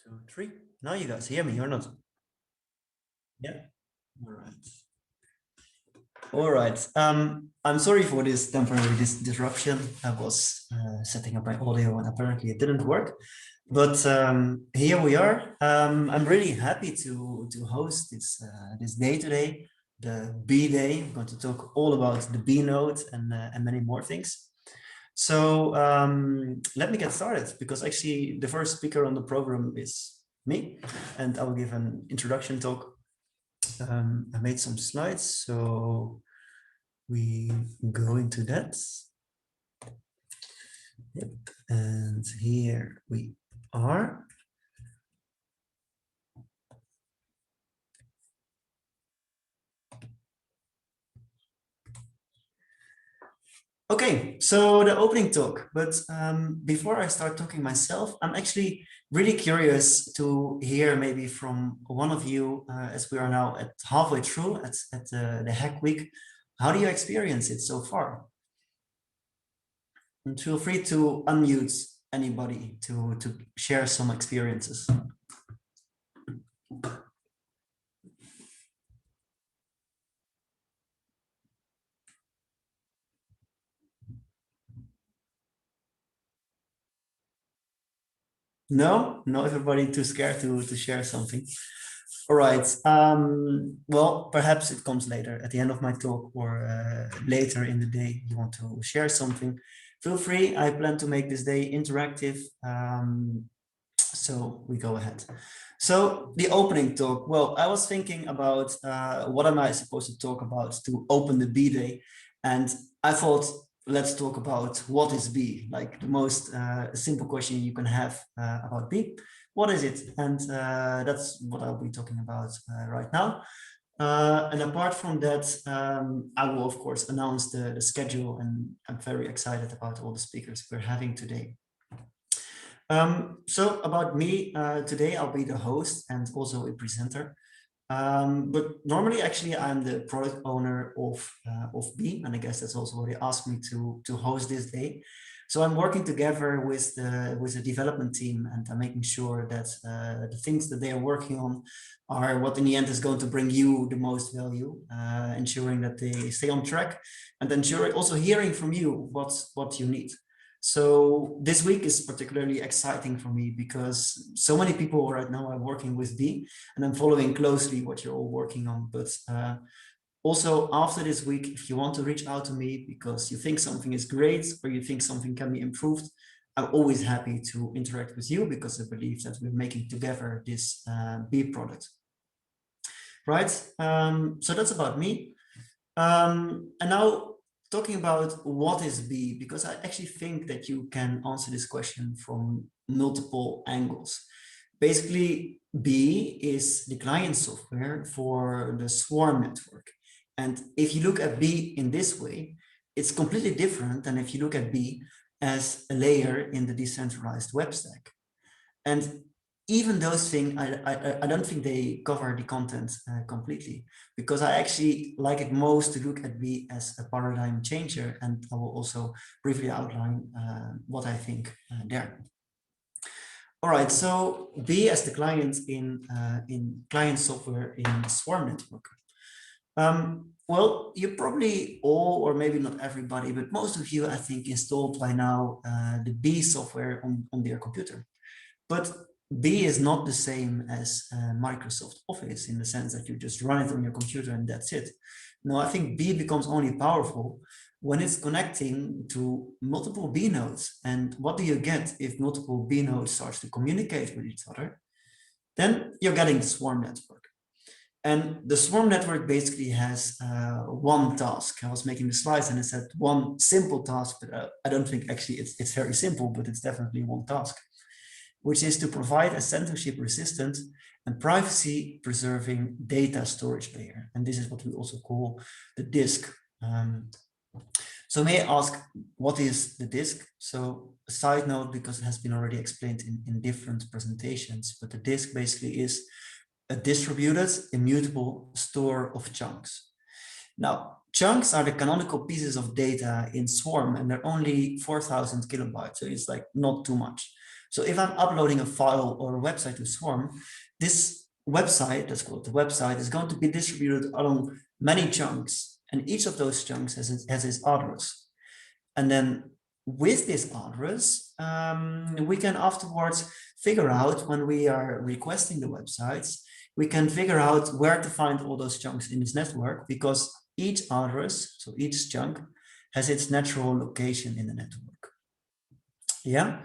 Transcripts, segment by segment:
2, 3. Now you guys hear me or not? Yeah. All right. All right. I'm sorry for this temporary disruption. I was setting up my audio and apparently it didn't work. But here we are. I'm really happy to host this day today, the B Day. I'm going to talk all about the B node and many more things. So let me get started, because actually the first speaker on the program is me, and I will give an introduction talk. I made some slides, so we go into that. Yep, and here we are. Okay, so the opening talk, but before I start talking myself, I'm actually really curious to hear maybe from one of you, as we are now at halfway through at the Hack Week. How do you experience it so far? And feel free to unmute anybody to share some experiences. No, not everybody too scared to share something. All right. Well, perhaps it comes later at the end of my talk, or later in the day you want to share something. Feel free. I plan to make this day interactive. So we go ahead. So the opening talk. Well, I was thinking about what am I supposed to talk about to open the B Day, and I thought, let's talk about what is B, like the most simple question you can have about B. What is it? And that's what I'll be talking about right now. And apart from that, I will, of course, announce the schedule, and I'm very excited about all the speakers we're having today. So about me, today I'll be the host and also a presenter. But normally, actually, I'm the product owner of B, and I guess that's also what they asked me to host this day. So I'm working together with the development team, and I'm making sure that the things that they are working on are what in the end is going to bring you the most value, ensuring that they stay on track, and ensuring also hearing from you what you need. So this week is particularly exciting for me because so many people right now are working with B, and I'm following closely what you're all working on. But also after this week, if you want to reach out to me because you think something is great or you think something can be improved, I'm always happy to interact with you, because I believe that we're making together this B product. Right, so that's about me. And now, talking about what is B, because I actually think that you can answer this question from multiple angles. Basically, B is the client software for the Swarm network. And if you look at B in this way, it's completely different than if you look at B as a layer in the decentralized web stack. And even those things, I don't think they cover the content completely, because I actually like it most to look at B as a paradigm changer, and I will also briefly outline what I think there. All right, so B as the client in client software in the Swarm network. Well, you probably all, or maybe not everybody, but most of you, I think, installed by now the B software on their computer. But B is not the same as Microsoft Office, in the sense that you just run it on your computer and that's it. No, I think B becomes only powerful when it's connecting to multiple B nodes. And what do you get if multiple B nodes start to communicate with each other? Then you're getting the Swarm network. And the Swarm network basically has one task. I was making the slides and it said one simple task, but I don't think actually it's very simple, but it's definitely one task, which is to provide a censorship resistant and privacy preserving data storage layer. And this is what we also call the disk. So may I ask, what is the disk? So a side note, because it has been already explained in different presentations, but the disk basically is a distributed, immutable store of chunks. Now, chunks are the canonical pieces of data in Swarm, and they're only 4,000 kilobytes, so it's like not too much. So if I'm uploading a file or a website to Swarm, this website, let's call it the website, is going to be distributed along many chunks, and each of those chunks has its address. And then with this address, we can afterwards figure out, when we are requesting the websites, we can figure out where to find all those chunks in this network, because each address, so each chunk, has its natural location in the network. Yeah.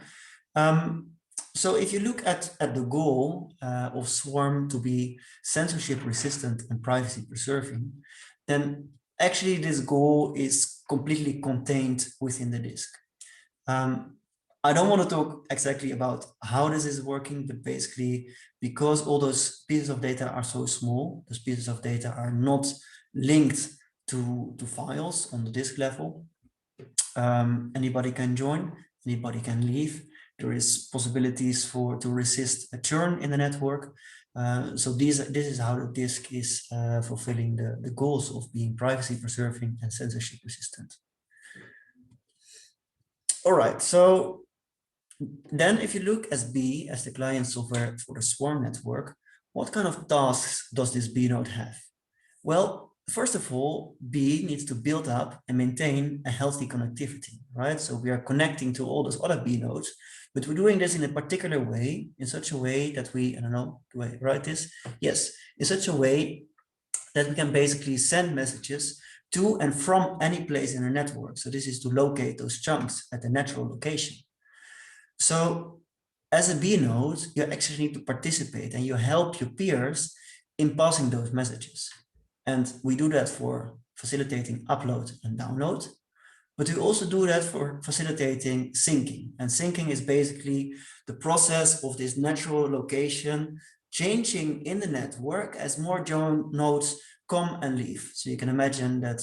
So if you look at the goal of Swarm to be censorship resistant and privacy preserving, then actually this goal is completely contained within the disk. I don't want to talk exactly about how this is working, but basically, because all those pieces of data are so small, those pieces of data are not linked to files on the disk level. Anybody can join, anybody can leave. There is possibilities to resist a churn in the network. So this is how the disk is fulfilling the goals of being privacy preserving and censorship resistant. All right, so then if you look as B as the client software for the Swarm network, what kind of tasks does this B node have? Well, first of all, B needs to build up and maintain a healthy connectivity, right? So we are connecting to all those other B nodes, but we're doing this in a particular way, in such a way that we, I don't know, do I write this? Yes, in such a way that we can basically send messages to and from any place in the network. So this is to locate those chunks at the natural location. So as a B node, you actually need to participate and you help your peers in passing those messages. And we do that for facilitating upload and download, but we also do that for facilitating syncing. And syncing is basically the process of this natural location changing in the network as more nodes come and leave. So you can imagine that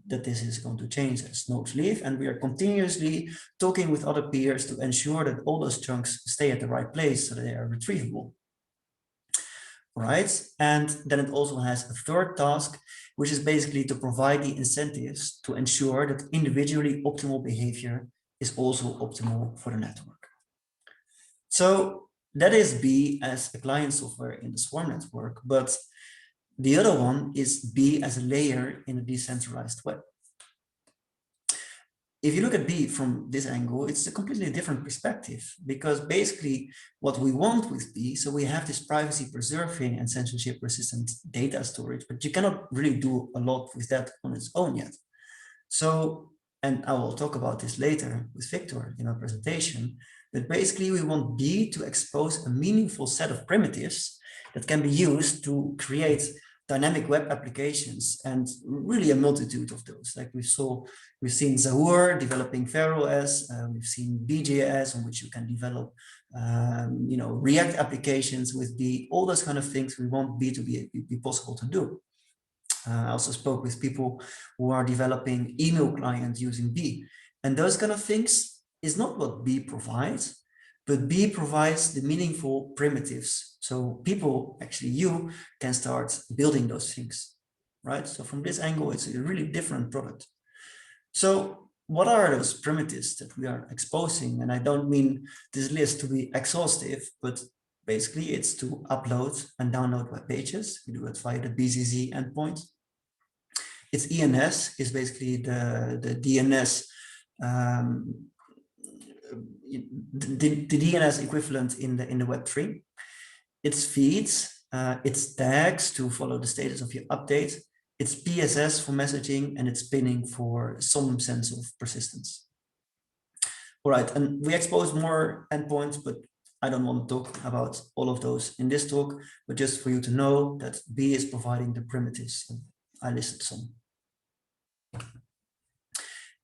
this is going to change as nodes leave, and we are continuously talking with other peers to ensure that all those chunks stay at the right place so that they are retrievable. Right? And then it also has a third task, which is basically to provide the incentives to ensure that individually optimal behavior is also optimal for the network. So that is B as a client software in the Swarm network, but the other one is B as a layer in a decentralized web. If you look at B from this angle, it's a completely different perspective, because basically what we want with B, so we have this privacy preserving and censorship resistant data storage, but you cannot really do a lot with that on its own yet. So, and I will talk about this later with Victor in our presentation, but basically we want B to expose a meaningful set of primitives that can be used to create dynamic web applications, and really a multitude of those. Like we've seen Zahur developing FairOS, we've seen BJS on which you can develop React applications with B, all those kind of things we want B to be possible to do. I also spoke with people who are developing email clients using B, and those kind of things is not what B provides, but B provides the meaningful primitives. So people, actually you, can start building those things, right? So from this angle, it's a really different product. So what are those primitives that we are exposing? And I don't mean this list to be exhaustive, but basically it's to upload and download web pages. We do it via the BZZ endpoint. Its ENS is basically the DNS, the DNS equivalent in the Web3. Its feeds, its tags to follow the status of your update, its PSS for messaging, and its pinning for some sense of persistence. All right, and we expose more endpoints, but I don't want to talk about all of those in this talk, but just for you to know that B is providing the primitives. I listed some.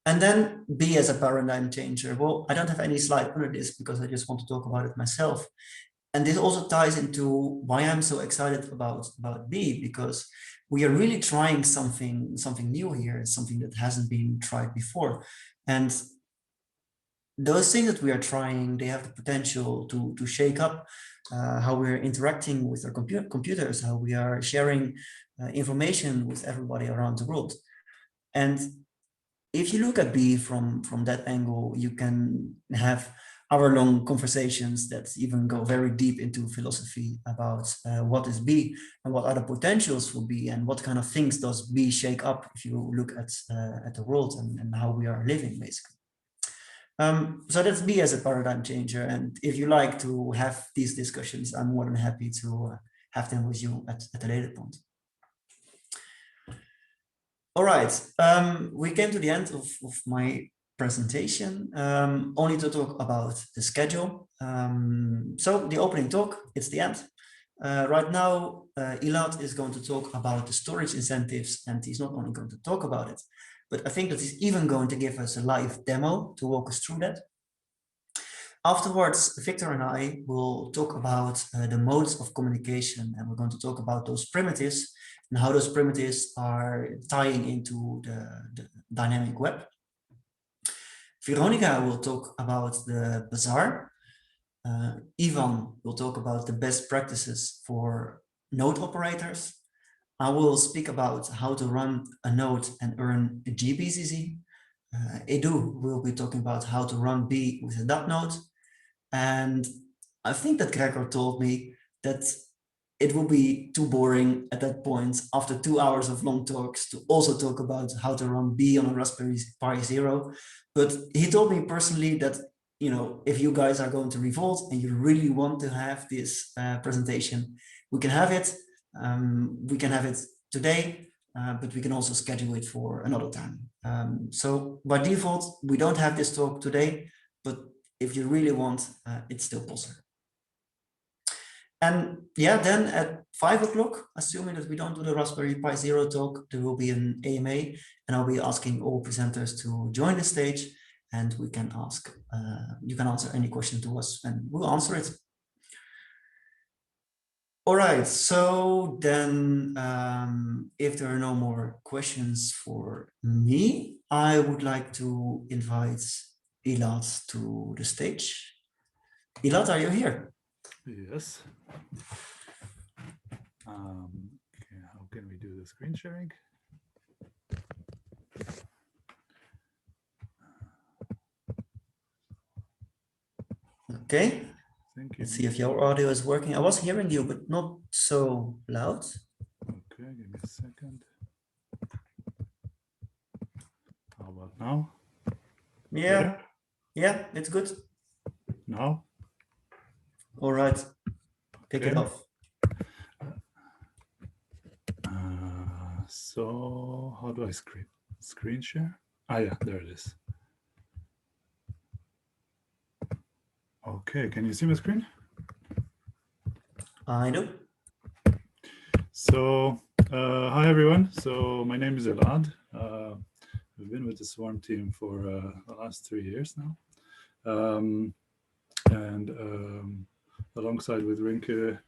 And then B as a paradigm changer. Well, I don't have any slide under this because I just want to talk about it myself. And this also ties into why I'm so excited about B, because we are really trying something new here, something that hasn't been tried before. And those things that we are trying, they have the potential to shake up how we're interacting with our computers, how we are sharing information with everybody around the world. And if you look at B from that angle, you can have hour-long conversations that even go very deep into philosophy about what is B and what are the potentials for B and what kind of things does B shake up if you look at the world and how we are living, basically. So that's B as a paradigm changer. And if you like to have these discussions, I'm more than happy to have them with you at a later point. All right, we came to the end of my presentation, only to talk about the schedule. So the opening talk, it's the end. Right now, Elad is going to talk about the storage incentives, and he's not only going to talk about it, but I think that he's even going to give us a live demo to walk us through that. Afterwards, Victor and I will talk about the modes of communication, and we're going to talk about those primitives and how those primitives are tying into the dynamic web. Veronica will talk about the bazaar. Ivan will talk about the best practices for node operators. I will speak about how to run a node and earn a GBCC. Edu will be talking about how to run B with a dApp node. And I think that Gregor told me that it will be too boring at that point after 2 hours of long talks to also talk about how to run B on a Raspberry Pi Zero. But he told me personally that, you know, if you guys are going to revolt and you really want to have this presentation, we can have it. We can have it today, but we can also schedule it for another time. So by default, we don't have this talk today, but if you really want, it's still possible. And yeah, then at 5 o'clock, assuming that we don't do the Raspberry Pi Zero talk, there will be an AMA, and I'll be asking all presenters to join the stage, and we can ask, you can answer any question to us, and we'll answer it. All right, so then if there are no more questions for me, I would like to invite Elad to the stage. Elad, are you here? Yes. Okay, how can we do the screen sharing? Okay. Thank you. Let's see if your audio is working. I was hearing you, but not so loud. Okay, give me a second. How about now? Yeah. Better? Yeah, it's good. Now? All right. Pick it off. So how do I screen share? Ah, yeah, there it is. Okay, can you see my screen? I do. So, hi everyone. So my name is Elad. I've been with the Swarm team for the last 3 years now. Alongside with Rinke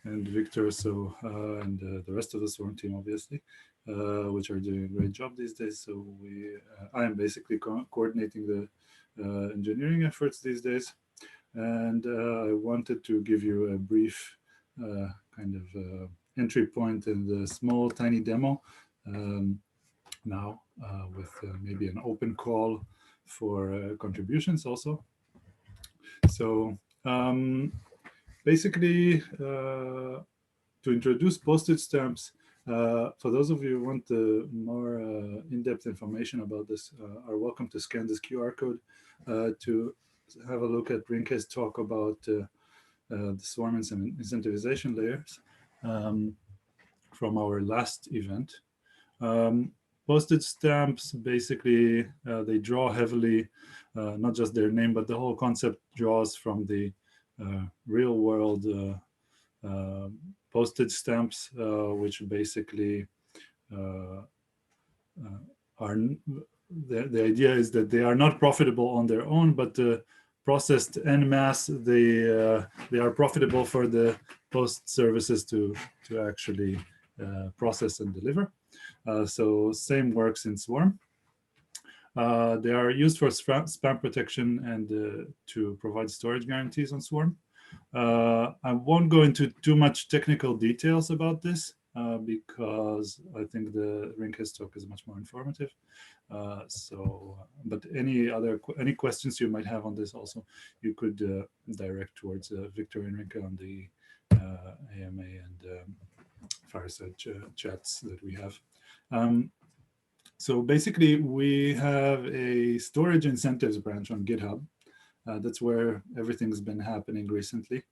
and Victor, so and the rest of the Swarm team, obviously, which are doing a great job these days. So I am basically coordinating the engineering efforts these days, and I wanted to give you a brief kind of entry point in the small, tiny demo now with maybe an open call for contributions also. So basically, to introduce postage stamps, for those of you who want more in-depth information about this, are welcome to scan this QR code to have a look at Rinke's talk about the swarm and incentivization layers from our last event. Postage stamps, basically, they draw heavily, not just their name, but the whole concept draws from the real world postage stamps, which basically are, the idea is that they are not profitable on their own, but processed en masse, they are profitable for the post services to actually process and deliver. So same works in Swarm. They are used for spam protection and to provide storage guarantees on Swarm. I won't go into too much technical details about this, because I think the Ringcast talk is much more informative. But any questions you might have on this also, you could direct towards Victor and Rinke on the AMA and Fireside chats that we have. So basically, we have a storage incentives branch on GitHub. That's where everything's been happening recently.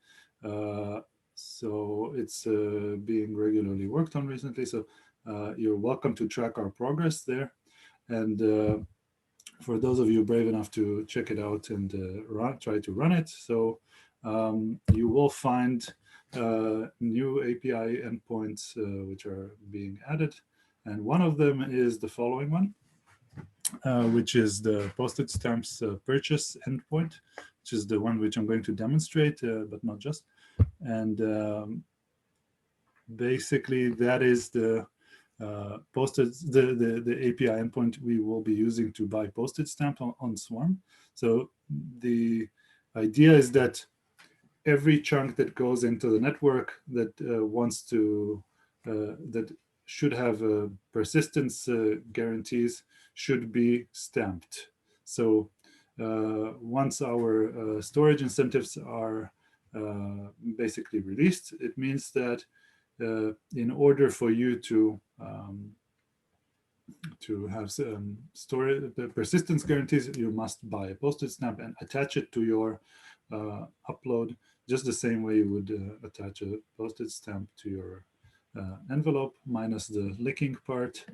So it's being regularly worked on recently. So you're welcome to track our progress there. And for those of you brave enough to check it out and try to run it, so you will find new API endpoints which are being added. And one of them is the following one, which is the postage stamps purchase endpoint, which is the one which I'm going to demonstrate, but not just. And basically, that is the postage, the API endpoint we will be using to buy postage stamp on Swarm. So the idea is that every chunk that goes into the network that wants to that should have persistence guarantees should be stamped. So once our storage incentives are basically released, it means that in order for you to have storage persistence guarantees, you must buy a postage stamp and attach it to your upload, just the same way you would attach a postage stamp to your envelope, minus the licking part.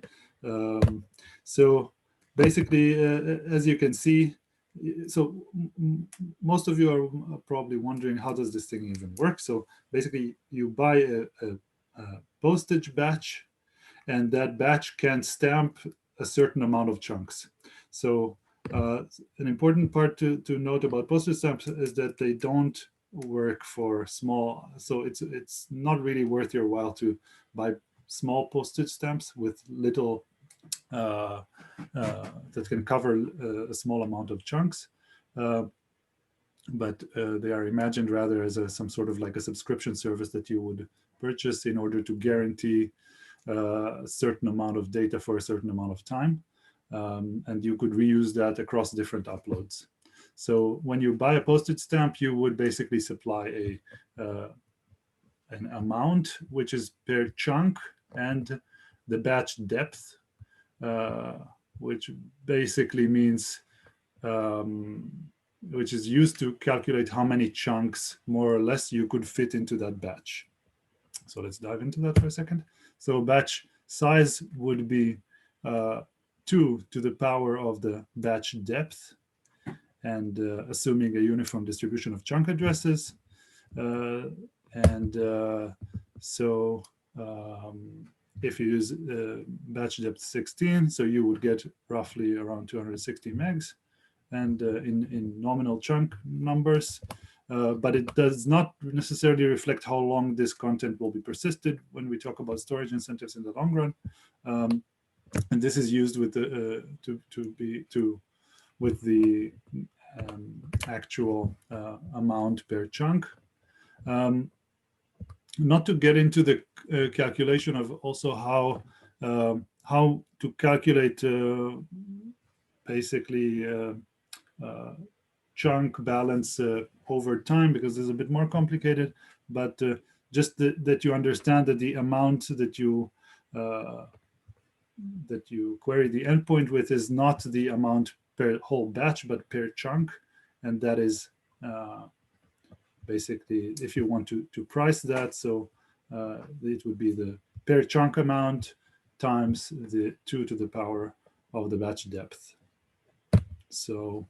So basically, as you can see, so most of you are probably wondering, how does this thing even work? So basically, you buy a postage batch, and that batch can stamp a certain amount of chunks. So an important part to note about postage stamps is that they don't work for small, so it's not really worth your while to buy small postage stamps with little that can cover a small amount of chunks, but they are imagined rather as some sort of like a subscription service that you would purchase in order to guarantee a certain amount of data for a certain amount of time, and you could reuse that across different uploads. So when you buy a postage stamp, you would basically supply an amount which is per chunk and the batch depth, which basically means which is used to calculate how many chunks more or less you could fit into that batch. So let's dive into that for a second. So batch size would be 2 to the power of the batch depth, and assuming a uniform distribution of chunk addresses. So if you use batch depth 16, so you would get roughly around 260 megs, and in nominal chunk numbers, but it does not necessarily reflect how long this content will be persisted when we talk about storage incentives in the long run. And this is used with the with the actual amount per chunk. Not to get into the calculation of also how to calculate basically chunk balance over time, because it's a bit more complicated, but just that you understand that the amount that you query the endpoint with is not the amount per whole batch, but per chunk. And that is basically, if you want to price that, so it would be the per chunk amount times the 2 to the power of the batch depth. So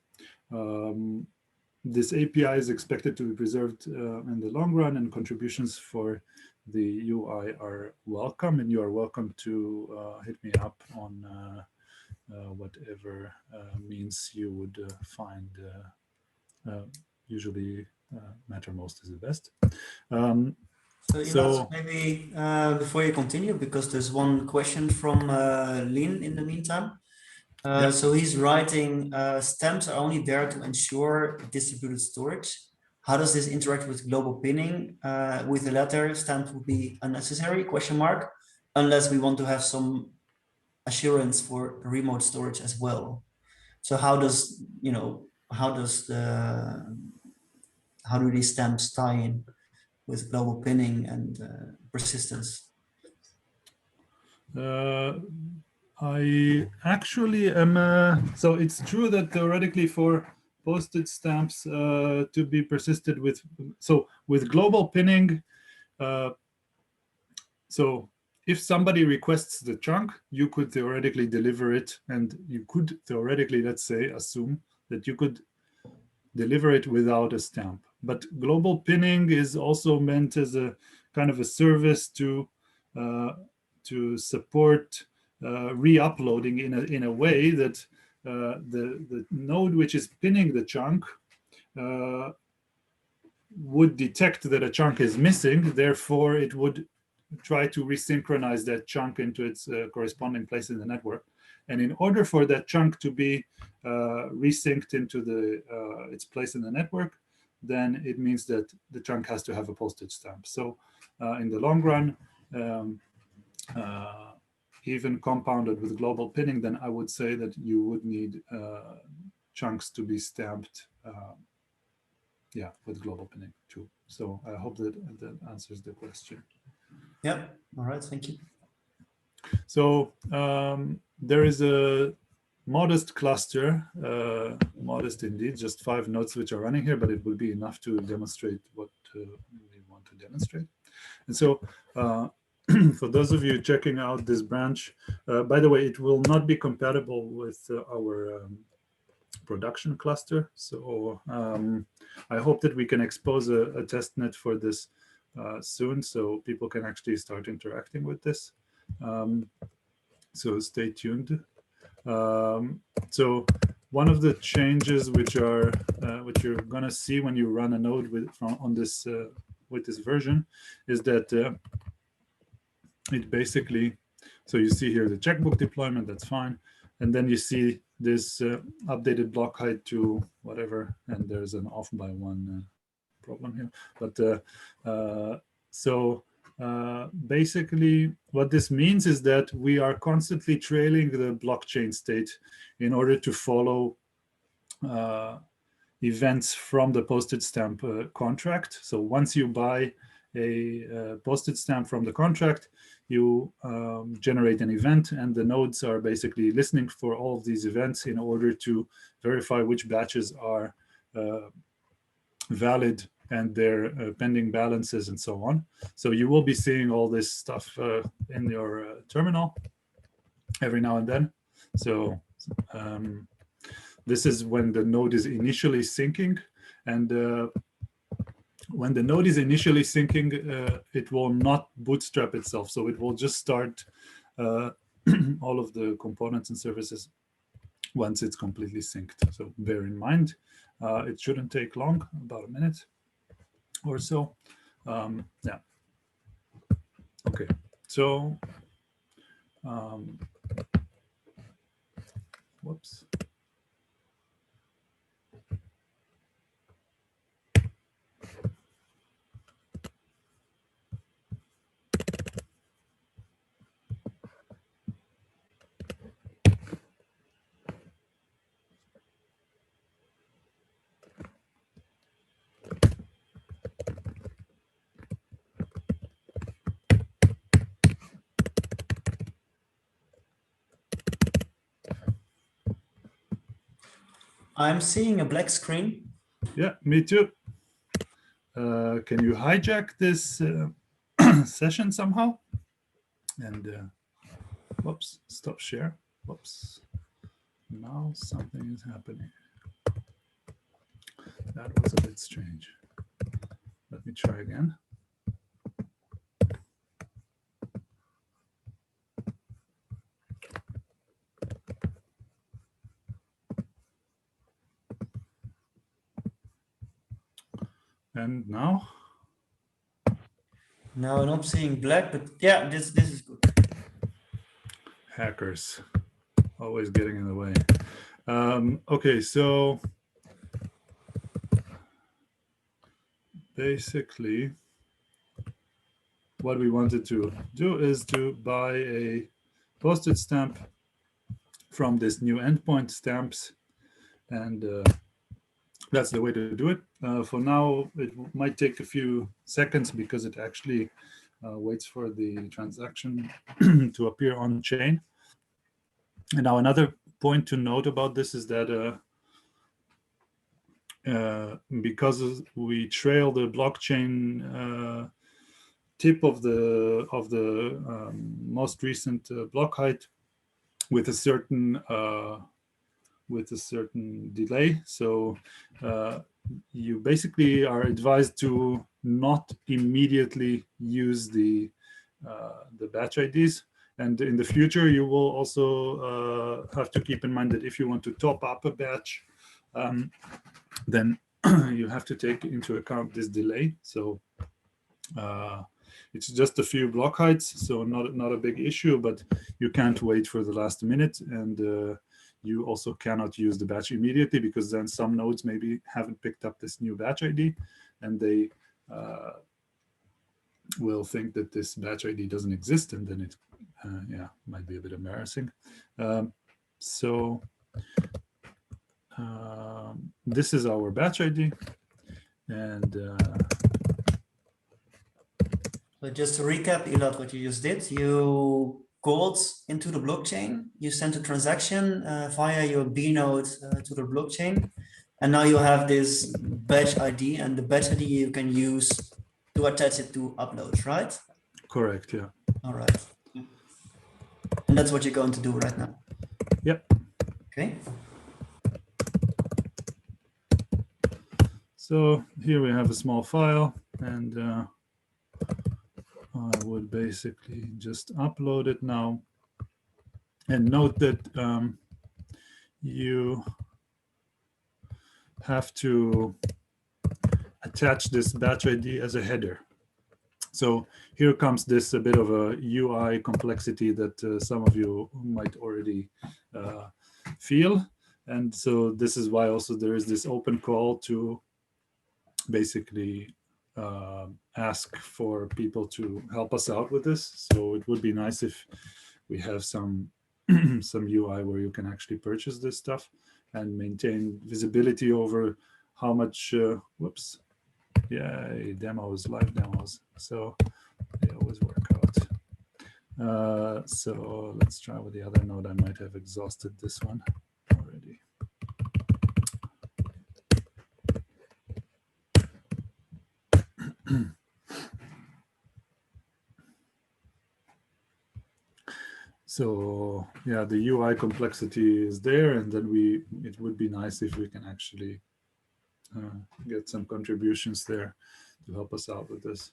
this API is expected to be preserved in the long run, and contributions for the UI are welcome, and you are welcome to hit me up on whatever means you would find usually Mattermost is the best. So maybe before you continue, because there's one question from Lin in the meantime. So he's writing, stamps are only there to ensure distributed storage. How does this interact with global pinning? With the latter, stamps would be unnecessary, question mark. unless we want to have some assurance for remote storage as well. So how does, how do these stamps tie in with global pinning and persistence? I actually am, so it's true that theoretically for postage stamps to be persisted with, so with global pinning, so if somebody requests the chunk, you could theoretically deliver it, and you could theoretically, let's say, assume that you could deliver it without a stamp. But global pinning is also meant as a kind of a service to support re-uploading in a way that the node which is pinning the chunk would detect that a chunk is missing. Therefore, it would try to resynchronize that chunk into its corresponding place in the network. And in order for that chunk to be resynced into its place in the network, then it means that the chunk has to have a postage stamp. So in the long run, even compounded with global pinning, then I would say that you would need chunks to be stamped with global pinning too. So I hope that answers the question. Yep. All right. Thank you. So there is a modest cluster, modest indeed, just 5 nodes which are running here, but it will be enough to demonstrate what we want to demonstrate. And so for those of you checking out this branch, by the way, it will not be compatible with our production cluster. So I hope that we can expose a test net for this soon, so people can actually start interacting with this. So stay tuned. So one of the changes which you're going to see when you run a node with this version is that it basically, so you see here the checkbook deployment, that's fine, and then you see this updated block height to whatever, and there's an off by 1 problem here. But basically what this means is that we are constantly trailing the blockchain state in order to follow events from the postage stamp contract. So once you buy a postage stamp from the contract, you generate an event, and the nodes are basically listening for all of these events in order to verify which batches are valid and their pending balances and so on. So you will be seeing all this stuff in your terminal every now and then. So this is when the node is initially syncing, and when the node is initially syncing, it will not bootstrap itself. So it will just start all of the components and services once it's completely synced. So bear in mind, it shouldn't take long, about a minute or so. Yeah. Okay. So, whoops. I'm seeing a black screen. Yeah, me too. Can you hijack this session somehow? And whoops, stop share. Whoops. Now something is happening. That was a bit strange. Let me try again. And now? No, not seeing black, but yeah, this is good. Hackers, always getting in the way. Okay, so basically, what we wanted to do is to buy a postage stamp from this new endpoint stamps, and that's the way to do it. For now, it might take a few seconds because it actually waits for the transaction to appear on chain. And now another point to note about this is that because we trail the blockchain tip of the most recent block height with a certain delay, so you basically are advised to not immediately use the batch IDs. And in the future, you will also have to keep in mind that if you want to top up a batch, then you have to take into account this delay. So it's just a few block heights, so not a big issue, but you can't wait for the last minute. And you also cannot use the batch immediately, because then some nodes maybe haven't picked up this new batch ID, and they will think that this batch ID doesn't exist, and then it might be a bit embarrassing. So this is our batch ID, and so just to recap, Elad, what you just did, you called into the blockchain, you sent a transaction via your B node to the blockchain, and now you have this batch ID, and the batch ID you can use to attach it to uploads, right? correct, yeah. All right. And that's what you're going to do right now. Yep. Okay. So here we have a small file, and I would basically just upload it now. And note that you have to attach this batch ID as a header. So here comes this a bit of a UI complexity that some of you might already feel. And so this is why also there is this open call to basically ask for people to help us out with this. So it would be nice if we have some some UI where you can actually purchase this stuff and maintain visibility over how much whoops, yay, demos, live demos, so they always work out. So let's try with the other node. I might have exhausted this one already. So yeah, the UI complexity is there, and then it would be nice if we can actually get some contributions there to help us out with this.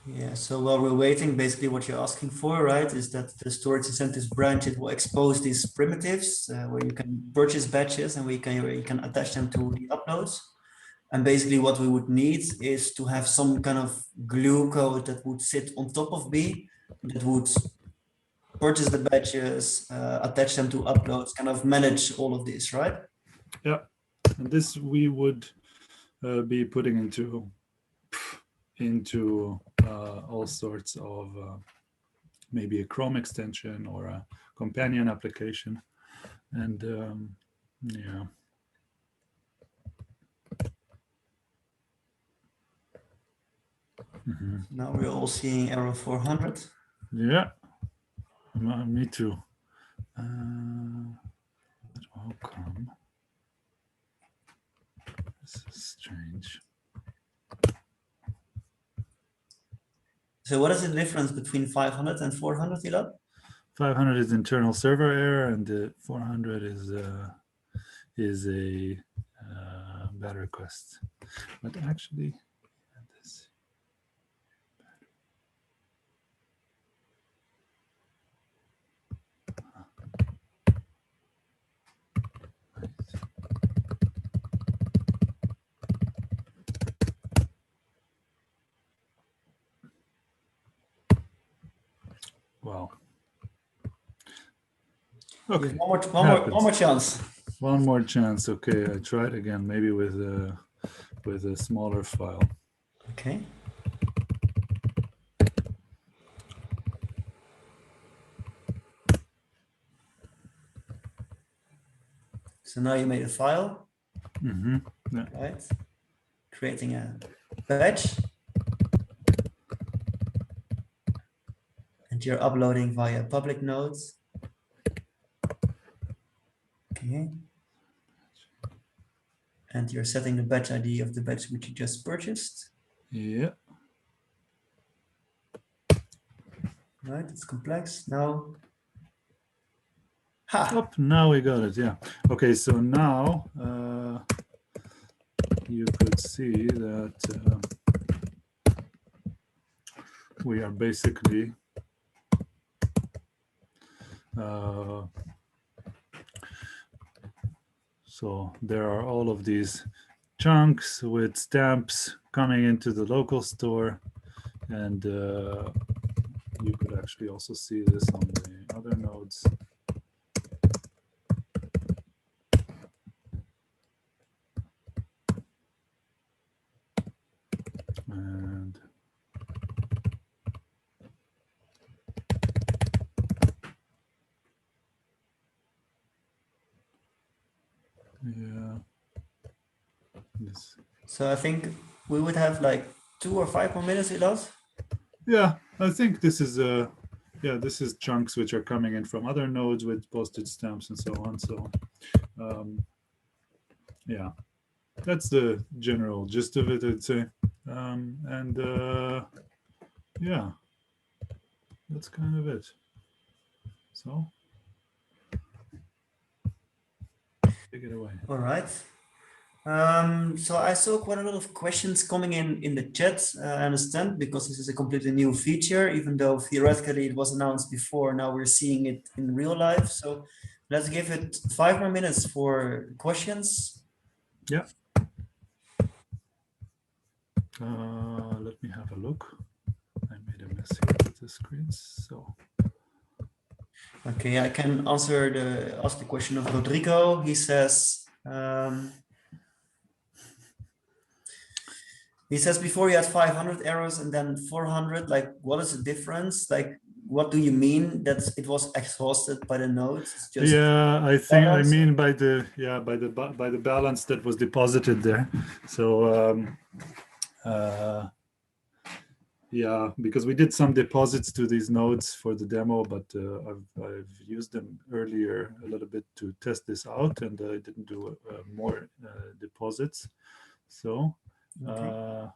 Yeah, so while we're waiting, basically what you're asking for, right, is that the storage incentives branch, it will expose these primitives where you can purchase batches and where you can attach them to the uploads. And basically what we would need is to have some kind of glue code that would sit on top of B, that would purchase the batches, attach them to uploads, kind of manage all of this, right? Yeah, and this we would be putting into all sorts of maybe a Chrome extension or a companion application, and yeah. Mm-hmm. Now we're all seeing error 400. Yeah, me too. How come? This is strange. So what is the difference between 500 and 400, Elad? 500 is internal server error, and the 400 is a bad request. But actually, this. Wow. Okay. One more chance. One more chance. Okay, I tried again, maybe with a smaller file. Okay. So now you made a file, Yeah. right? Creating a badge. And you're uploading via public nodes. Okay. And you're setting the batch ID of the batch which you just purchased. Yeah. Right, it's complex. Now, ha! Oh, now we got it. Yeah. Okay, so now you could see that we are basically so there are all of these chunks with stamps coming into the local store, and you could actually also see this on the other nodes. And yeah, this. So I think we would have like 2 or 5 more minutes, Ilas. Yeah, I think this is yeah, this is chunks which are coming in from other nodes with postage stamps and so on. So yeah, that's the general gist of it, I'd say. And yeah, that's kind of it. So take it away. All right. So I saw quite a lot of questions coming in the chat. I understand, because this is a completely new feature, even though theoretically it was announced before. Now we're seeing it in real life. So let's give it 5 more minutes for questions. Yeah. Let me have a look. I made a mess here with the screens. So Okay, I can ask the question of Rodrigo. He says, before you had 500 errors and then 400, like, what is the difference? Like, what do you mean that it was exhausted by the nodes? It's just yeah, I think I balance? mean by the balance that was deposited there. So yeah, because we did some deposits to these nodes for the demo, but I've used them earlier a little bit to test this out, and I didn't do more deposits. So yeah.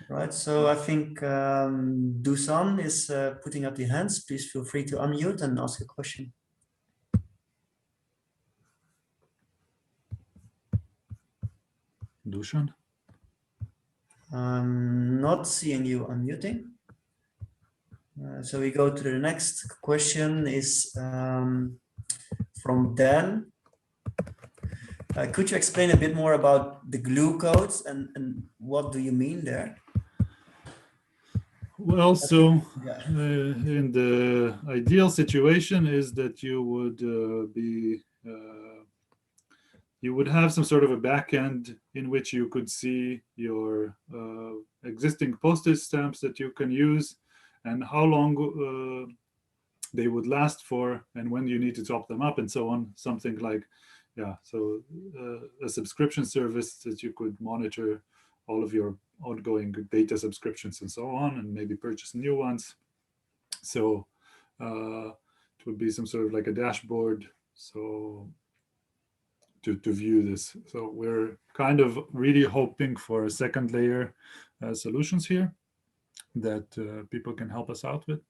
Right, so I think Dusan is putting up the hands. Please feel free to unmute and ask a question. Dusan? I'm not seeing you unmuting. So we go to the next question is from Dan. Could you explain a bit more about the glue codes and what do you mean there? Well, so yeah. in the ideal situation is that you would you would have some sort of a backend in which you could see your existing postage stamps that you can use and how long they would last for and when you need to top them up and so on. Something like, yeah, so a subscription service that you could monitor all of your ongoing data subscriptions and so on, and maybe purchase new ones. So it would be some sort of like a dashboard. So to view this. So we're kind of really hoping for a second layer solutions here that people can help us out with,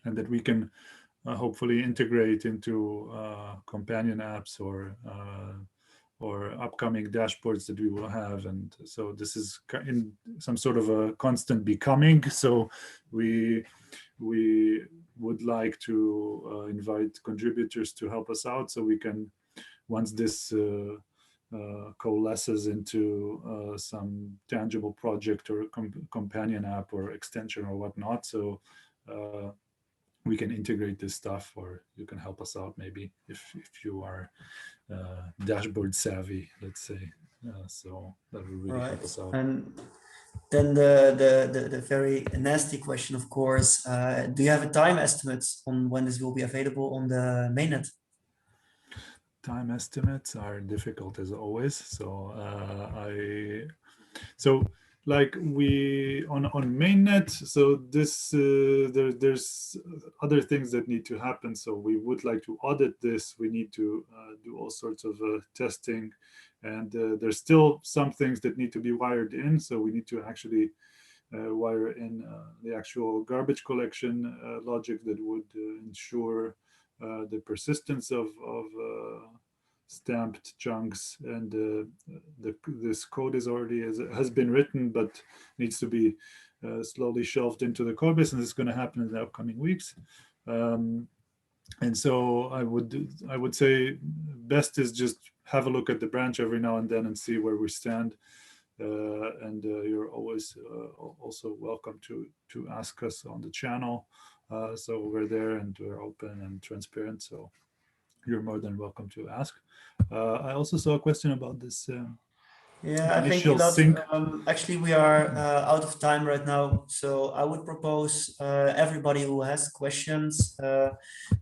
and that we can hopefully integrate into companion apps or upcoming dashboards that we will have. And so this is in some sort of a constant becoming. So we would like to invite contributors to help us out so we can, once this coalesces into some tangible project or companion app or extension or whatnot. So we can integrate this stuff, or you can help us out maybe if you are dashboard savvy, let's say. So that would really help us out. And then the very nasty question, of course, do you have a time estimate on when this will be available on the mainnet? Time estimates are difficult as always. So like we on mainnet, so this there's other things that need to happen. So we would like to audit this. We need to do all sorts of testing, and there's still some things that need to be wired in. So we need to actually wire in the actual garbage collection logic that would ensure the persistence of stamped chunks, and this code is already has been written, but needs to be slowly shelved into the code base, and this is going to happen in the upcoming weeks. And so I would say best is just have a look at the branch every now and then and see where we stand. And you're always also welcome to ask us on the channel. So we're there and we're open and transparent. So you're more than welcome to ask. I also saw a question about this. Yeah, I think actually we are out of time right now. So I would propose everybody who has questions,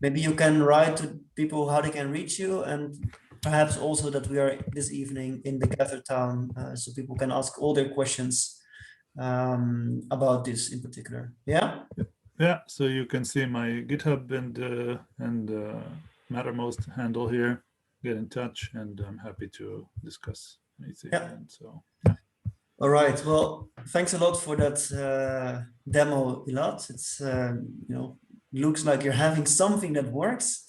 maybe you can write to people how they can reach you, and perhaps also that we are this evening in the Gather Town, so people can ask all their questions about this in particular. Yeah. Yeah. So you can see my GitHub and Mattermost handle here. Get in touch, and I'm happy to discuss anything. Yeah. And so. Yeah. All right. Well, thanks a lot for that demo, Ilat. It's looks like you're having something that works.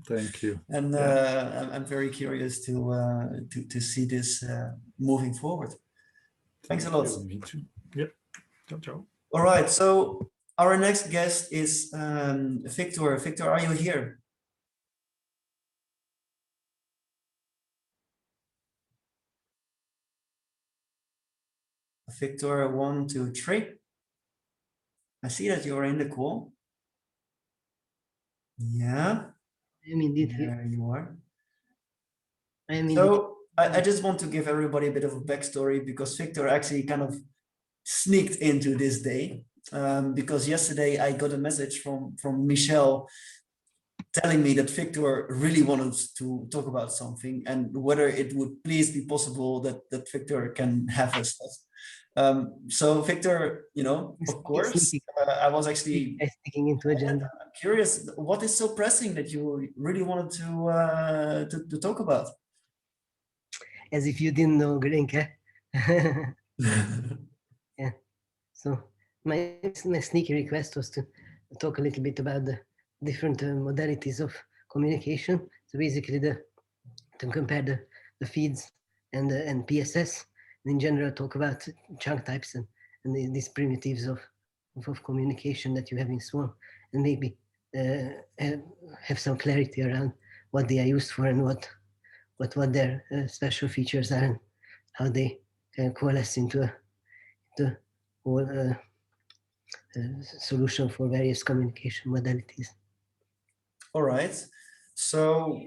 Thank you. And I'm very curious to see this moving forward. Thanks a lot. Me too. Yep. Ciao, ciao. All right. So our next guest is Victor. Victor, are you here? Victor, 1, 2, 3. I see that you're in the call. Yeah. I am indeed here. There you are. So I just want to give everybody a bit of a backstory, because Victor actually kind of sneaked into this day, because yesterday I got a message from Michelle telling me that Victor really wanted to talk about something, and whether it would please be possible that Victor can have us. So Victor, of course, I was actually sticking into agenda. I'm curious, what is so pressing that you really wanted to talk about? As if you didn't know, Grinke. Yeah. So my sneaky request was to talk a little bit about the different modalities of communication. So basically, to compare the feeds and PSS, and in general talk about chunk types and these primitives of communication that you have in Swarm, and maybe have some clarity around what they are used for and what their special features are, and how they can coalesce into a whole solution for various communication modalities. All right. So,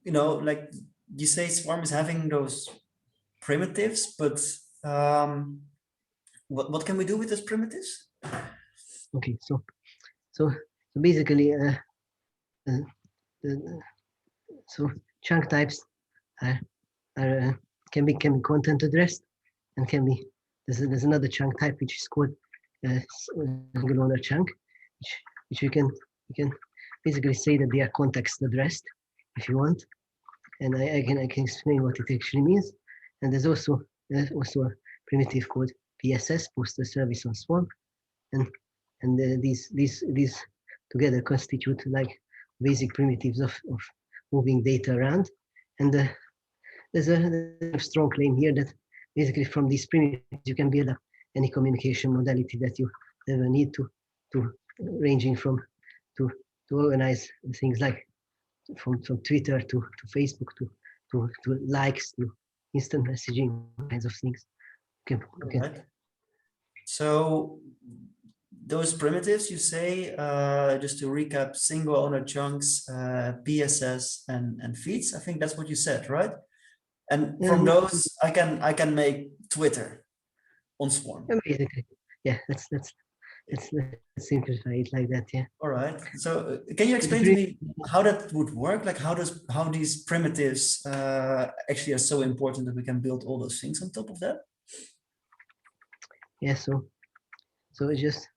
like you say, Swarm is having those primitives, but what can we do with those primitives? Okay, so basically, so chunk types can be content addressed, and can be there's another chunk type which is called single owner chunk, which we can basically say that they are context addressed if you want, and I can explain what it actually means. And there's also a primitive called PSS, Postal Service on Swarm, and these together constitute like basic primitives of moving data around. And there's a strong claim here that basically from these primitives you can build up any communication modality that you ever need to ranging from to organize things like from Twitter to Facebook to likes to instant messaging, kinds of things. Okay. Right. So those primitives you say, just to recap, single owner chunks, PSS and feeds. I think that's what you said, right? And from those, I can make Twitter on Swarm. Basically, yeah, let's simplify it like that. Yeah. All right. So can you explain to me how that would work? Like how these primitives actually are so important that we can build all those things on top of that? Yeah. So it's just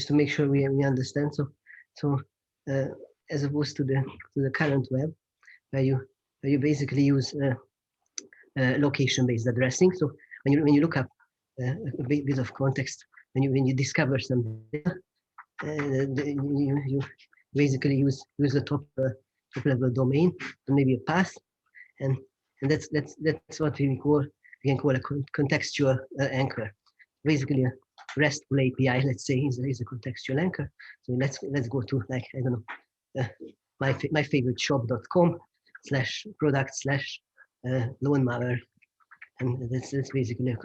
to make sure we understand. So as opposed to the current web, where you basically use location-based addressing. So when you look up a bit of context, when you discover some data, you basically use the top level domain and maybe a path, and that's what we can call a contextual anchor. Basically, a RESTful API, let's say, is a contextual anchor. So let's go to, like, I don't know, my favorite shop.com/product/lawnmower, and that's basically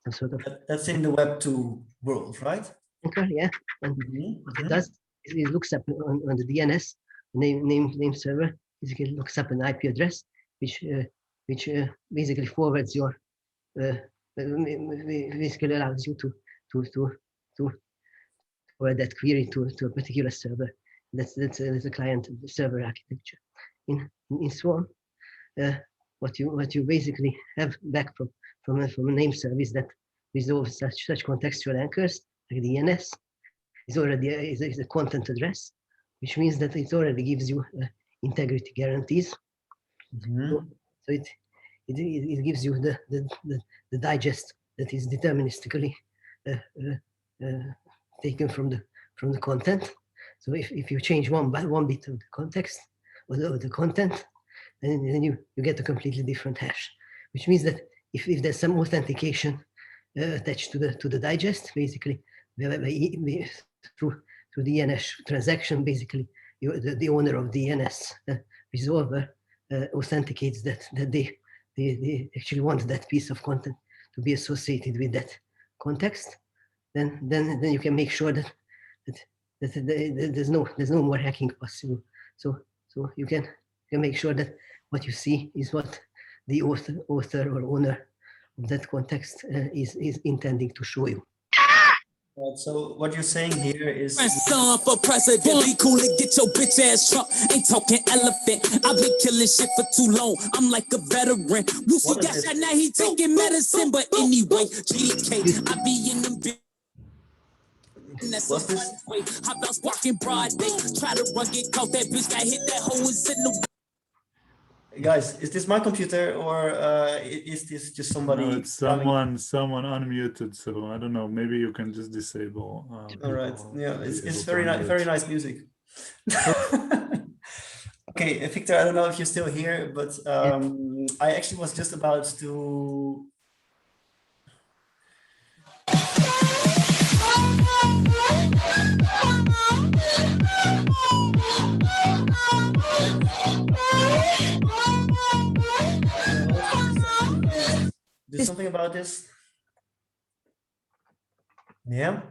some sort of. That's in the Web 2 world, right? Anchor, yeah. And what it does is it looks up on the DNS name server. Basically, looks up an IP address, which basically forwards your basically allows you to forward that query to a particular server. That's a client server architecture. In Swarm, what you basically have back from a name service that resolves such contextual anchors like DNS is already is a content address, which means that it already gives you integrity guarantees. So it gives you the digest that is deterministically taken from the content. So if you change one bit of the context or the content, then you get a completely different hash, which means that if there's some authentication attached to the digest, basically through the DNS transaction, basically the owner of the DNS resolver authenticates that they actually want that piece of content to be associated with that context. Then you can make sure that there's no more hacking possible. So you can make sure that what you see is what the author or owner of that context is intending to show you. So what you're saying here is son for president, be cool and get your bitch ass Trump. Ain't talking elephant. I've been killing shit for too long. I'm like a veteran. Lucy got shot, now he taking medicine. But anyway, GK, I be in them big. What's this? I bounce walking broad day. Try to run, get caught. That bitch got hit. That hoe is in the. Guys, is this my computer or is this just somebody? No, it's someone unmuted. So I don't know. Maybe you can just disable. All right. Yeah, it's very nice music. Okay, Victor, I don't know if you're still here, but I actually was just about to. Do something about this. Yeah.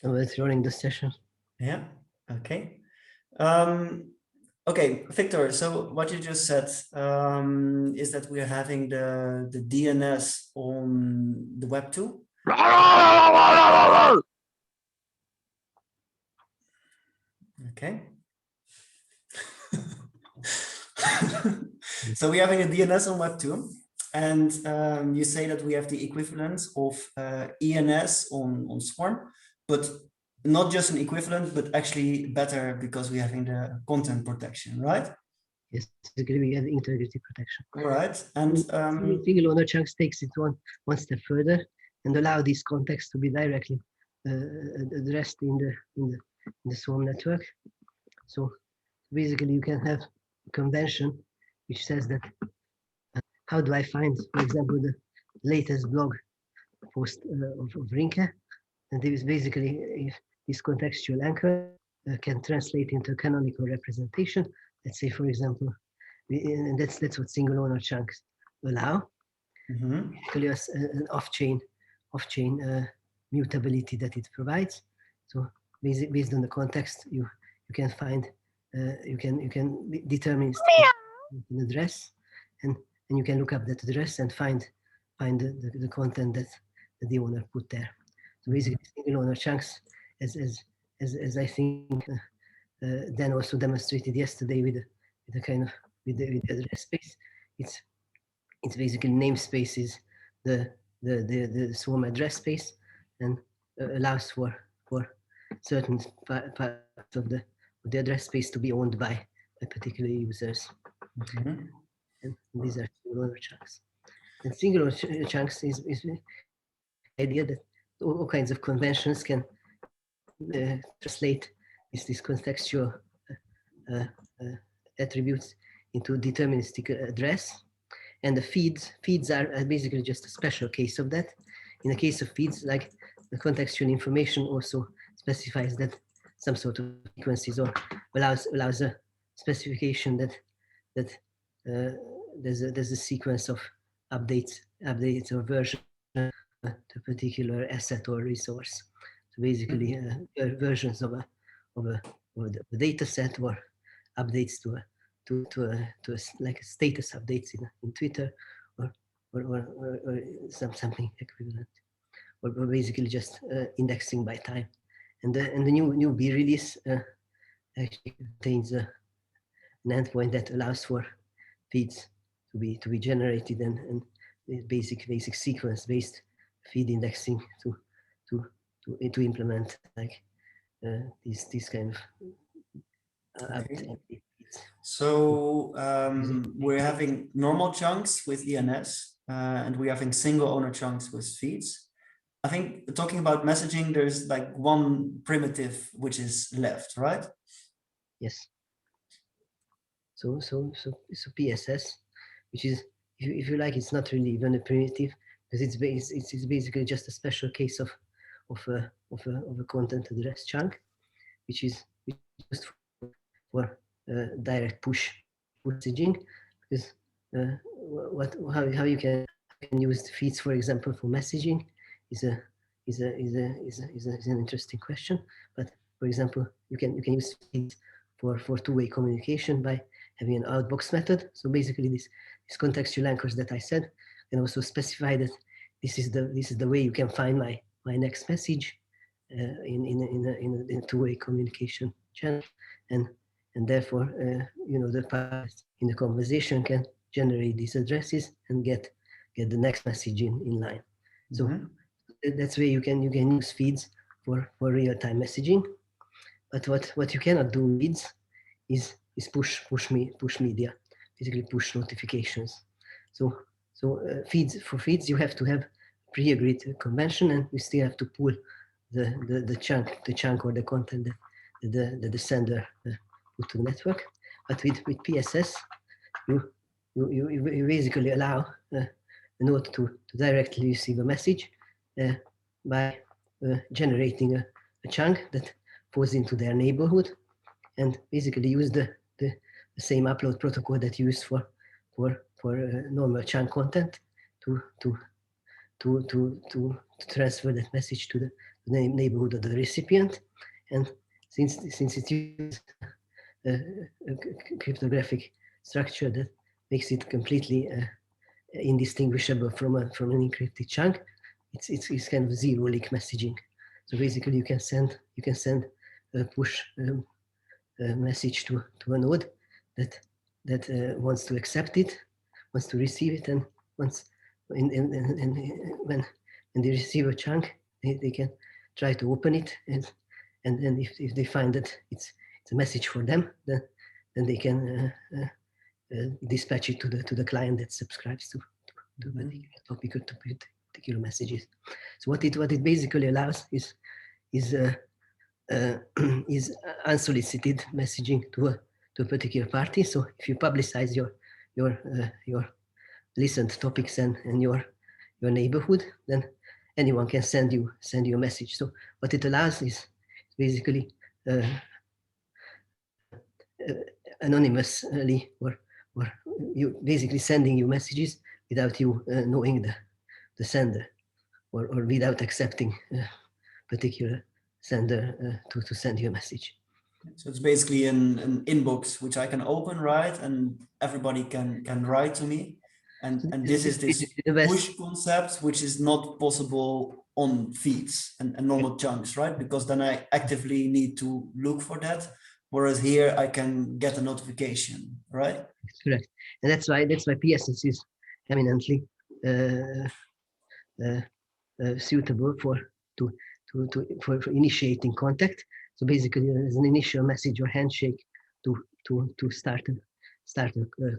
Oh, it's running the session. Yeah. Okay. Okay, Victor. So what you just said is that we're having the DNS on the Web 2. Okay. So we're having a DNS on Web 2. And you say that we have the equivalent of ENS on Swarm, but not just an equivalent, but actually better because we're having the content protection, right? Yes, we have integrity protection. All right. And single owner chunks takes it one step further and allow these contexts to be directly addressed in the Swarm network. So basically, you can have a convention which says that. How do I find, for example, the latest blog post of Rinke? And there is basically, if this contextual anchor can translate into canonical representation. Let's say, for example, and that's what single owner chunks allow. Basically, an off-chain mutability that it provides. So based on the context, you can find you can determine an address, and you can look up that address and find the content that the owner put there. So basically, single owner chunks, as I think Dan also demonstrated yesterday with the kind of with the address space, it's basically namespace is the swarm address space, and allows for certain parts of the address space to be owned by particular users. And these are single owner chunks. And single owner chunks is the idea that all kinds of conventions can translate these contextual attributes into deterministic address. And the feeds are basically just a special case of that. In the case of feeds, like the contextual information also specifies that some sort of frequencies, or allows a specification that there's a sequence of updates or versions to a particular asset or resource. So basically, versions of a data set, or updates to like status updates in Twitter, or something equivalent, or basically just indexing by time. And the new B release actually contains an endpoint that allows for feeds to be generated, and basic sequence based feed indexing to implement like these kind of okay. So we're having normal chunks with ENS, and we're having single owner chunks with feeds. I think talking about messaging, there's like one primitive which is left, right? Yes. So PSS, which is, if you like, it's not really even a primitive, because it's basically just a special case of a content address chunk, which is used for direct push messaging, because how you can use the feeds, for example, for messaging is an interesting question. But for example, you can use feeds for two-way communication by having an outbox method. So basically, this contextual anchors that I said can also specify that this is the way you can find my next message in a two-way communication channel, and therefore the parties in the conversation can generate these addresses and get the next message in line. So that's where you can use feeds for real-time messaging. But what you cannot do with feeds is push media, basically push notifications. So for feeds you have to have pre-agreed convention, and you still have to pull the chunk or the content that the sender put to the network. But with PSS, you basically allow the node to directly receive a message by generating a chunk that falls into their neighborhood, and basically use the same upload protocol that you use for normal chunk content to transfer that message to the neighborhood of the recipient. And since it uses a cryptographic structure that makes it completely indistinguishable from an encrypted chunk, it's kind of zero leak messaging. So basically, you can send a push message to a node that wants to accept it, wants to receive it, and when they receive a chunk, they can try to open it, and if they find that it's a message for them, then they can dispatch it to the client that subscribes to a particular topic or to particular messages. So what it basically allows is unsolicited messaging to a particular party. So if you publicize your listened topics and your neighborhood, then anyone can send you a message. So what it allows is basically anonymously, or you basically sending you messages without you knowing the sender, or without accepting particular sender to send you a message. So it's basically an inbox which I can open, right? And everybody can write to me. And this is this push concept, which is not possible on feeds and normal chunks, right? Because then I actively need to look for that. Whereas here I can get a notification, right? Correct. And that's why PSS is eminently suitable for initiating contact. So basically, there's an initial message or handshake to start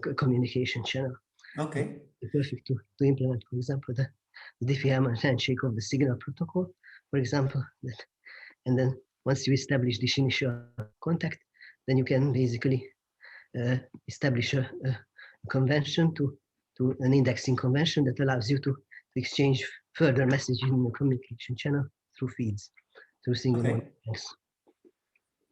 a communication channel. Okay. Perfect to implement, for example, the Diffie-Hellman handshake of the Signal protocol, for example. And then once you establish this initial contact, then you can basically establish a convention to an indexing convention that allows you to exchange further messages in the communication channel through feeds, through single links.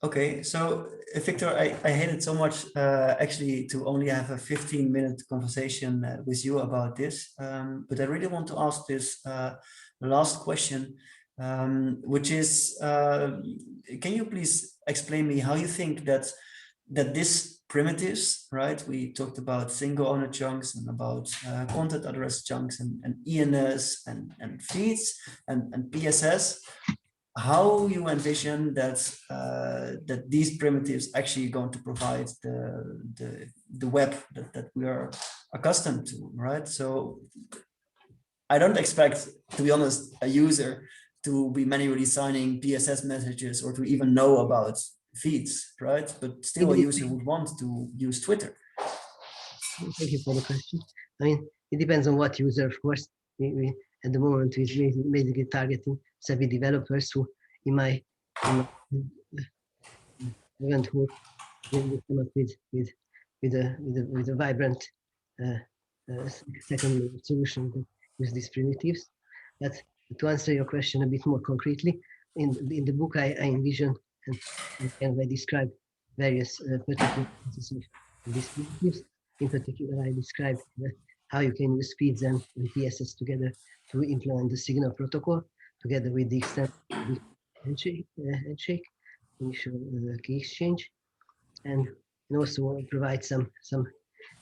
Okay, so Victor, I hate it so much actually to only have a 15-minute conversation with you about this, but I really want to ask this last question, which is, can you please explain me how you think that this primitives, right? We talked about single owner chunks and about content address chunks and ENS and feeds and PSS. How you envision that that these primitives actually going to provide the web that we are accustomed to, right? So I don't expect, to be honest, a user to be manually signing PSS messages or to even know about feeds, right? But still a user would want to use Twitter. Thank you for the question. I mean, it depends on what user, of course. We at the moment we're basically targeting savvy developers who, in my event, who will come up with a vibrant second solution that use these primitives. But to answer your question a bit more concretely, in the book I envision and I describe various particular uses of these primitives. In particular, I described how you can use feeds and PSS together to implement the Signal protocol, together with the extended handshake, initial key exchange, and also provide some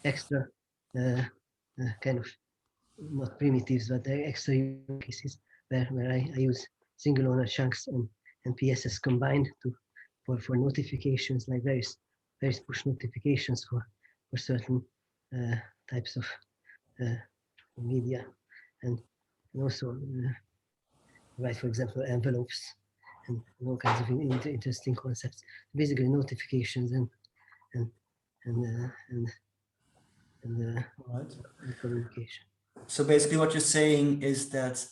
extra kind of not primitives, but extra use cases where I use single owner chunks and PSS combined for notifications, like various push notifications for certain types of media, and also provide, for example, envelopes and all kinds of interesting concepts. Basically, notifications and communication. So basically what you're saying is that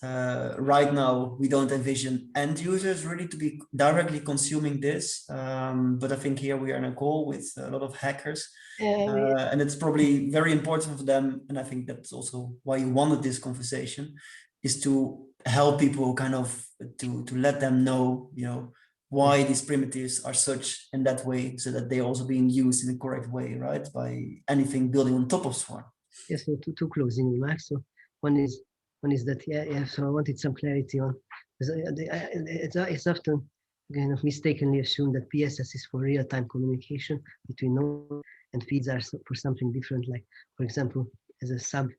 right now we don't envision end users really to be directly consuming this, but I think here we are in a call with a lot of hackers, and it's probably very important for them, and I think that's also why you wanted this conversation, is to help people kind of to let them know, you know, why these primitives are such in that way, so that they're also being used in the correct way, right, by anything building on top of Swarm. Yes, so two closing remarks. So one is that so I wanted some clarity on, it's often kind of mistakenly assumed that PSS is for real-time communication between nodes, and feeds are for something different, like, for example, as a sub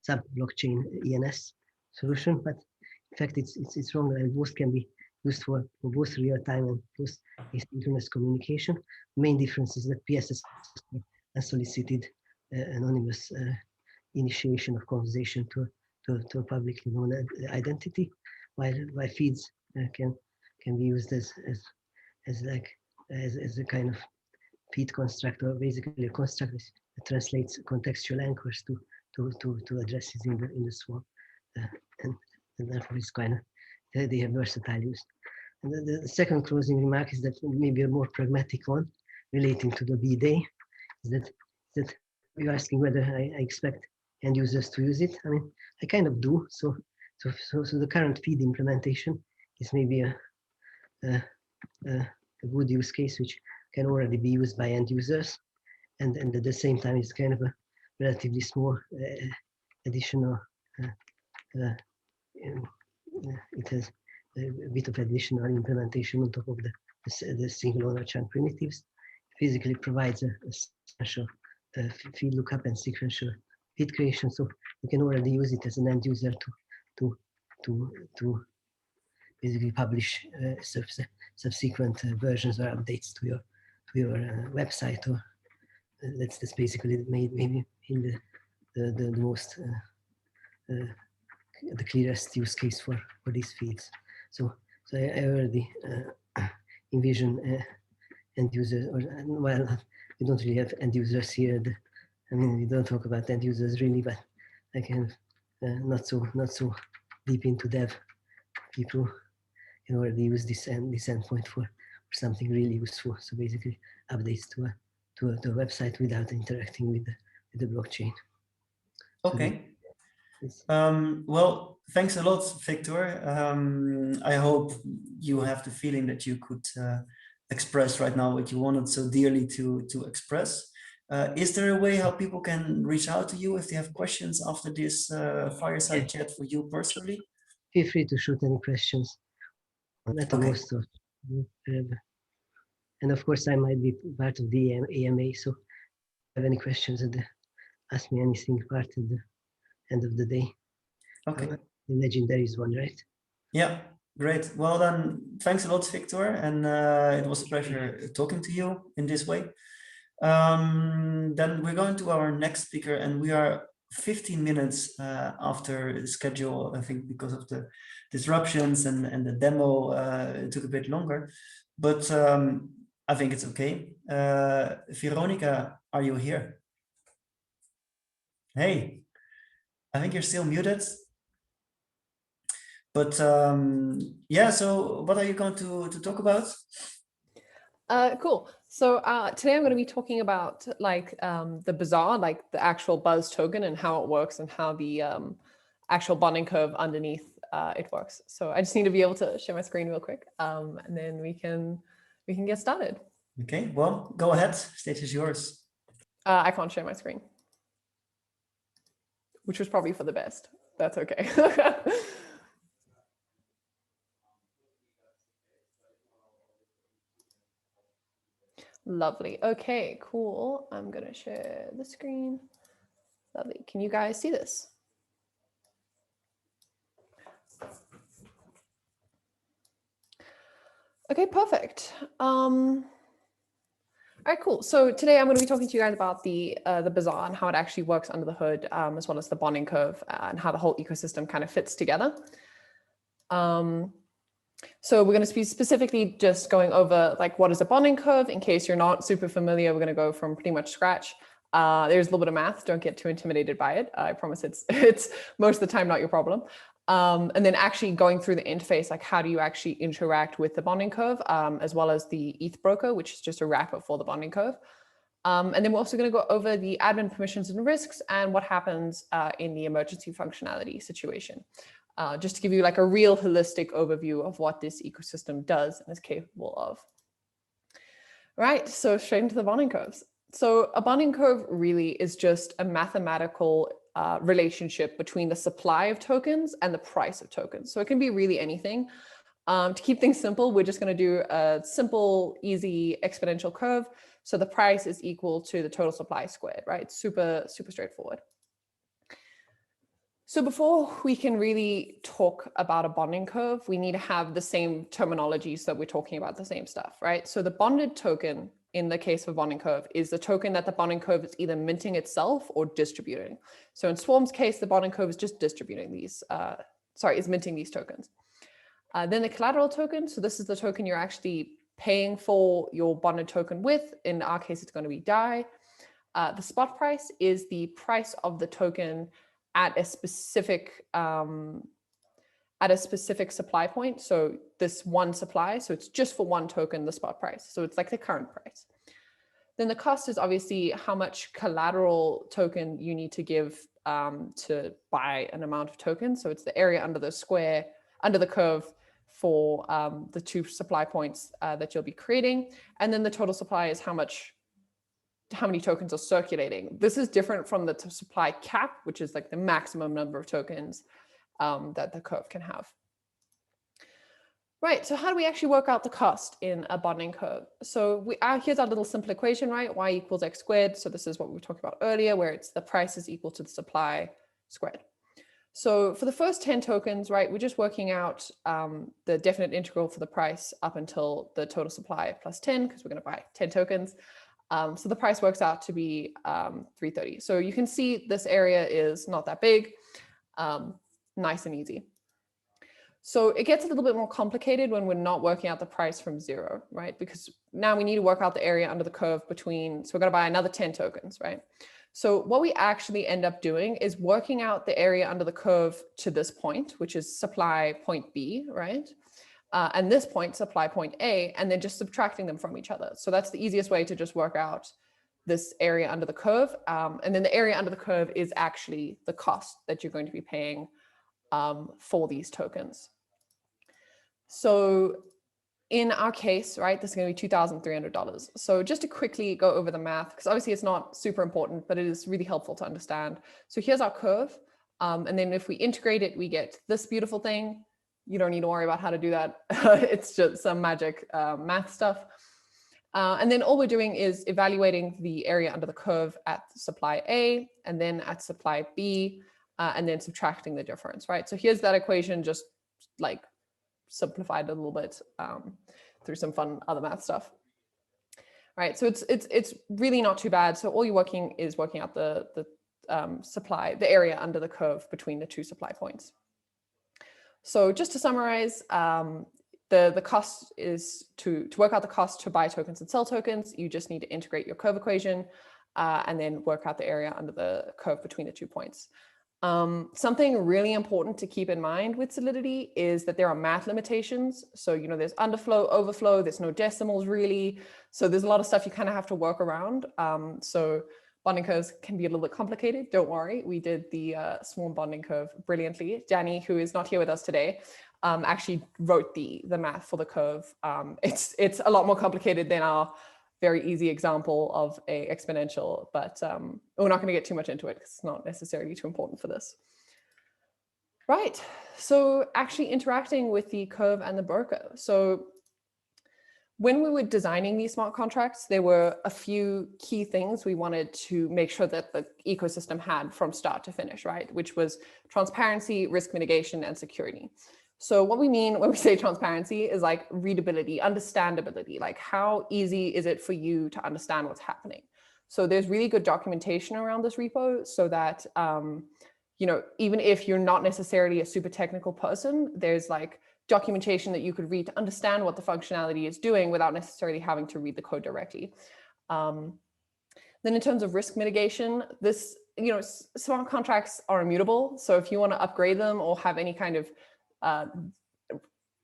blockchain ENS solution. But in fact, it's wrong, and both can be used for both real-time and post asynchronous communication. The main difference is that PSS is unsolicited anonymous initiation of conversation to a publicly known identity, while feeds can be used as a kind of feed construct, or basically a construct that translates contextual anchors to addresses in the swarm, and therefore it's kind of they have versatile use. And the second closing remark is that maybe a more pragmatic one relating to the V-Day, is that you're asking whether I expect end users to use it. I mean, I kind of do. So the current feed implementation is maybe a good use case which can already be used by end users, and at the same time it's kind of a relatively small additional. a bit of additional implementation on top of the single owner chunk primitives. Physically provides a sequential feed lookup and sequential feed creation, so you can already use it as an end user to basically publish subsequent versions or updates to your website, or that's basically maybe in the most the clearest use case for these feeds. So I already envision end users, or well, we don't really have end users here. I mean, we don't talk about end users really, but I can not so deep into dev people can already use this endpoint for something really useful. So basically, updates to a website without interacting with the blockchain. Okay. Well, thanks a lot, Victor. I hope you have the feeling that you could express right now what you wanted so dearly to express. Is there a way how people can reach out to you if they have questions after this fireside chat for you personally? Feel free to shoot any questions. At the most of, and of course, I might be part of the AMA, so if you have any questions, ask me anything part at the end of the day. Okay. I imagine there is one, right? Yeah, great. Well then, thanks a lot, Victor, and it was a pleasure talking to you in this way. Then we're going to our next speaker, and we are 15 minutes after the schedule, I think, because of the disruptions and the demo it took a bit longer, but I think it's okay. Veronica, are you here? Hey, I think you're still muted. But yeah, so what are you going to talk about? Cool. So today I'm going to be talking about like the bazaar, like the actual Buzz token and how it works and how the actual bonding curve underneath it works. So I just need to be able to share my screen real quick, and then we can get started. Okay, well, go ahead. Stage is yours. I can't share my screen, which was probably for the best. That's okay. Lovely. Okay, cool. I'm going to share the screen. Lovely. Can you guys see this? Okay, perfect. All right, cool. So today I'm going to be talking to you guys about the bazaar and how it actually works under the hood, as well as the bonding curve and how the whole ecosystem kind of fits together. So we're going to be specifically just going over like what is a bonding curve. In case you're not super familiar, we're going to go from pretty much scratch. There's a little bit of math. Don't get too intimidated by it. I promise it's most of the time not your problem. And then actually going through the interface, like how do you actually interact with the bonding curve, as well as the ETH broker, which is just a wrapper for the bonding curve. And then we're also going to go over the admin permissions and risks and what happens in the emergency functionality situation. Just to give you like a real holistic overview of what this ecosystem does and is capable of. Right, so straight into the bonding curves. So a bonding curve really is just a mathematical relationship between the supply of tokens and the price of tokens. So it can be really anything. To keep things simple, we're just going to do a simple, easy exponential curve. So the price is equal to the total supply squared, right? Super, super straightforward. So before we can really talk about a bonding curve, we need to have the same terminology so that we're talking about the same stuff, right? So the bonded token in the case of bonding curve is the token that the bonding curve is either minting itself or distributing. So in Swarm's case, the bonding curve is just distributing these, is minting these tokens. Then the collateral token. So this is the token you're actually paying for your bonded token with. In our case, it's going to be DAI. The spot price is the price of the token at a specific supply point. So this one supply, so it's just for one token, the spot price. So it's like the current price. Then the cost is obviously how much collateral token you need to give to buy an amount of tokens. So it's the area under the square, under the curve for the two supply points that you'll be creating. And then the total supply is how many tokens are circulating. This is different from the supply cap, which is like the maximum number of tokens that the curve can have. Right, so how do we actually work out the cost in a bonding curve? So here's our little simple equation, right? Y equals x squared. So this is what we were talking about earlier, where it's the price is equal to the supply squared. So for the first 10 tokens, right, we're just working out the definite integral for the price up until the total supply plus 10, because we're going to buy 10 tokens. So the price works out to be 330. So you can see this area is not that big, nice and easy. So it gets a little bit more complicated when we're not working out the price from 0, right? Because now we need to work out the area under the curve between, so we're going to buy another 10 tokens, right? So what we actually end up doing is working out the area under the curve to this point, which is supply point B, right? And this point, supply point A, and then just subtracting them from each other. So that's the easiest way to just work out this area under the curve. And then the area under the curve is actually the cost that you're going to be paying for these tokens. So in our case, right, this is going to be $2,300. So just to quickly go over the math, because obviously it's not super important, but it is really helpful to understand. So here's our curve. And then if we integrate it, we get this beautiful thing. You don't need to worry about how to do that. It's just some magic math stuff. And then all we're doing is evaluating the area under the curve at supply A and then at supply B, and then subtracting the difference, right? So here's that equation, just like simplified a little bit through some fun other math stuff. Right, so it's really not too bad. So all you're working out the supply, the area under the curve between the two supply points. So just to summarize, the cost is to work out the cost to buy tokens and sell tokens. You just need to integrate your curve equation and then work out the area under the curve between the 2 points. Something really important to keep in mind with Solidity is that there are math limitations. So, you know, there's underflow, overflow, there's no decimals really. So there's a lot of stuff you kind of have to work around. So bonding curves can be a little bit complicated. Don't worry, we did the swarm bonding curve brilliantly. Danny, who is not here with us today, actually wrote the math for the curve. It's a lot more complicated than our very easy example of a exponential, but we're not going to get too much into it because it's not necessarily too important for this. Right, so actually interacting with the curve and the broker. So when we were designing these smart contracts, there were a few key things we wanted to make sure that the ecosystem had from start to finish, right? Which was transparency, risk mitigation, and security. So what we mean when we say transparency is like readability, understandability, like how easy is it for you to understand what's happening? So there's really good documentation around this repo so that, you know, even if you're not necessarily a super technical person, there's like documentation that you could read to understand what the functionality is doing without necessarily having to read the code directly. Then in terms of risk mitigation, this, you know, smart contracts are immutable. So if you want to upgrade them or have any kind of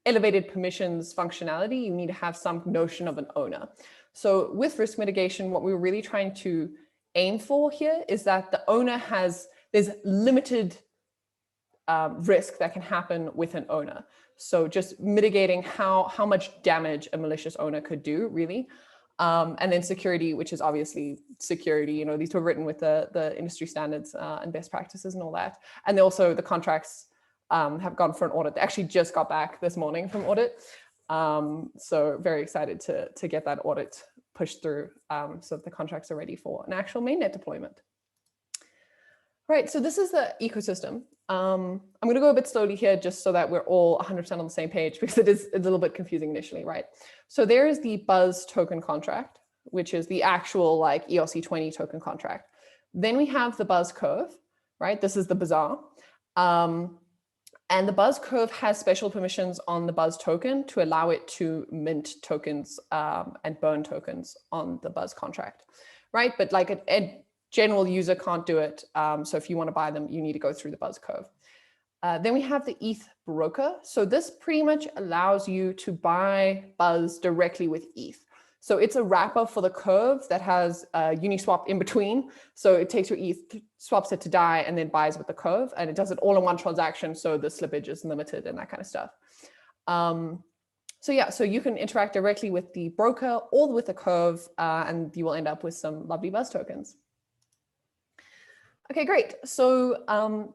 elevated permissions functionality, you need to have some notion of an owner. So with risk mitigation, what we're really trying to aim for here is that the owner there's limited risk that can happen with an owner. So just mitigating how much damage a malicious owner could do, really. And then security, which is obviously security, you know, these were written with the industry standards and best practices and all that. And also the contracts have gone for an audit. They actually just got back this morning from audit. So very excited to get that audit pushed through so that the contracts are ready for an actual mainnet deployment. Right, so this is the ecosystem. I'm going to go a bit slowly here just so that we're all 100% on the same page because it's a little bit confusing initially, right? So there is the Buzz token contract, which is the actual like ERC20 token contract. Then we have the Buzz curve, right? This is the bazaar. And the Buzz curve has special permissions on the Buzz token to allow it to mint tokens and burn tokens on the Buzz contract, right? But like a general user can't do it. So if you want to buy them, you need to go through the Buzz curve. Then we have the ETH broker. So this pretty much allows you to buy Buzz directly with ETH. So it's a wrapper for the curve that has Uniswap in between. So it takes your ETH, swaps it to DAI, and then buys with the curve. And it does it all in one transaction. So the slippage is limited and that kind of stuff. So yeah, so you can interact directly with the broker or with the curve, and you will end up with some lovely Buzz tokens. Okay, great. So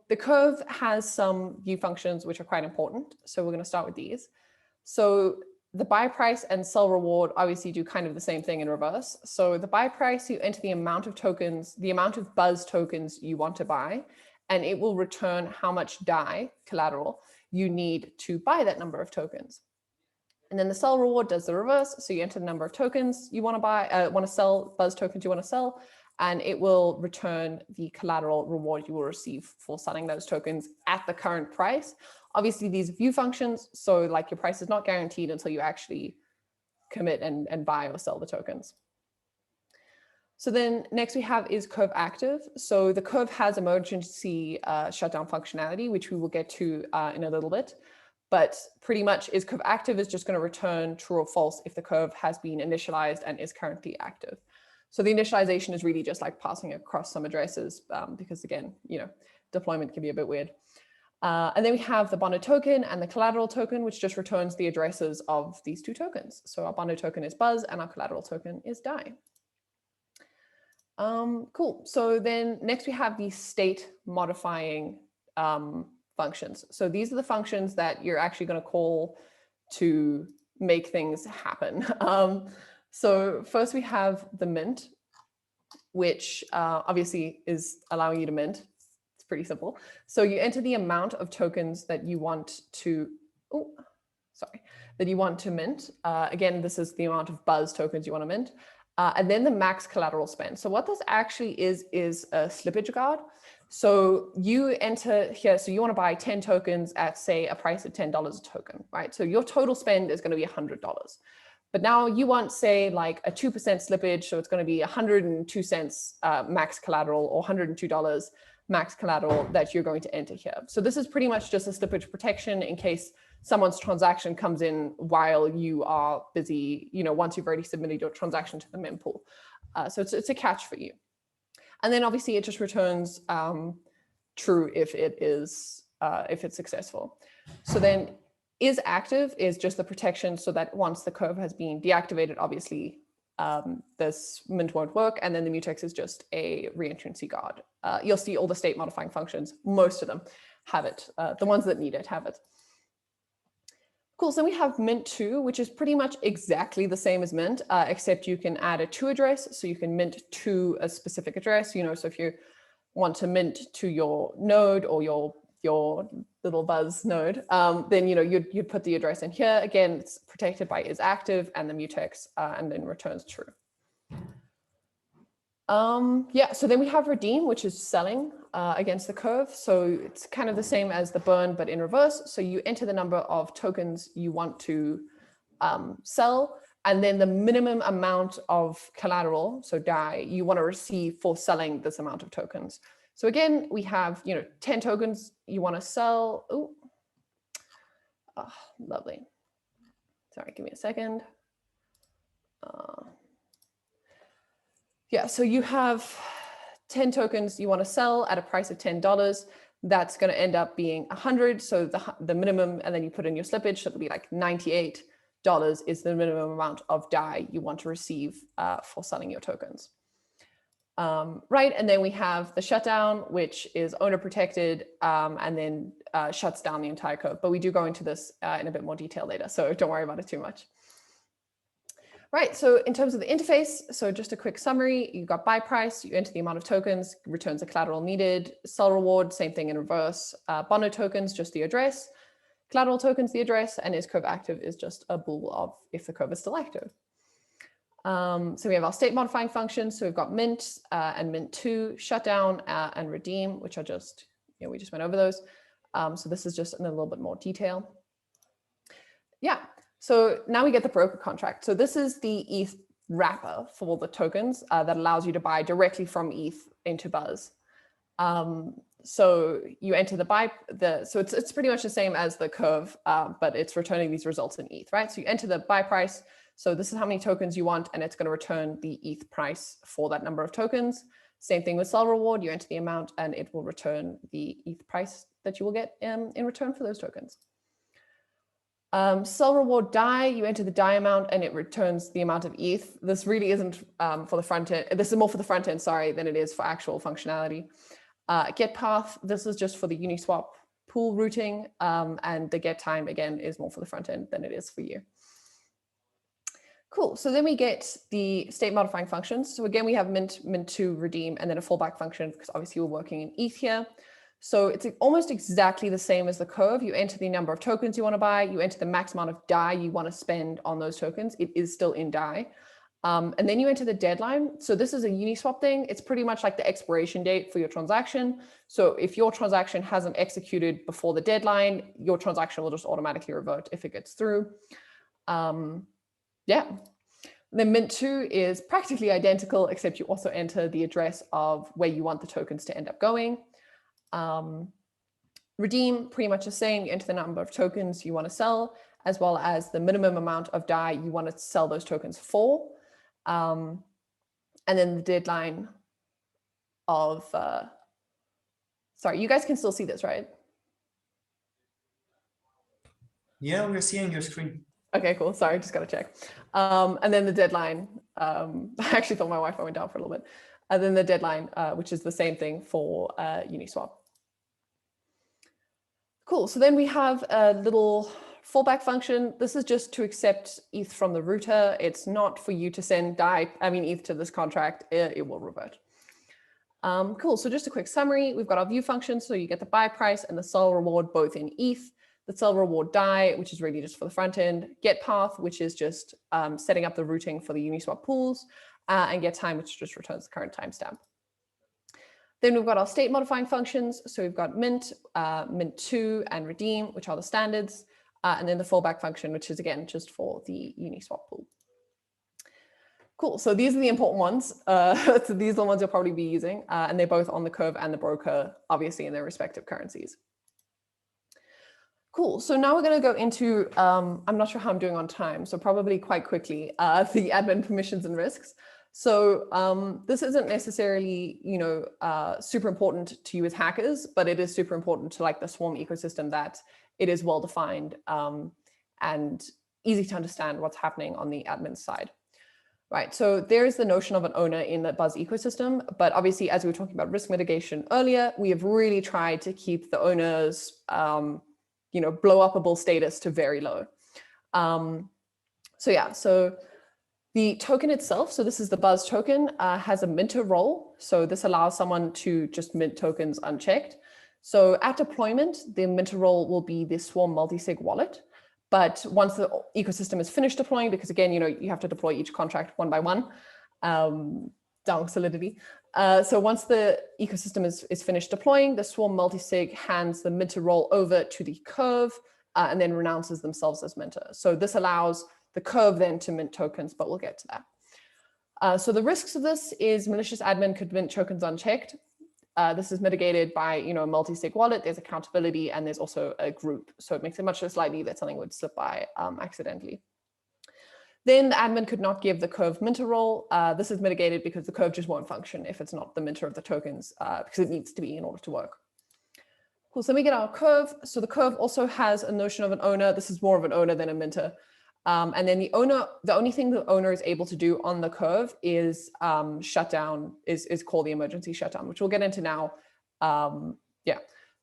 the curve has some view functions which are quite important. So we're going to start with these. So the buy price and sell reward obviously do kind of the same thing in reverse. So the buy price, you enter the amount of tokens, the amount of Buzz tokens you want to buy, and it will return how much DAI, collateral, you need to buy that number of tokens. And then the sell reward does the reverse. So you enter the number of tokens you want to buy, want to sell, Buzz tokens you want to sell, and it will return the collateral reward you will receive for selling those tokens at the current price. Obviously, these are view functions, so like your price is not guaranteed until you actually commit and buy or sell the tokens. So then next we have is Curve active. So the Curve has emergency shutdown functionality, which we will get to in a little bit. But pretty much is Curve active is just going to return true or false if the curve has been initialized and is currently active. So the initialization is really just like passing across some addresses because again, you know, deployment can be a bit weird. And then we have the bonded token and the collateral token, which just returns the addresses of these two tokens. So our bonded token is Buzz and our collateral token is DAI. Cool. So then next we have the state modifying functions. So these are the functions that you're actually going to call to make things happen. So first we have the mint, which obviously is allowing you to mint. It's pretty simple. So you enter the amount of tokens that you want to, that you want to mint. Again, this is the amount of Buzz tokens you want to mint. And then the max collateral spend. So what this actually is a slippage guard. So you enter here, so you want to buy 10 tokens at say a price of $10 a token, right? So your total spend is going to be $100. But now you want say like a 2% slippage. So it's going to be 102 cents max collateral or $102 max collateral that you're going to enter here. So this is pretty much just a slippage protection in case someone's transaction comes in while you are busy, you know, once you've already submitted your transaction to the mempool. So it's a catch for you. And then obviously it just returns true if it's successful. So then is active is just the protection so that once the curve has been deactivated, obviously this mint won't work. And then the mutex is just a reentrancy guard. You'll see all the state modifying functions, most of them have it. The ones that need it have it. Cool, so we have mint 2, which is pretty much exactly the same as mint, except you can add a to address. So you can mint to a specific address, you know, so if you want to mint to your node or your little Buzz node, then, you know, you'd put the address in here. Again, it's protected by is active and the mutex, and then returns true. Yeah, so then we have redeem, which is selling against the curve. So it's kind of the same as the burn, but in reverse. So you enter the number of tokens you want to sell, and then the minimum amount of collateral, so DAI, you want to receive for selling this amount of tokens. So again, we have, you know, 10 tokens you want to sell. Oh, lovely. Sorry, give me a second. Yeah, so you have 10 tokens you want to sell at a price of $10. That's going to end up being 100. So the minimum, and then you put in your slippage, so it'll be like $98 is the minimum amount of DAI you want to receive for selling your tokens. Right, and then we have the shutdown, which is owner protected, and then shuts down the entire curve. But we do go into this in a bit more detail later, so don't worry about it too much. Right, so in terms of the interface, so just a quick summary, you've got buy price, you enter the amount of tokens, returns the collateral needed, sell reward, same thing in reverse, bonded tokens, just the address, collateral tokens, the address, and is curve active is just a bool of if the curve is still active. So we have our state modifying functions, so we've got mint and mint 2, shutdown and redeem, which are just, you know, we just went over those. So this is just in a little bit more detail. Yeah. So now we get the broker contract. So this is the ETH wrapper for the tokens that allows you to buy directly from ETH into Buzz. So you enter so it's pretty much the same as the curve, but it's returning these results in ETH, right? So you enter the buy price. So this is how many tokens you want, and it's going to return the ETH price for that number of tokens. Same thing with sell reward. You enter the amount, and it will return the ETH price that you will get in return for those tokens. Sell reward DAI, you enter the DAI amount and it returns the amount of ETH. This really isn't for the front end. This is more for the front end, sorry, than it is for actual functionality. Get path, this is just for the Uniswap pool routing, and the get time again is more for the front end than it is for you. Cool. So then we get the state modifying functions. So again, we have mint2 redeem and then a fallback function because obviously we're working in ETH here. So it's almost exactly the same as the curve. You enter the number of tokens you want to buy, you enter the max amount of DAI you want to spend on those tokens. It is still in DAI. And then you enter the deadline. So this is a Uniswap thing. It's pretty much like the expiration date for your transaction. So if your transaction hasn't executed before the deadline, your transaction will just automatically revert if it gets through. Yeah. Then mint2 is practically identical, except you also enter the address of where you want the tokens to end up going. Redeem, pretty much the same. You enter the number of tokens you want to sell, as well as the minimum amount of DAI you want to sell those tokens for. And then the deadline of, sorry, you guys can still see this, right? Yeah, we're seeing your screen. Okay, cool. Sorry, just got to check. And then the deadline, I actually thought my Wi-Fi went down for a little bit. And then the deadline, which is the same thing for Uniswap. Cool. So then we have a little fallback function. This is just to accept ETH from the router. It's not for you to send ETH to this contract. It will revert. Cool. So just a quick summary. We've got our view function. So you get the buy price and the sell reward both in ETH. The sell reward DAI, which is really just for the front end. Get path, which is just setting up the routing for the Uniswap pools. And get time, which just returns the current timestamp. Then we've got our state modifying functions. So we've got mint, mint2, and redeem, which are the standards. And then the fallback function, which is again just for the Uniswap pool. Cool. So these are the important ones. So these are the ones you'll probably be using. And they're both on the curve and the broker, obviously in their respective currencies. Cool. So now we're going to go into, I'm not sure how I'm doing on time, so probably quite quickly, the admin permissions and risks. So this isn't necessarily, super important to you as hackers, but it is super important to like the Swarm ecosystem that it is well defined and easy to understand what's happening on the admin side. Right, so there's the notion of an owner in the Buzz ecosystem, but obviously, as we were talking about risk mitigation earlier, we have really tried to keep the owner's blow-upable status to very low. So the token itself, so this is the Buzz token, has a minter role. So this allows someone to just mint tokens unchecked. So at deployment, the minter role will be the Swarm multisig wallet. But once the ecosystem is finished deploying, because again, you have to deploy each contract one by one, down Solidity. So once the ecosystem is finished deploying, the Swarm multisig hands the minter role over to the curve and then renounces themselves as minter. So this allows the curve then to mint tokens, but we'll get to that. So the risks of this is malicious admin could mint tokens unchecked. This is mitigated by a multi-sig wallet. There's accountability and there's also a group. So it makes it much less likely that something would slip by accidentally. Then the admin could not give the curve minter role. This is mitigated because the curve just won't function if it's not the minter of the tokens because it needs to be in order to work. Cool, so we get our curve. So the curve also has a notion of an owner. This is more of an owner than a minter. And then the only thing the owner is able to do on the curve is shut down, is call the emergency shutdown, which we'll get into now.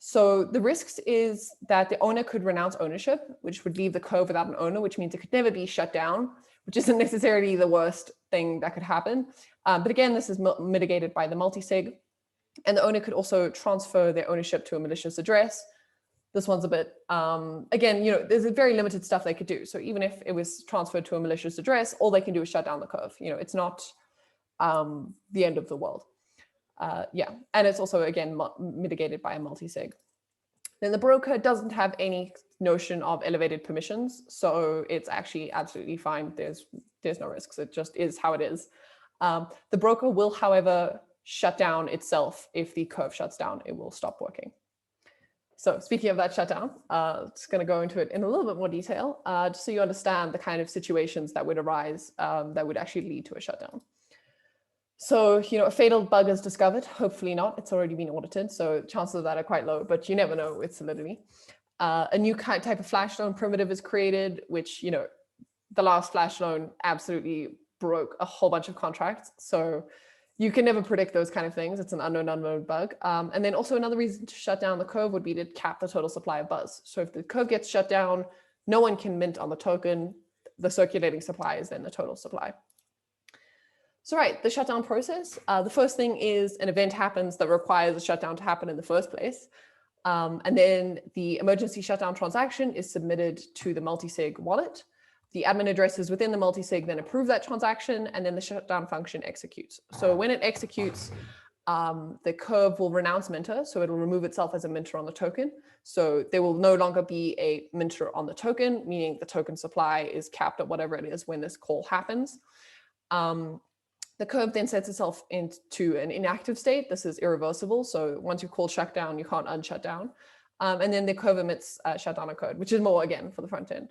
So the risks is that the owner could renounce ownership, which would leave the curve without an owner, which means it could never be shut down, which isn't necessarily the worst thing that could happen. But again, this is mitigated by the multisig. And the owner could also transfer their ownership to a malicious address. This one's a bit, again, there's a very limited stuff they could do. So even if it was transferred to a malicious address, all they can do is shut down the curve. It's not the end of the world. And it's also, again, mitigated by a multisig. Then the broker doesn't have any notion of elevated permissions. So it's actually absolutely fine. There's no risks. It just is how it is. The broker will, however, shut down itself. If the curve shuts down, it will stop working. So speaking of that shutdown, just going to go into it in a little bit more detail, just so you understand the kind of situations that would arise that would actually lead to a shutdown. So, a fatal bug is discovered. Hopefully not. It's already been audited. So chances of that are quite low, but you never know with Solidity. A new type of flash loan primitive is created, which, the last flash loan absolutely broke a whole bunch of contracts. So, You can never predict those kind of things. It's an unknown bug. And then also another reason to shut down the curve would be to cap the total supply of buzz. So if the curve gets shut down, no one can mint on the token. The circulating supply is then the total supply. So right, the shutdown process. The first thing is an event happens that requires a shutdown to happen in the first place. And then the emergency shutdown transaction is submitted to the multisig wallet. The admin addresses within the multisig then approve that transaction, and then the shutdown function executes. So when it executes, the curve will renounce minter, so it will remove itself as a minter on the token. So there will no longer be a minter on the token, meaning the token supply is capped at whatever it is when this call happens. The curve then sets itself into an inactive state. This is irreversible. So once you call shutdown, you can't unshut down. And then the curve emits shutdown code, which is more, again, for the front end.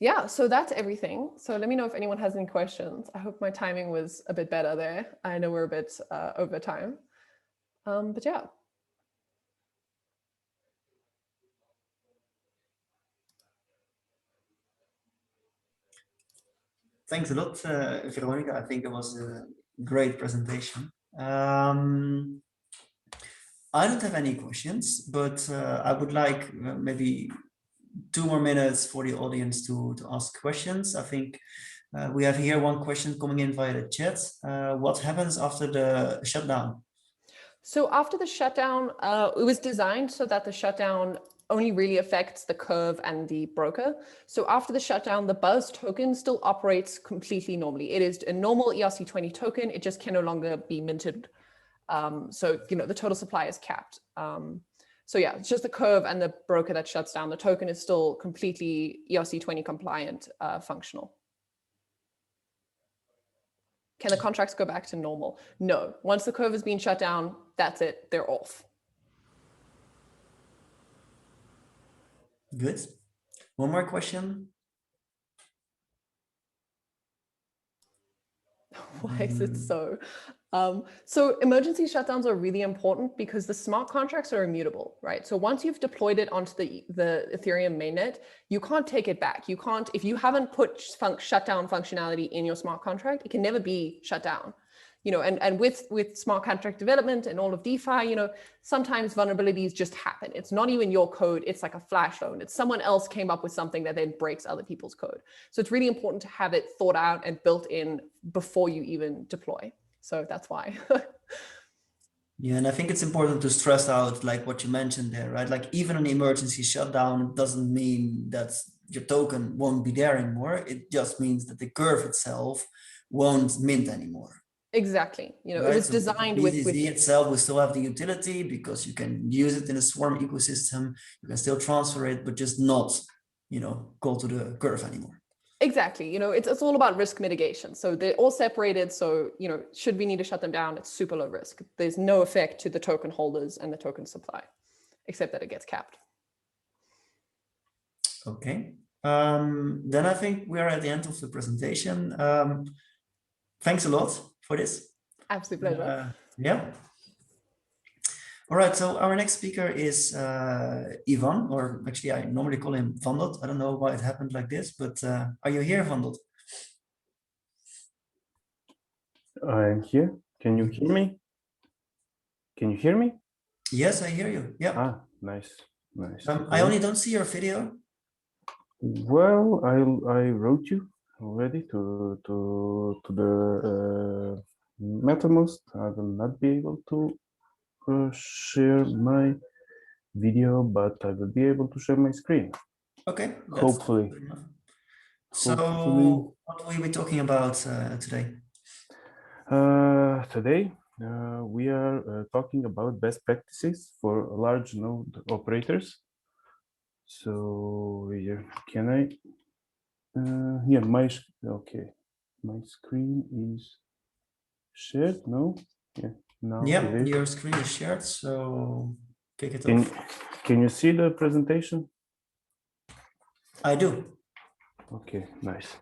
Yeah, so that's everything. So let me know if anyone has any questions. I hope my timing was a bit better there. I know we're a bit over time, but yeah. Thanks a lot, Veronica. I think it was a great presentation. I don't have any questions, but I would like maybe 2 more minutes for the audience to ask questions. I think we have here one question coming in via the chat. What happens after the shutdown? So after the shutdown, it was designed so that the shutdown only really affects the curve and the broker. So after the shutdown, the Buzz token still operates completely normally. It is a normal ERC20 token. It just can no longer be minted. So, you know, the total supply is capped. So yeah, it's just the curve and the broker that shuts down. The token is still completely ERC20 compliant, functional. Can the contracts go back to normal? No. Once the curve has been shut down, that's it. They're off. Good. One more question. Why is it so? So emergency shutdowns are really important because the smart contracts are immutable, right? So once you've deployed it onto the Ethereum mainnet, you can't take it back. You can't, if you haven't put shutdown functionality in your smart contract, it can never be shut down. You know, and with smart contract development and all of DeFi, you know, sometimes vulnerabilities just happen. It's not even your code. It's like a flash loan. It's someone else came up with something that then breaks other people's code. So it's really important to have it thought out and built in before you even deploy. So that's why. Yeah, and I think it's important to stress out like what you mentioned there, right? Like even an emergency shutdown doesn't mean that your token won't be there anymore. It just means that the curve itself won't mint anymore. Exactly. You know, right? it was So designed BTC with itself will still have the utility because you can use it in a Swarm ecosystem. You can still transfer it, but just not, you know, go to the curve anymore. Exactly. You know, it's all about risk mitigation. So they're all separated. So, you know, should we need to shut them down, it's super low risk. There's no effect to the token holders and the token supply, except that it gets capped. Okay. Then I think we are at the end of the presentation. Thanks a lot for this. Absolute pleasure. Yeah. All right, so our next speaker is Ivan, or actually I normally call him Vandot. I don't know why it happened like this, but are you here, Vandot? I'm here. Can you hear me? Can you hear me? Yes, I hear you. Yeah. Ah, nice, nice. I only don't see your video. Well, I wrote you already to the MetaMask. I will not be able to share my video, but I will be able to share my screen. Okay. Hopefully. So, what will we be talking about today? Today, we are talking about best practices for large node operators. So here, can I? Yeah, okay. My screen is shared. No, yeah. Now, yeah, your screen is shared. So kick it off. Can you see the presentation? I do. Okay, nice.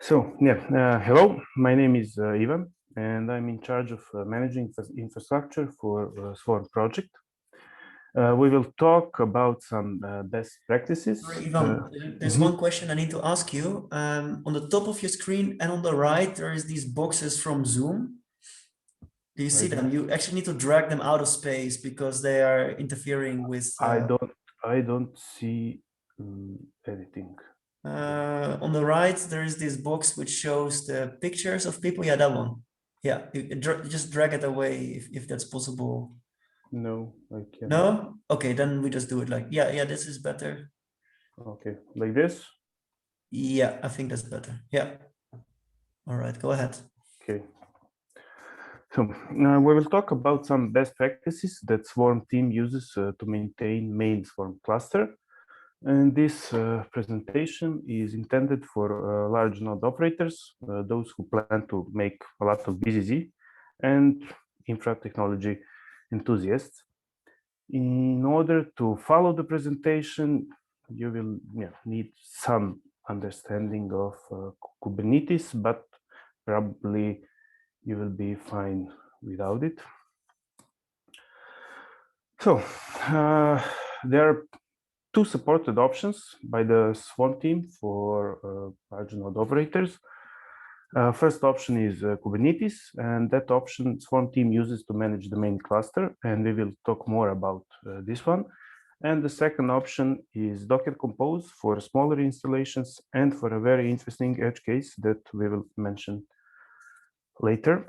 So yeah, hello. My name is Ivan, and I'm in charge of managing infrastructure for Swarm project. We will talk about some best practices. Sorry, Ivan, there's one question I need to ask you. On the top of your screen and on the right, there is these boxes from Zoom. Do you see them? You actually need to drag them out of space because they are interfering with. I don't see anything. On the right, there is this box which shows the pictures of people. Yeah, that one. Yeah, just drag it away if that's possible. No, I can't. No? Okay, then we just do it like, yeah, this is better. Okay, like this? Yeah, I think that's better. Yeah. All right, go ahead. Okay. So we will talk about some best practices that Swarm team uses to maintain main Swarm cluster. And this presentation is intended for large node operators, those who plan to make a lot of BZZ, and infra technology enthusiasts. In order to follow the presentation, you will need some understanding of Kubernetes, but probably you will be fine without it. So there are two supported options by the Swarm team for large node operators. First option is Kubernetes, and that option Swarm team uses to manage the main cluster, and we will talk more about this one. And the second option is Docker Compose for smaller installations and for a very interesting edge case that we will mention later.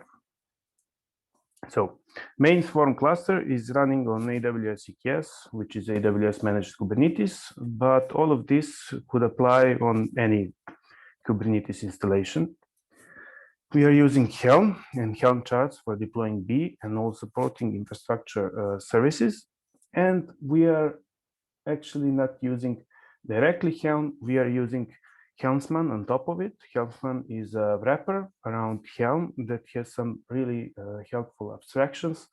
So main Swarm cluster is running on AWS EKS, which is AWS managed Kubernetes, but all of this could apply on any Kubernetes installation. We are using Helm and Helm charts for deploying B and all supporting infrastructure services. And we are actually not using directly Helm, we are using Helmsman on top of it. Helmsman is a wrapper around Helm that has some really helpful abstractions.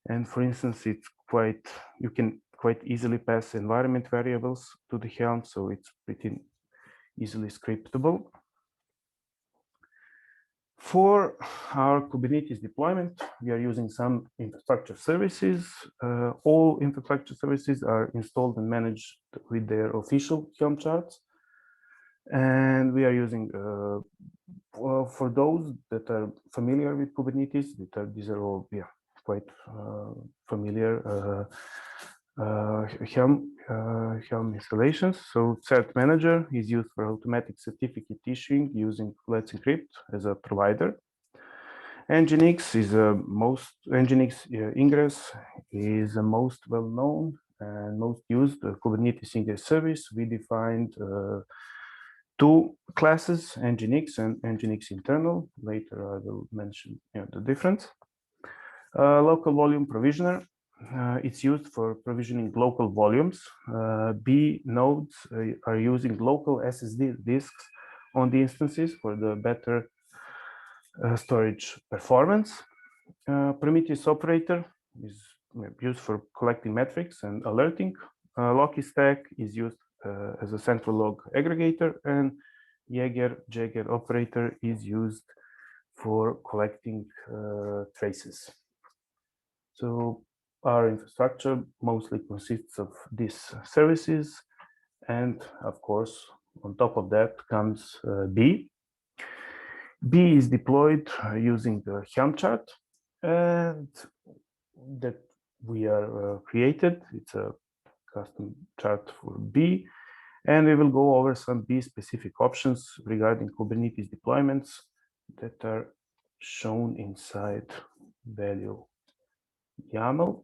And for instance, you can quite easily pass environment variables to the Helm, so it's pretty easily scriptable. For our Kubernetes deployment, we are using some infrastructure services. All infrastructure services are installed and managed with their official Helm charts. And we are using, for those that are familiar with Kubernetes, these are all quite familiar Helm installations. So Cert Manager is used for automatic certificate issuing using Let's Encrypt as a provider. Nginx is Nginx Ingress is the most well-known and most used Kubernetes Ingress service. We defined two classes, Nginx and Nginx internal. Later I will mention the difference. Local volume provisioner. It's used for provisioning local volumes. B nodes are using local SSD disks on the instances for the better storage performance. Prometheus operator is used for collecting metrics and alerting. Locky stack is used as a central log aggregator, and Jaeger operator is used for collecting traces. So our infrastructure mostly consists of these services, and of course, on top of that comes B. B is deployed using the Helm chart, and that we are created. It's a custom chart for B, and we will go over some B specific options regarding Kubernetes deployments that are shown inside value YAML.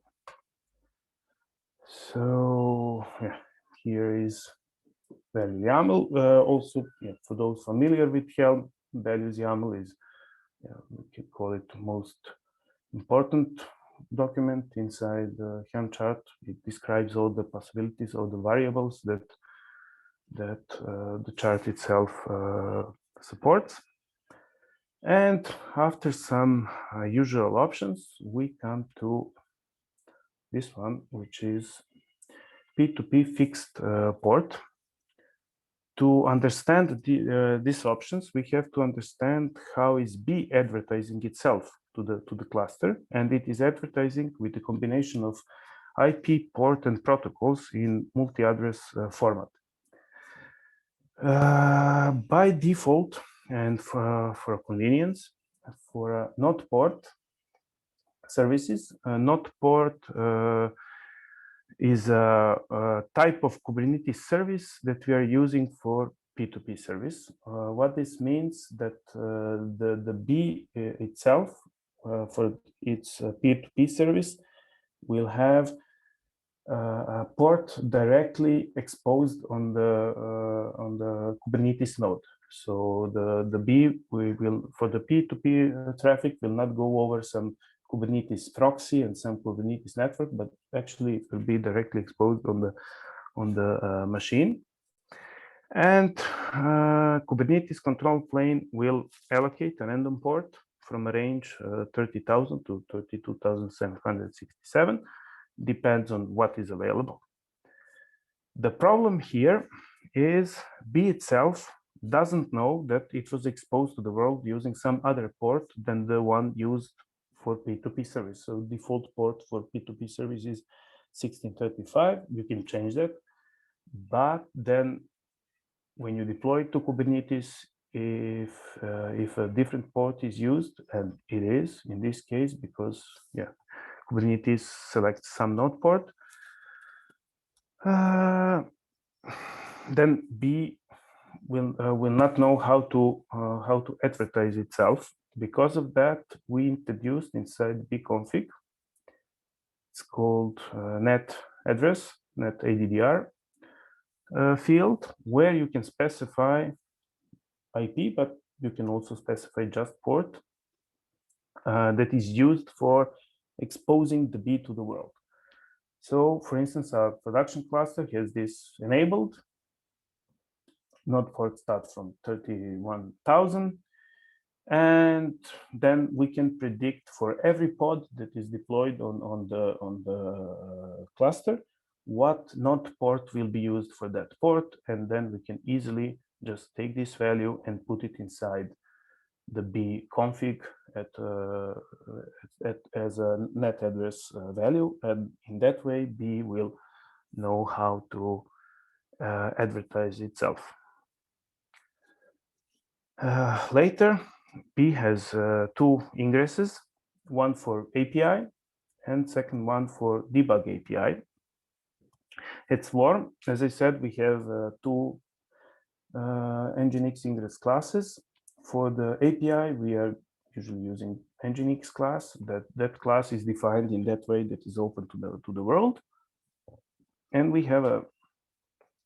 So here is value YAML. Also, for those familiar with Helm, values YAML is, we can call it the most important document inside the Helm chart. It describes all the possibilities, all the variables that the chart itself supports. And after some usual options, we come to this one, which is P2P fixed port. To understand these options, we have to understand how is B advertising itself to the cluster, and it is advertising with a combination of IP port and protocols in multi-address format. By default, and for convenience, for not port services, not port is a type of Kubernetes service that we are using for P2P service. What this means that the B itself, for its P2P service, will have a port directly exposed on the Kubernetes node. So the B will for the P2P traffic will not go over some Kubernetes proxy and some Kubernetes network, but actually it will be directly exposed on the machine. And Kubernetes control plane will allocate an random port from a range 30,000 to 32,767, depends on what is available. The problem here is B itself doesn't know that it was exposed to the world using some other port than the one used for P2P service. So default port for P2P service is 1635. You can change that, but then when you deploy to Kubernetes, if a different port is used, and it is in this case because Kubernetes selects some node port, then B will not know how to advertise itself. Because of that, we introduced inside bconfig, it's called net address, net ADDR field, where you can specify IP, but you can also specify just port that is used for exposing the B to the world. So, for instance, our production cluster has this enabled. Node port starts from 31,000, and then we can predict for every pod that is deployed on the cluster what node port will be used for that port, and then we can easily just take this value and put it inside the B config as a net address value, and in that way B will know how to advertise itself. Later, B has two ingresses, one for API and second one for debug API. It's warm. As I said, we have two Nginx ingress classes. For the API, we are usually using Nginx class. That class is defined in that way that is open to the world. And we have a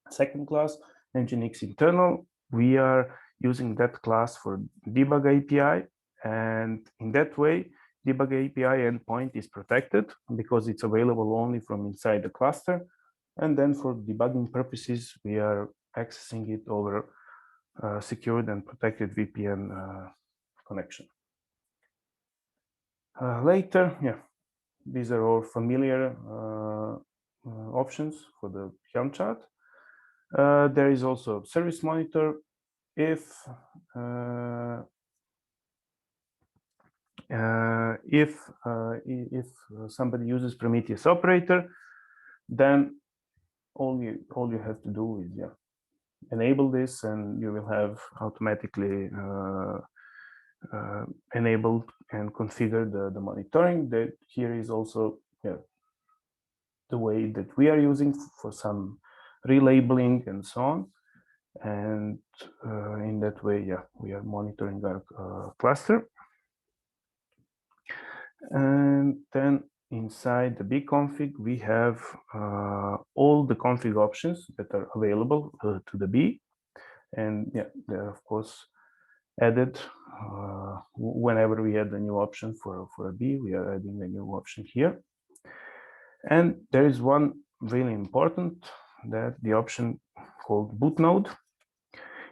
second class, Nginx internal. We are using that class for debug API, and in that way, debug API endpoint is protected because it's available only from inside the cluster. And then for debugging purposes, we are accessing it over secured and protected VPN connection. Later, these are all familiar options for the Helm chart. There is also service monitor. If somebody uses Prometheus operator, then all you have to do is enable this, and you will have automatically enabled and configured the monitoring. That here is also the way that we are using for some relabeling and so on. And in that way, we are monitoring our cluster. And then inside the bconfig, we have all the config options that are available to the B. And they're of course added whenever we add a new option for a B, we are adding a new option here. And there is one really important, that the option called boot node.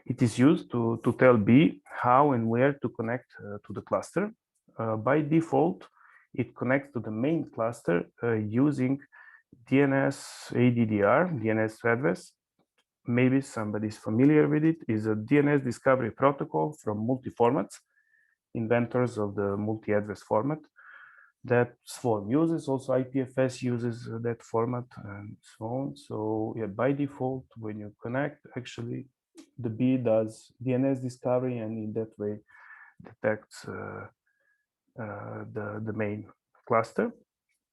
It is used to tell B how and where to connect to the cluster. By default, it connects to the main cluster using DNS ADDR, DNS address. Maybe somebody's familiar with it. Is a DNS discovery protocol from multi-formats, inventors of the multi-address format. that Swarm uses. Also IPFS uses that format and so on. So yeah, by default, when you connect, actually the bee does DNS discovery and in that way detects the main cluster.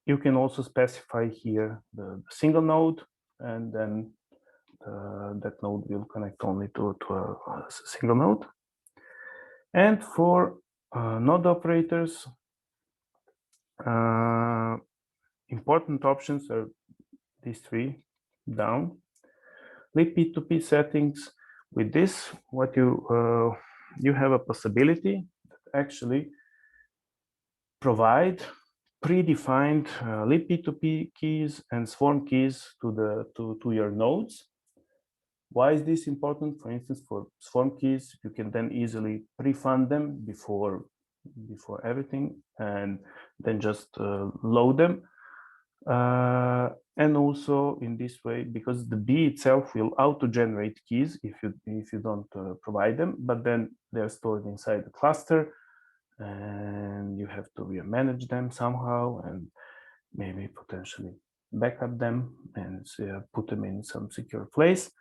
You can also specify here the single node, and then that node will connect only to a single node. And for node operators, important options are these three down. libp2p settings. With this, what you have a possibility to actually provide predefined libp2p keys and swarm keys to your nodes. Why is this important? For instance, for swarm keys, you can then easily pre-fund them before everything, and then just load them. And also in this way, because the bee itself will auto-generate keys if you don't provide them, but then they're stored inside the cluster, and you have to manage them somehow, and maybe potentially backup them and put them in some secure place.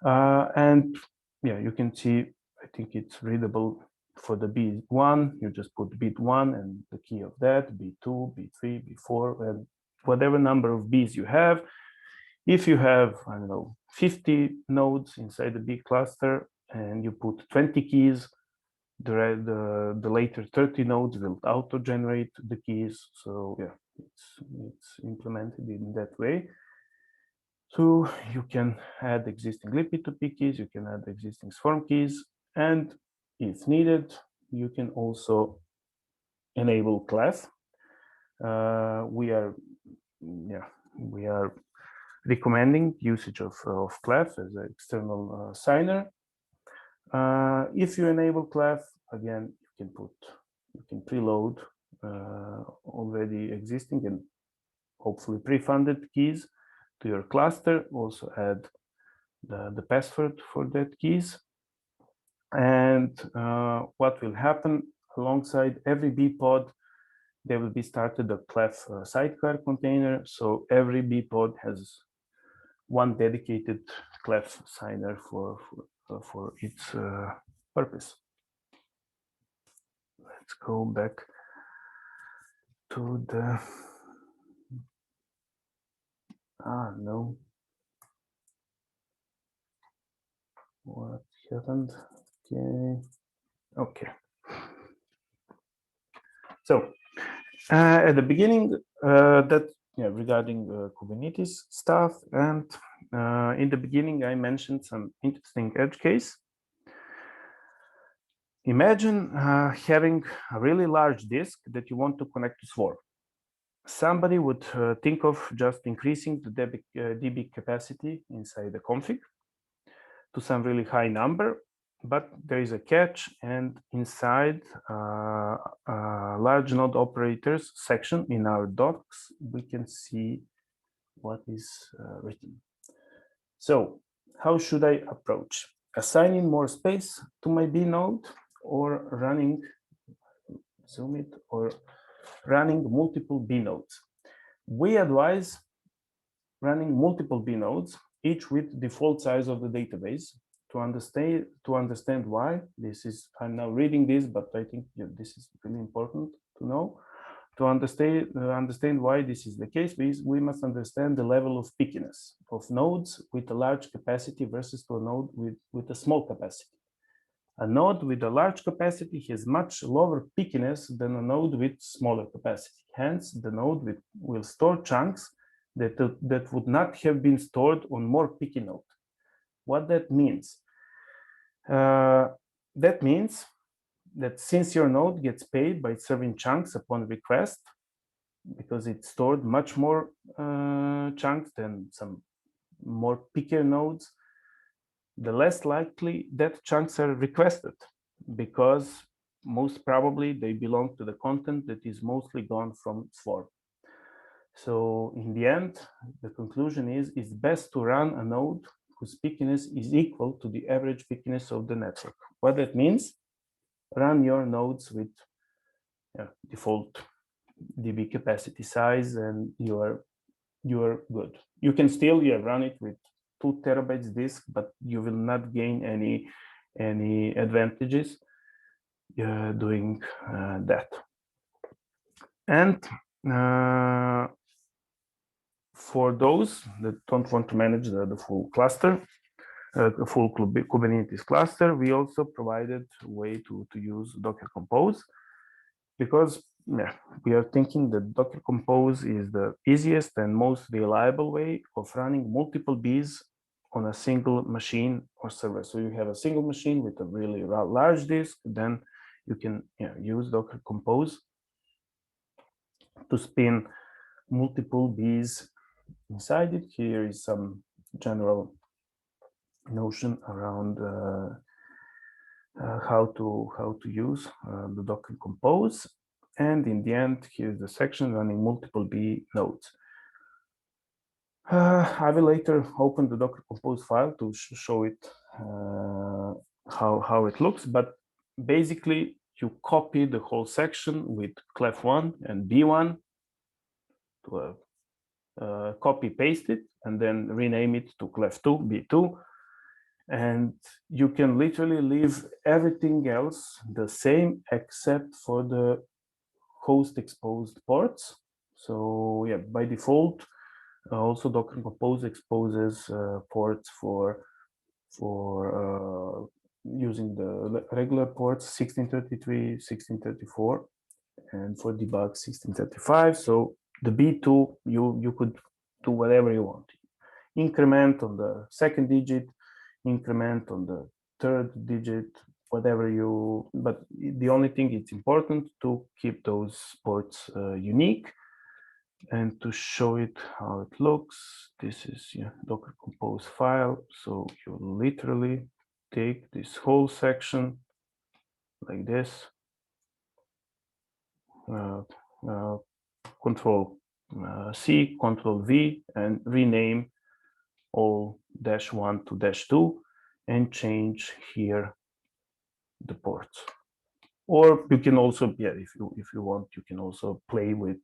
And yeah, you can see, I think it's readable for the B1, you just put B1 and the key of that, B2, B3, B4, and whatever number of Bs you have. If you have, I don't know, 50 nodes inside the B cluster and you put 20 keys, the later 30 nodes will auto-generate the keys. So yeah, it's implemented in that way. So you can add existing libp2p keys, you can add existing swarm keys, and if needed, you can also enable clef. We are recommending usage of clef as an external signer. If you enable clef, again, you can preload already existing and hopefully pre-funded keys to your cluster. Also add the password for that keys. And what will happen alongside every bpod, there will be started a clef sidecar container. So every bpod has one dedicated clef signer for its purpose. Let's go back to the no. What happened? Okay. So at the beginning, regarding Kubernetes stuff, and in the beginning I mentioned some interesting edge case. Imagine having a really large disk that you want to connect to Swarm. Somebody would think of just increasing the DB capacity inside the config to some really high number, but there is a catch, and inside large node operators section in our docs, we can see what is written. So how should I approach? Assigning more space to my B node, or running, zoom it, or running multiple B nodes? We advise running multiple B nodes, each with default size of the database. To understand why this is, I'm now reading this, but I think this is really important to know. To understand why this is the case, we must understand the level of pickiness of nodes with a large capacity versus to a node with a small capacity. A node with a large capacity has much lower pickiness than a node with smaller capacity. Hence, the node will store chunks that would not have been stored on more picky node. What that means? That means that since your node gets paid by serving chunks upon request, because it stored much more chunks than some more pickier nodes, the less likely that chunks are requested, because most probably they belong to the content that is mostly gone from Swarm. So in the end, the conclusion is it's best to run a node whose pickiness is equal to the average pickiness of the network. What that means? Run your nodes with default DB capacity size, and you are good. You can still run it with 2 terabytes disk, but you will not gain any advantages doing that. And for those that don't want to manage the full cluster, the full Kubernetes cluster, we also provided a way to use Docker Compose, because we are thinking that Docker Compose is the easiest and most reliable way of running multiple bees on a single machine or server. So you have a single machine with a really large disk, then you can use Docker Compose to spin multiple bees inside it. Here is some general notion around how to use the Docker Compose. And in the end, here's the section running multiple B nodes. I will later open the Docker Compose file to show it how it looks, but basically you copy the whole section with clef1 and b1 to copy paste it and then rename it to clef2 b2, and you can literally leave everything else the same except for the host exposed ports. So by default, also Docker Compose exposes ports for using the regular ports 1633, 1634, and for debug 1635. So the B2, you could do whatever you want. Increment on the second digit, increment on the third digit, whatever you, but the only thing it's important to keep those ports unique. And to show it how it looks, this is Docker Compose file. So you literally take this whole section like this, Control C, Control V, and rename all -1 to -2 and change here the ports. Or you can also, if you want, you can also play with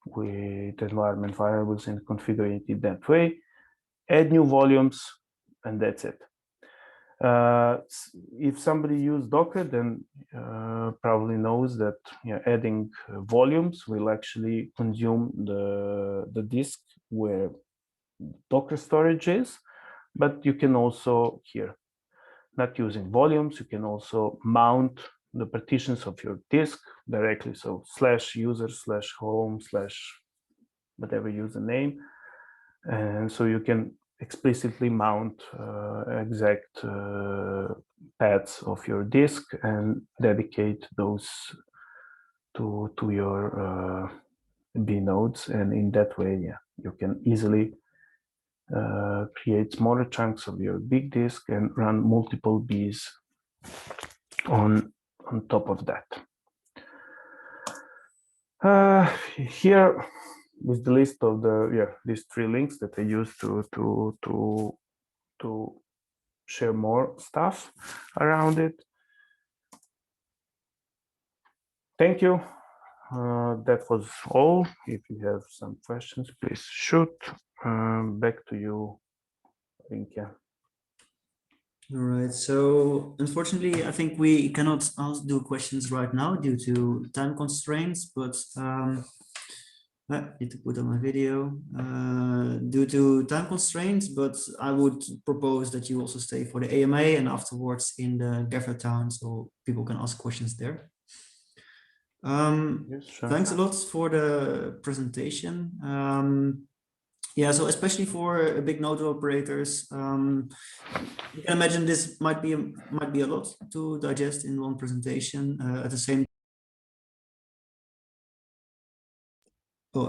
environment variables and configure it that way. Add new volumes, and that's it. If somebody used Docker, then probably knows that adding volumes will actually consume the disk where Docker storage is, but you can also here, not using volumes, you can also mount the partitions of your disk directly. So /user /home whatever username, and so you can explicitly mount exact paths of your disk and dedicate those to your B nodes, and in that way, you can easily create smaller chunks of your big disk and run multiple Bs on top of that. Here is the list of these 3 links that I use to share more stuff around it. Thank you. That was all. If you have some questions, please shoot. Back to you, Rinke. All right. So unfortunately, I think we cannot do questions right now due to time constraints, but I need to put on my video due to time constraints, but I would propose that you also stay for the AMA and afterwards in the Hackathon so people can ask questions there. Yes, sure. Thanks a lot for the presentation. So especially for big node operators, you can imagine this might be a lot to digest in one presentation.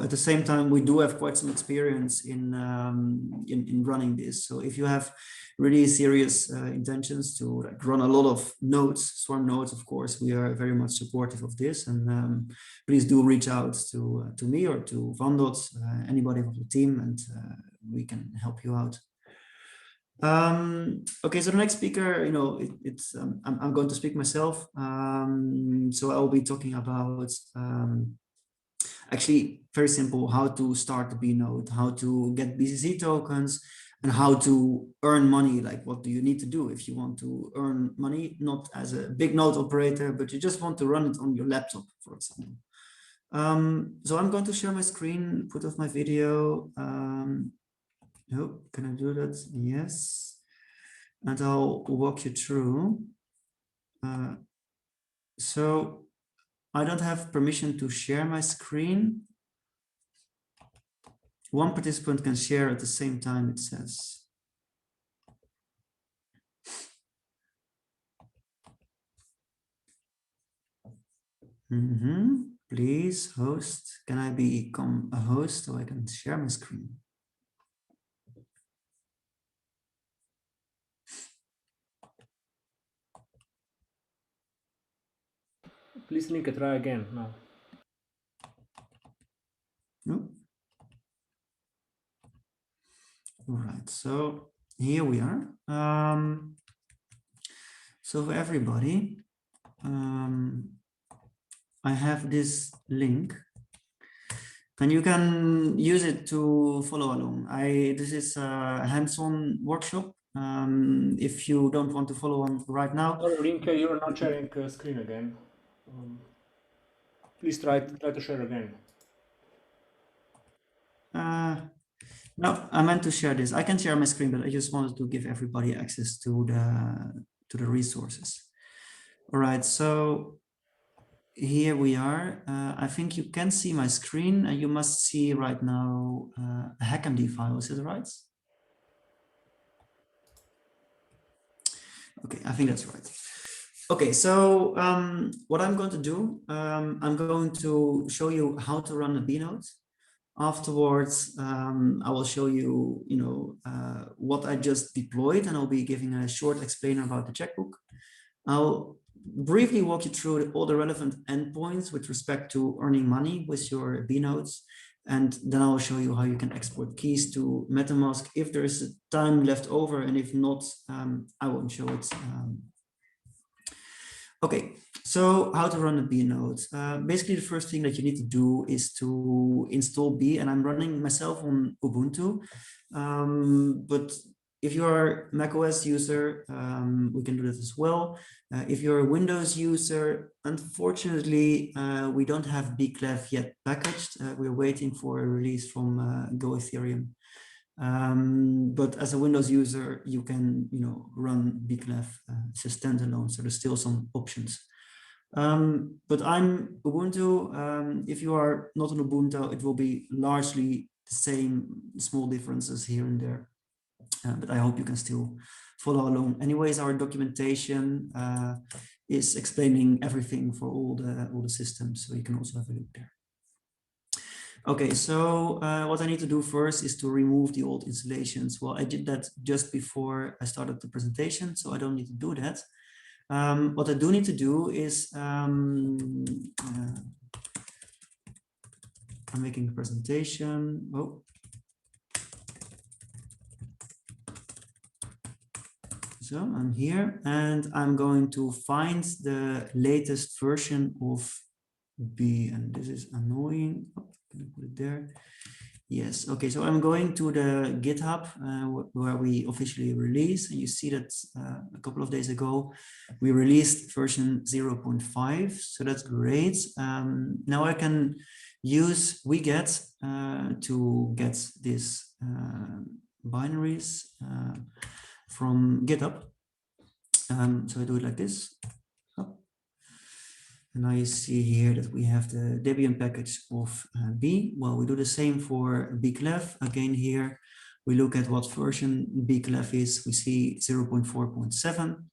At the same time, we do have quite some experience in running this. So if you have really serious intentions to run a lot of nodes, swarm nodes, of course, we are very much supportive of this. And please do reach out to me or to Vandot, anybody of the team, and we can help you out. Okay, so the next speaker, I'm going to speak myself. So I'll be talking about actually very simple, how to start the B node, how to get BCC tokens, and how to earn money. Like, what do you need to do if you want to earn money, not as a big node operator, but you just want to run it on your laptop, for example. So I'm going to share my screen, put off my video. Oh, can I do that? Yes. And I'll walk you through. So I don't have permission to share my screen. One participant can share at the same time, it says. Please, host, can I become a host so I can share my screen? Please link it, try again now. No. All right, so here we are. So for everybody, I have this link, and you can use it to follow along. This is a hands-on workshop. If you don't want to follow on right now. Sorry, Rinke, you're not sharing screen again. Please try to share again. No, I meant to share this. I can share my screen, but I just wanted to give everybody access to the resources. All right, so here we are. I think you can see my screen, and you must see right now a Hackathon file. Is it right? Okay, I think that's right. Okay, so what I'm going to do, I'm going to show you how to run a B node. Afterwards, I will show you, what I just deployed, and I'll be giving a short explainer about the checkbook. I'll briefly walk you through all the relevant endpoints with respect to earning money with your B nodes. And then I'll show you how you can export keys to MetaMask if there is time left over, and if not, I won't show it. Okay, so how to run a B node? Basically, the first thing that you need to do is to install B, and I'm running myself on Ubuntu. But if you are a macOS user, we can do that as well. If you're a Windows user, unfortunately, we don't have bclef yet packaged. We're waiting for a release from Go Ethereum. But as a Windows user, you can, run bclef as a standalone. So there's still some options. But I'm Ubuntu. If you are not on Ubuntu, it will be largely the same, small differences here and there. But I hope you can still follow along. Anyways, our documentation is explaining everything for all the systems, so you can also have a look there. Okay, so what I need to do first is to remove the old installations. Well, I did that just before I started the presentation, so I don't need to do that. What I do need to do is I'm making a presentation. Oh. So I'm here, and I'm going to find the latest version of B, and this is annoying. Oh, can I put it there? Yes. Okay. So I'm going to the GitHub where we officially release, and you see that a couple of days ago we released version 0.5. So that's great. Now I can use wget to get these binaries from GitHub. So I do it like this. And now you see here that we have the Debian package of B. Well, we do the same for bclef. Again, here we look at what version bclef is. We see 0.4.7.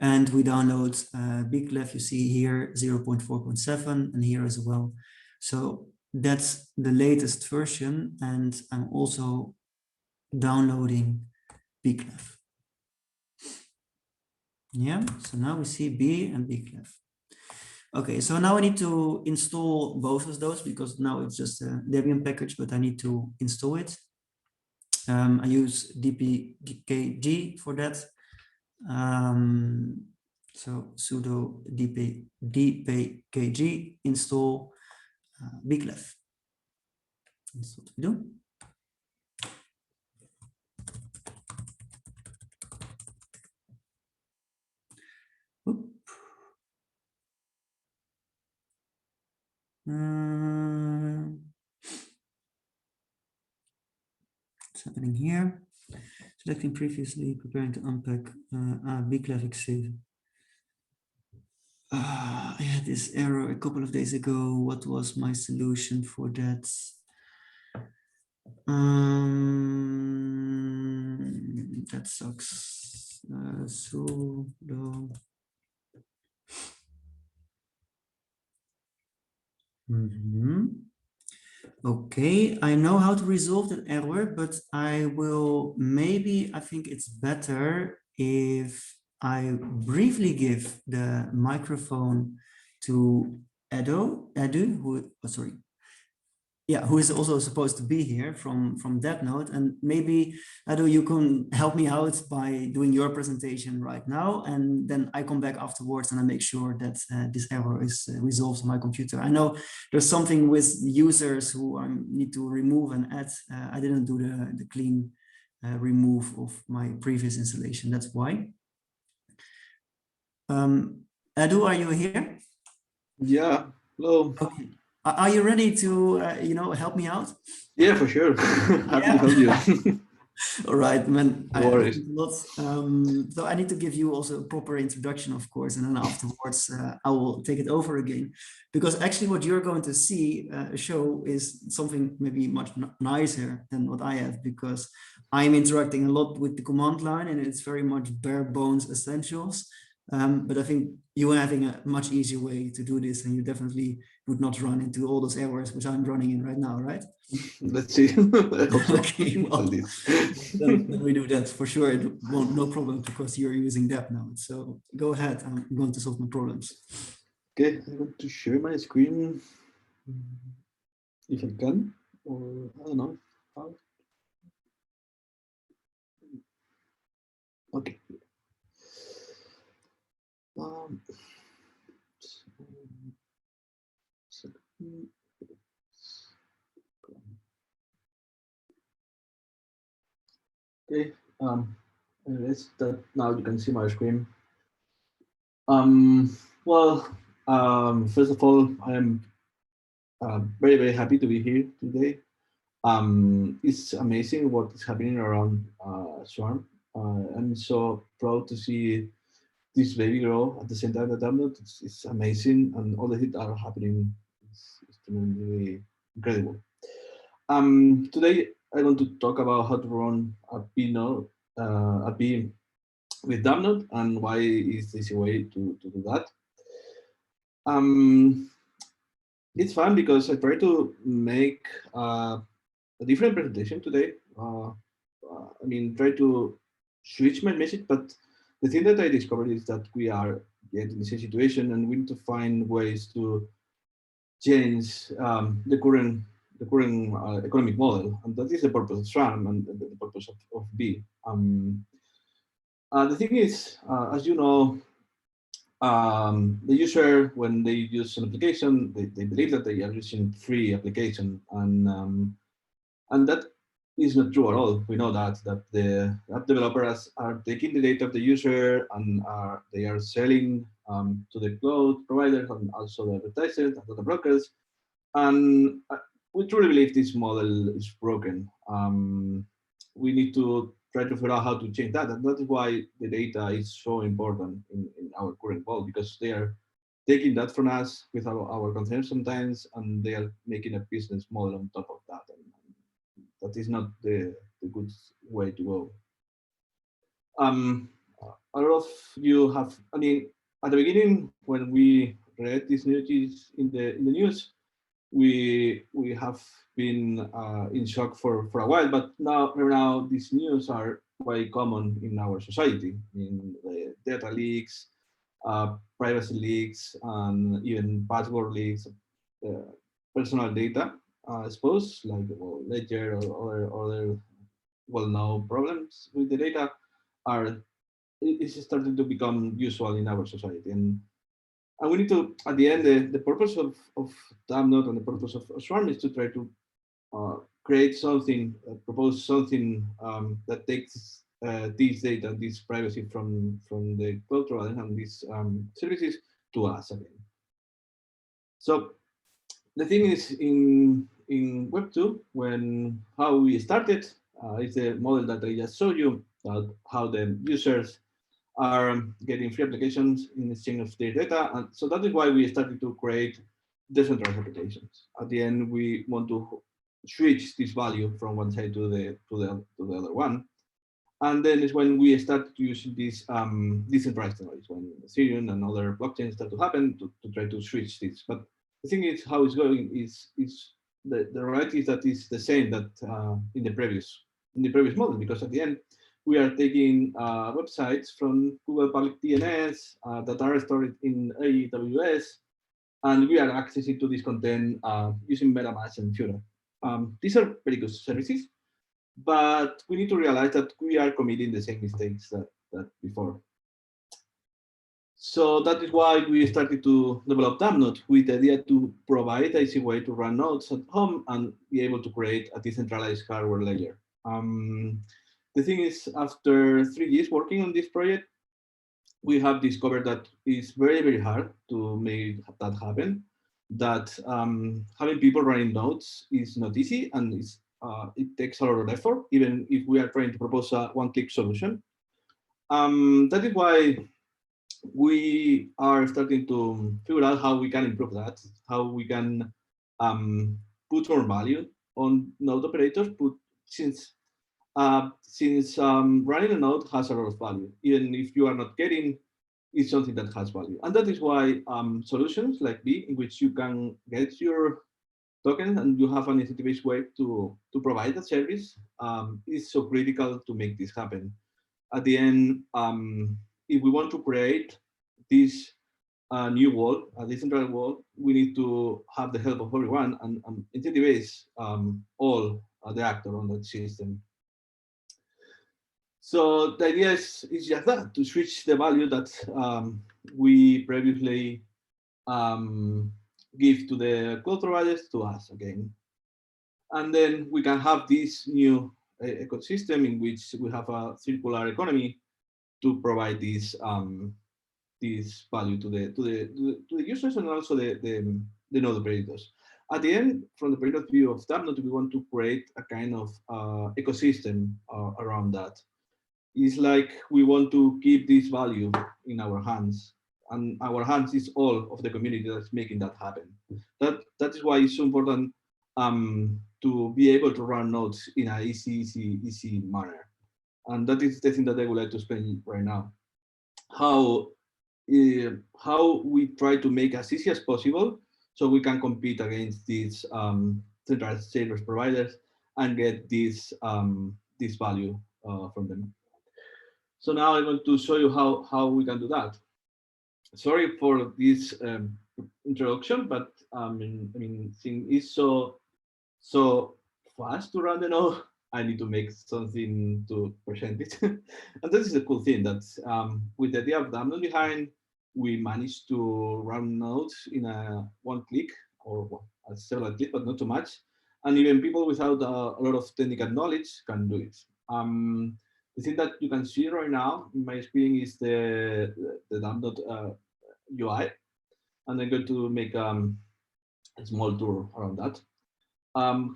And we download bclef, you see here 0.4.7, and here as well. So that's the latest version. And I'm also downloading bclef. Yeah, so now we see B and bclef. Okay, so now I need to install both of those because now it's just a Debian package, but I need to install it. I use dpkg for that. So sudo dpkg install bclef. That's what we do. Oop. What's happening here? Selecting previously, preparing to unpack bclef exit. I had this error a couple of days ago. What was my solution for that? That sucks. Sudo. Okay, I know how to resolve that error, but I think it's better if I briefly give the microphone to Edu, who is also supposed to be here from DevNode, and maybe Edu, you can help me out by doing your presentation right now, and then I come back afterwards and I make sure that this error is resolved on my computer. I know there's something with users who need to remove and add. I didn't do the clean remove of my previous installation. That's why. Edu, are you here? Yeah. Hello. Okay. Are you ready to, help me out? Yeah, for sure. Happy to help you. All right, man. No worries. So I need to give you also a proper introduction, of course, and then afterwards I will take it over again. Because actually what you're going to see show is something maybe much nicer than what I have, because I'm interacting a lot with the command line and it's very much bare bones essentials. But I think you are having a much easier way to do this, and you definitely would not run into all those errors which I'm running in right now, right? Let's see. I hope so. Okay, well, then we do that for sure. It won't, no problem, because you're using DAppNode. So go ahead. I'm going to solve my problems. Okay, I'm going to share my screen if I can, or I don't know how. Okay. Okay. Anyways, that now you can see my screen. First of all, I'm very, very happy to be here today. It's amazing what is happening around Swarm. I'm so proud to see this baby grow at the same time that DAppNode. It's amazing, and all the things that are happening is really incredible. Today I want to talk about how to run a node, a P with DAppNode, and why is this a way to do that. It's fun because I try to make a different presentation today. Try to switch my message, but the thing that I discovered is that we are yet in the same situation, and we need to find ways to change the current economic model, and that is the purpose of SRAM and the purpose of B. The thing is, as you know, the user, when they use an application, they believe that they are using free application, and that is not true at all. We know that the app developers are taking the data of the user and they are selling to the cloud providers and also the advertisers and the brokers. And we truly believe this model is broken. We need to try to figure out how to change that. And that is why the data is so important in our current world, because they are taking that from us with our concerns sometimes, and they are making a business model on top of that. And that is not the good way to go. A lot of you have, at the beginning, when we read these news in the news, we have been in shock for a while, but now these news are quite common in our society, in the data leaks, privacy leaks, and even password leaks, personal data exposed, like Ledger or other well-known problems with the data it's starting to become usual in our society. And And we need to, at the end, the purpose of DAppNode and the purpose of Swarm is to try to create something, propose something that takes this data, this privacy from the cloud provider and these services to us again. So the thing is, in Web 2, how we started is the model that I just showed you, how the users are getting free applications in exchange of their data. And so that is why we started to create decentralized applications. At the end, we want to switch this value from one side to the other one. And then is when we start using this decentralized technologies, when Ethereum and other blockchains start to happen to try to switch this. But the thing is, how it's going is the reality is that it's the same that in the previous model, because at the end we are taking websites from Google Public DNS that are stored in AWS, and we are accessing to this content using MetaMask and Fura. These are very good services, but we need to realize that we are committing the same mistakes that before. So that is why we started to develop DAppNode with the idea to provide an easy way to run nodes at home and be able to create a decentralized hardware layer. The thing is, after 3 years working on this project, we have discovered that it's very, very hard to make that happen, that having people running nodes is not easy, and it takes a lot of effort, even if we are trying to propose a one-click solution. That is why we are starting to figure out how we can improve that, how we can put more value on node operators, since running a node has a lot of value, even if you are not getting, it's something that has value. And that is why solutions like B, in which you can get your token and you have an incentive-based way to provide that service, is so critical to make this happen. At the end, if we want to create this new world, a decentralized world, we need to have the help of everyone and incentivize all the actors on that system. So the idea is just that, to switch the value that we previously give to the cloud providers to us again. And then we can have this new ecosystem in which we have a circular economy to provide this this value to the users and also the node operators. At the end, from the point of view of DAppNode, we want to create a kind of ecosystem around that. It's like we want to keep this value in our hands, and our hands is all of the community that's making that happen. That is why it's so important to be able to run nodes in an easy manner. And that is the thing that I would like to explain right now. How we try to make as easy as possible so we can compete against these centralized service providers and get this this value from them. So now I'm going to show you how we can do that. Sorry for this introduction, but I mean, thing is so fast to run the node. I need to make something to present it. And this is a cool thing that with the idea of DAppNode behind, we managed to run nodes in a one click or several clicks, but not too much. And even people without a lot of technical knowledge can do it. The thing that you can see right now in my screen is the DAppNode UI. And I'm going to make a small tour around that.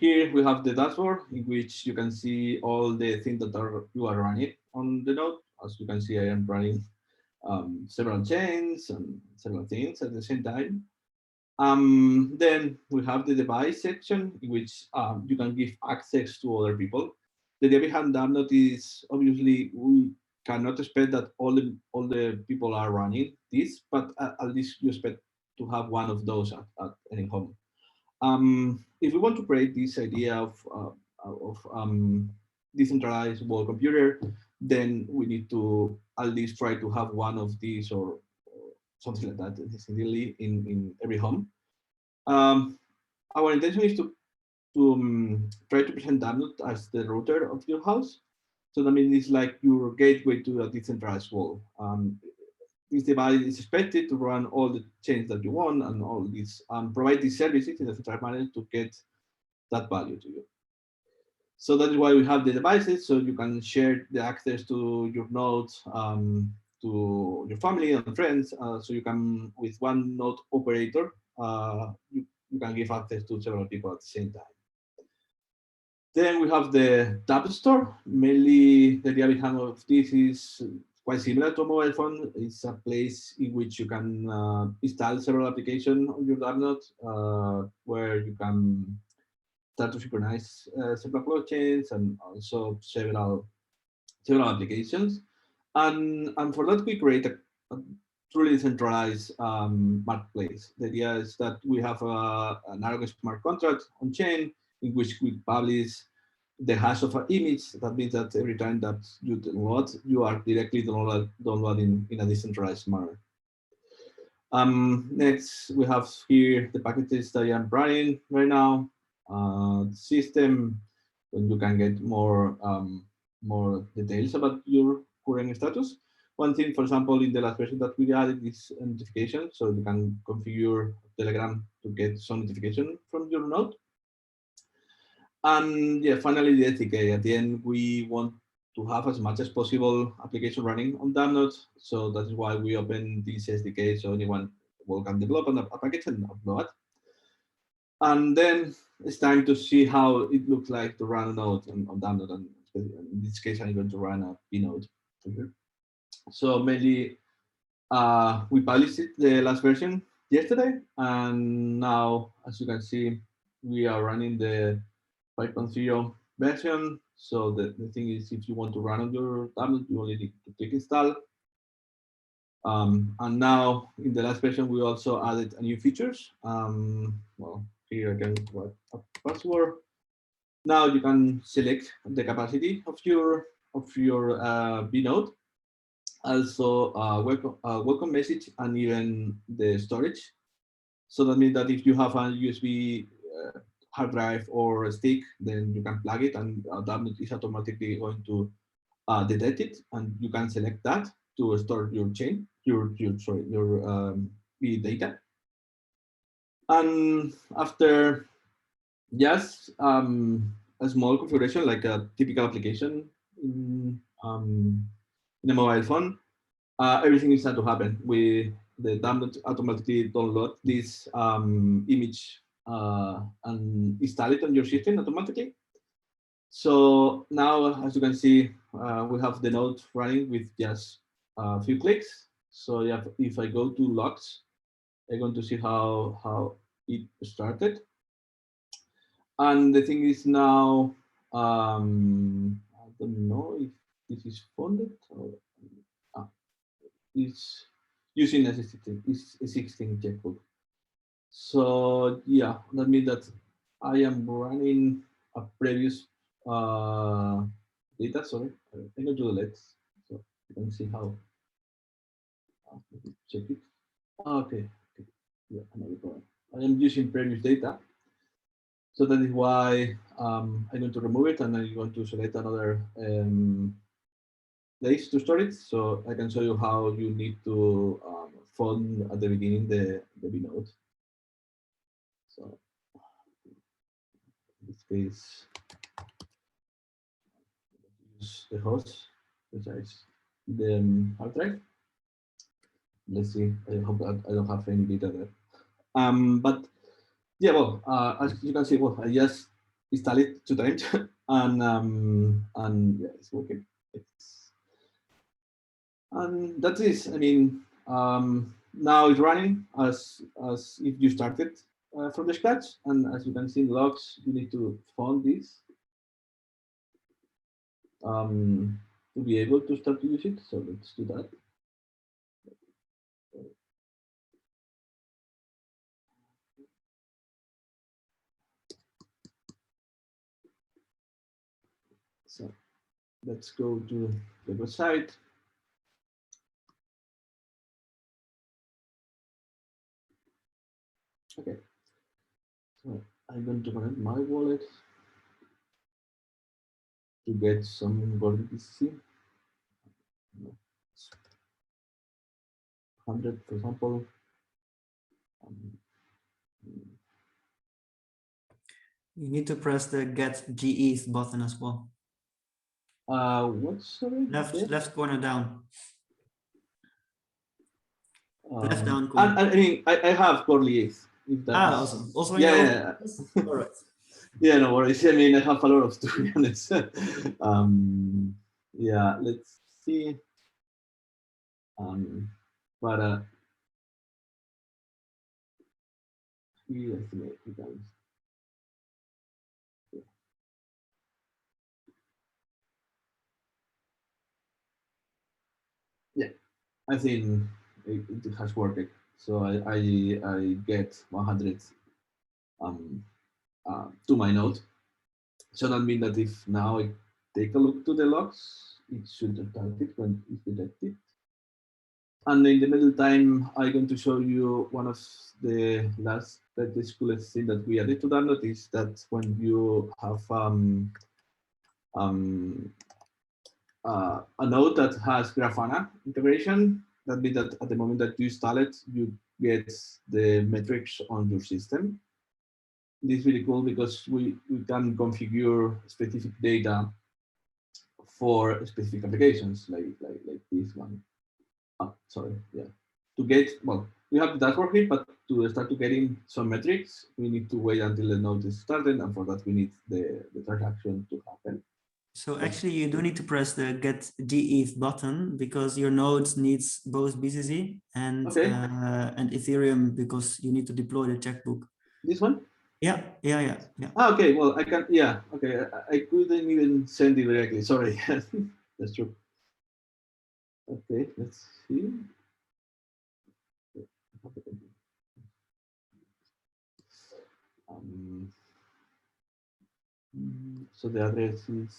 Here we have the dashboard in which you can see all the things that you are running on the node. As you can see, I am running several chains and several things at the same time. Then we have the device section in which you can give access to other people. The idea behind DAppNode is obviously we cannot expect that all the people are running this, but at least you expect to have one of those at any home. If we want to create this idea of decentralized world computer, then we need to at least try to have one of these or something like that ideally in every home. Our intention is to try to present DAppNode as the router of your house. So that means it's like your gateway to a decentralized world. this device is expected to run all the chains that you want and all these provide these services in the central panel to get that value to you. So that is why we have the devices, so you can share the access to your nodes to your family and friends. So you can, with one node operator, you can give access to several people at the same time. Then we have the dApp store. Mainly, the idea behind of this is quite similar to a mobile phone. It's a place in which you can install several applications on your dApp node, where you can start to synchronize several blockchains and also several applications. And for that, we create a truly centralized marketplace. The idea is that we have an Aragon smart contract on chain in which we publish the hash of an image. That means that every time that you download, you are directly downloading in a decentralized manner. Next, we have here the packages that I am running right now. System, when you can get more details about your current status. One thing, for example, in the last version that we added is a notification, so you can configure Telegram to get some notification from your node. And yeah, finally, the SDK. At the end, we want to have as much as possible application running on that node. So that is why we open this SDK, so anyone can develop a package and upload it. And then it's time to see how it looks like to run a node on that node. And in this case, I'm going to run a P node here. So mainly, we published the last version yesterday, and now, as you can see, we are running the 5.0 version. So the thing is, if you want to run on your tablet, you only need to click install. And now in the last version, we also added a new features. Well, here I can write a password. Now you can select the capacity of your B node, also welcome message, and even the storage. So that means that if you have a USB hard drive or a stick, then you can plug it, and that is automatically going to detect it, and you can select that to store your chain, your B data. And after just a small configuration, like a typical application in a mobile phone, everything is starting to happen. The download automatically download this image and install it on your system automatically. So now, as you can see, we have the node running with just a few clicks. So yeah, if I go to logs, I'm going to see how it started. And the thing is now, I don't know if this is funded or it's using a 16 checkbook. So yeah, that means that I am running a previous data. Sorry, I'm going to delete so you can see how. Check it. Okay. Yeah, I am using previous data. So that is why I'm going to remove it, and I'm going to select another place to store it. So I can show you how you need to fund at the beginning the B node. So in this case, use the host, which is the hard drive. Let's see. I hope that I don't have any data there. But yeah, well, as you can see, well, I just installed it 2 times, and yeah, it's working. And that's it. I mean, now it's running as if you started from the scratch. And as you can see in logs, you need to fund this to be able to start to use it. So let's do that. So let's go to the website. Okay, so I'm going to connect my wallet to get some DCC. 100, for example. You need to press the get GETH button as well. What's sorry? Left corner down. Left down And corner. I mean, I have curly ETH. If that is, Awesome. Also, yeah. All right. Yeah, no worries. I mean, I have a lot of, to be honest. Yeah, let's see. But we estimate it down. Yeah, I think it has worked. So I get 100 to my node. So that means that if now I take a look to the logs, it should detect it when it's detected. And in the middle time, I'm going to show you one of the coolest thing that we added to that node is that when you have a node that has Grafana integration, that means that at the moment that you install it, you get the metrics on your system. This is really cool because we can configure specific data for specific applications like this one. Oh, sorry, yeah. To get, well, we have the dashboard here, but to start to getting some metrics, we need to wait until the node is started, and for that we need the transaction to happen. So actually, you do need to press the get GETH button because your node needs both BCC and Ethereum because you need to deploy the checkbook. This one? Yeah. Ah, okay, well, I can, yeah, okay, I couldn't even send it directly, sorry. That's true. Okay, let's see. So the address is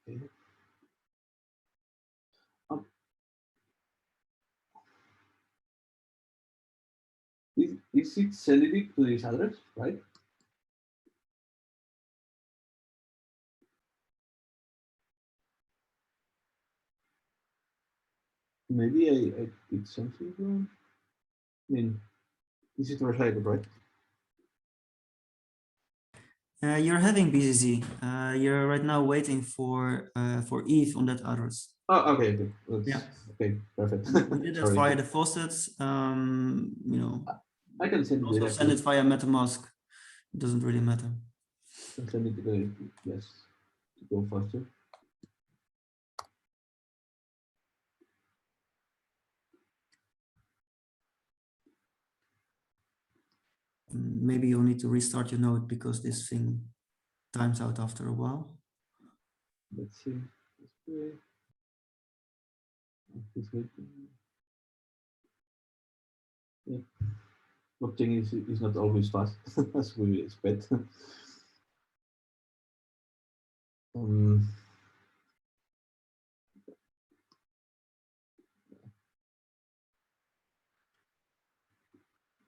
okay. Is it sending it to this address, right? Maybe I did something wrong. I mean, this is recycled, right? You're having BCC. You're right now waiting for ETH on that address. Oh, okay. Yeah. Okay, perfect. We did that via the faucets. You know, I can send it also directly. send it via MetaMask. It doesn't really matter. I can send it directly, yes, to go faster. Maybe you'll need to restart your node because this thing times out after a while. Let's see. Yeah. Blockchain is not always fast as we expect.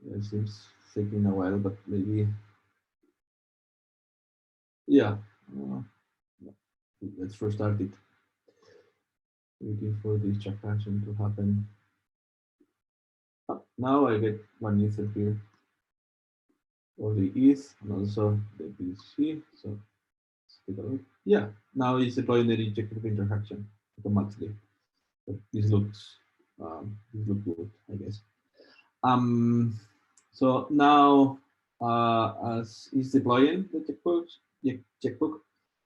It seems taking a while, but maybe, yeah. Let's restart it. Waiting for this transaction to happen. Oh, now I get one ether here, or the ETH, and also the BC. So let's take a look. Yeah, now it's deploying the checkbook interaction automatically. But this looks good, I guess. So now, as is deploying the checkbook,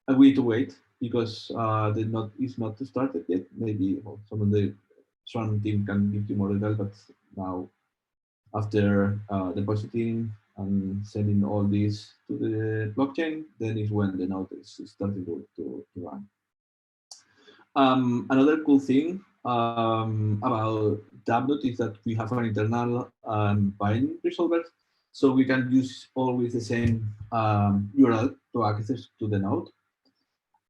we need to wait because the node is not started yet. Maybe some of the Swan team can give you more detail, but now after depositing and sending all this to the blockchain, then is when the node is starting to run. Another cool thing about dApps is that we have an internal bind resolver, so we can use always the same URL to access to the node.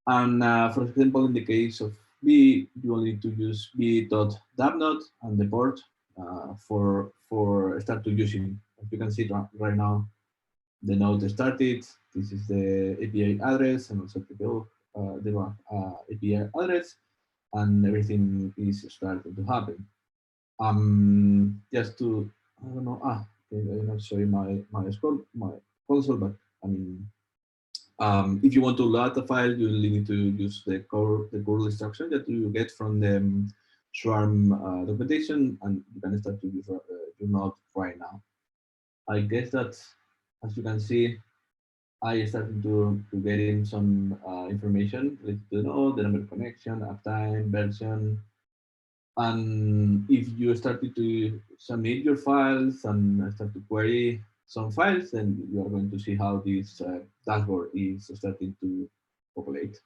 And for example, in the case of B, you only need to use b.dapnode and the port for start to using. As you can see right now, the node started. This is the API address and also the API address, and everything is starting to happen. Just to, I don't know, I'm not showing my console, but I mean, if you want to load the file, you need to use the curl instruction that you get from the Swarm documentation, and you can start to use your node right now. I guess that, as you can see, I started to get in some information related to the node, the number of connection, uptime, version. And if you started to submit your files and start to query some files, then you are going to see how this dashboard is starting to populate.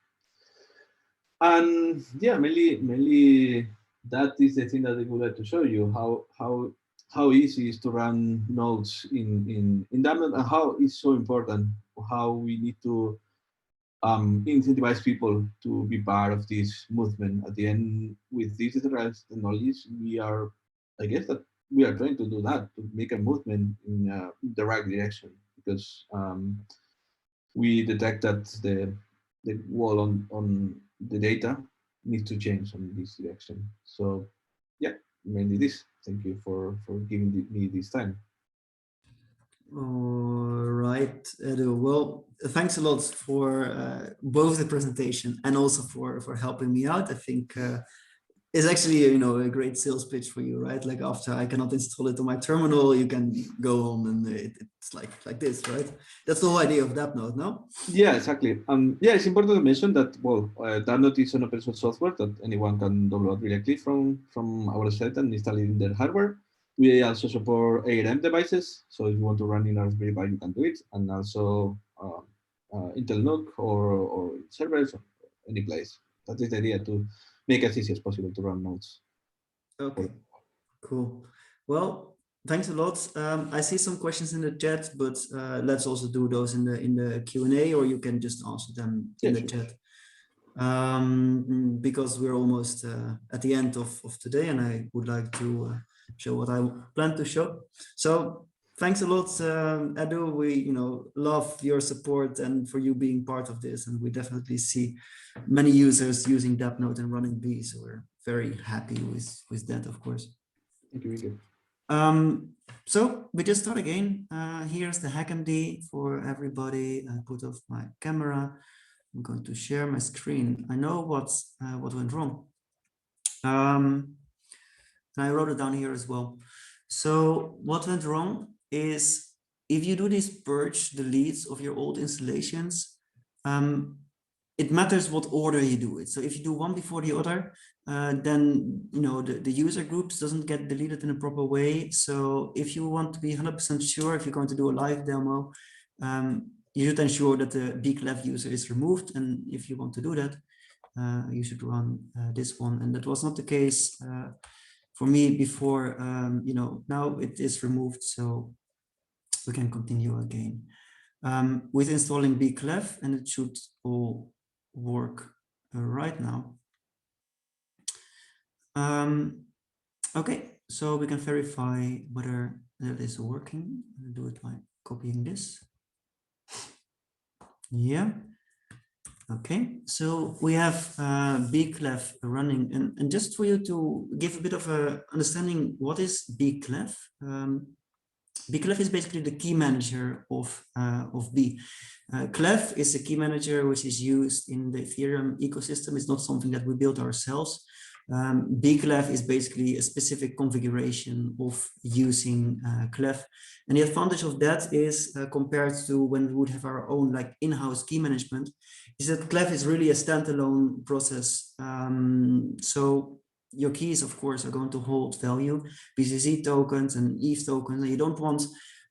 And yeah, mainly that is the thing that I would like to show you, how easy it is to run nodes in DAPNode, and how it's so important, how we need to incentivize people to be part of this movement. At the end, with these decentralized technologies, we are, I guess that we are trying to do that, to make a movement in the right direction, because we detect that the wall on the data needs to change in this direction. So yeah, mainly this. Thank you for giving me this time. All right, Edu. Well, thanks a lot for both the presentation and also for helping me out. I think it's actually, you know, a great sales pitch for you, right? Like, after I cannot install it on my terminal, you can go home and it's like this, right? That's the whole idea of DAPNode, no? Yeah, exactly. Yeah, it's important to mention that, well, DAPNode is an open source software that anyone can download directly from our site and install it in their hardware. We also support ARM devices, so if you want to run in Raspberry Pi, you can do it, and also Intel NUC or servers, or any place. That is the idea, to make it as easy as possible to run nodes. Okay, cool. Well, thanks a lot. I see some questions in the chat, but let's also do those in the Q&A, or you can just answer them in the chat. Because we're almost at the end of today, and I would like to show what I plan to show. So thanks a lot, Edu. We love your support and for you being part of this, and we definitely see many users using DAPNode and running B, so we're very happy with that, of course. Thank you. So we just start again. Here's the HackMD for everybody. I put off my camera. I'm going to share my screen. I know what went wrong. I wrote it down here as well. So what went wrong is, if you do this purge deletes of your old installations, it matters what order you do it. So if you do one before the other, then the user groups doesn't get deleted in a proper way. So if you want to be 100% sure, if you're going to do a live demo, you should ensure that the bclef user is removed. And if you want to do that, you should run this one. And that was not the case for me before. Now it is removed, so we can continue again with installing bclef, and it should all work right now. Okay, so we can verify whether that is working. I'll do it by copying this. Yeah. Okay, so we have bclef running, and just for you to give a bit of a understanding, what is bclef? bclef is basically the key manager of B. Clef is a key manager which is used in the Ethereum ecosystem. It's not something that we built ourselves. bclef is basically a specific configuration of using clef, and the advantage of that is compared to when we would have our own in-house key management, is that clef is really a standalone process. So your keys, of course, are going to hold value, BCC tokens and ETH tokens, and you don't want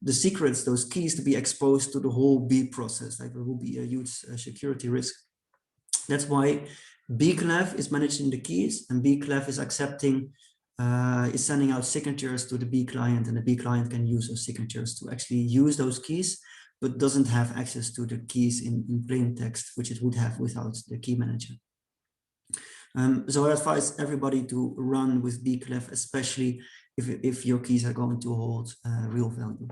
the secrets, those keys, to be exposed to the whole B process. There will be a huge security risk. That's why bclef is managing the keys, and bclef is accepting, is sending out signatures to the B client, and the B client can use those signatures to actually use those keys, but doesn't have access to the keys in plain text, which it would have without the key manager. So I advise everybody to run with bclef, especially if your keys are going to hold real value.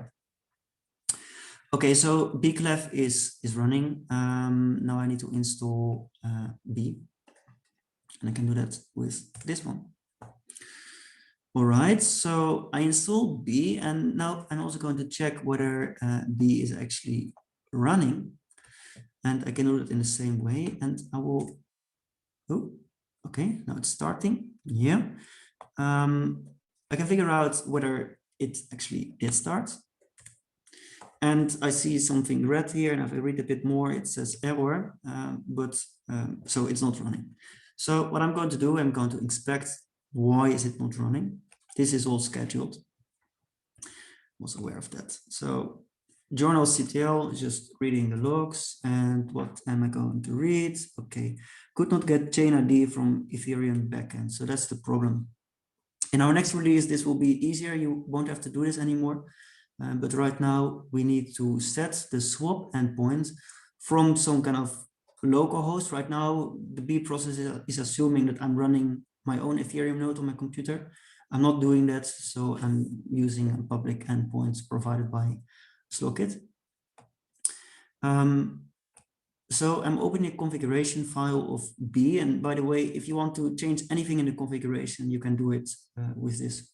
Okay, so bclef is running. Now I need to install B, and I can do that with this one. All right, so I installed B, and now I'm also going to check whether B is actually running, and I can do it in the same way. And I will. Oh, okay, now it's starting. Yeah, I can figure out whether it actually did start. And I see something red here, and if I read a bit more, it says error, so it's not running. So what I'm going to do, I'm going to inspect why is it not running. This is all scheduled. I'm also aware of that. So journal CTL, just reading the logs, and what am I going to read? Okay, could not get chain ID from Ethereum backend. So that's the problem. In our next release, this will be easier. You won't have to do this anymore. But right now we need to set the swap endpoint from some kind of local host. Right now, the B process is assuming that I'm running my own Ethereum node on my computer. I'm not doing that, so I'm using a public endpoint provided by Slowkit. So I'm opening a configuration file of B. And by the way, if you want to change anything in the configuration, you can do it with this.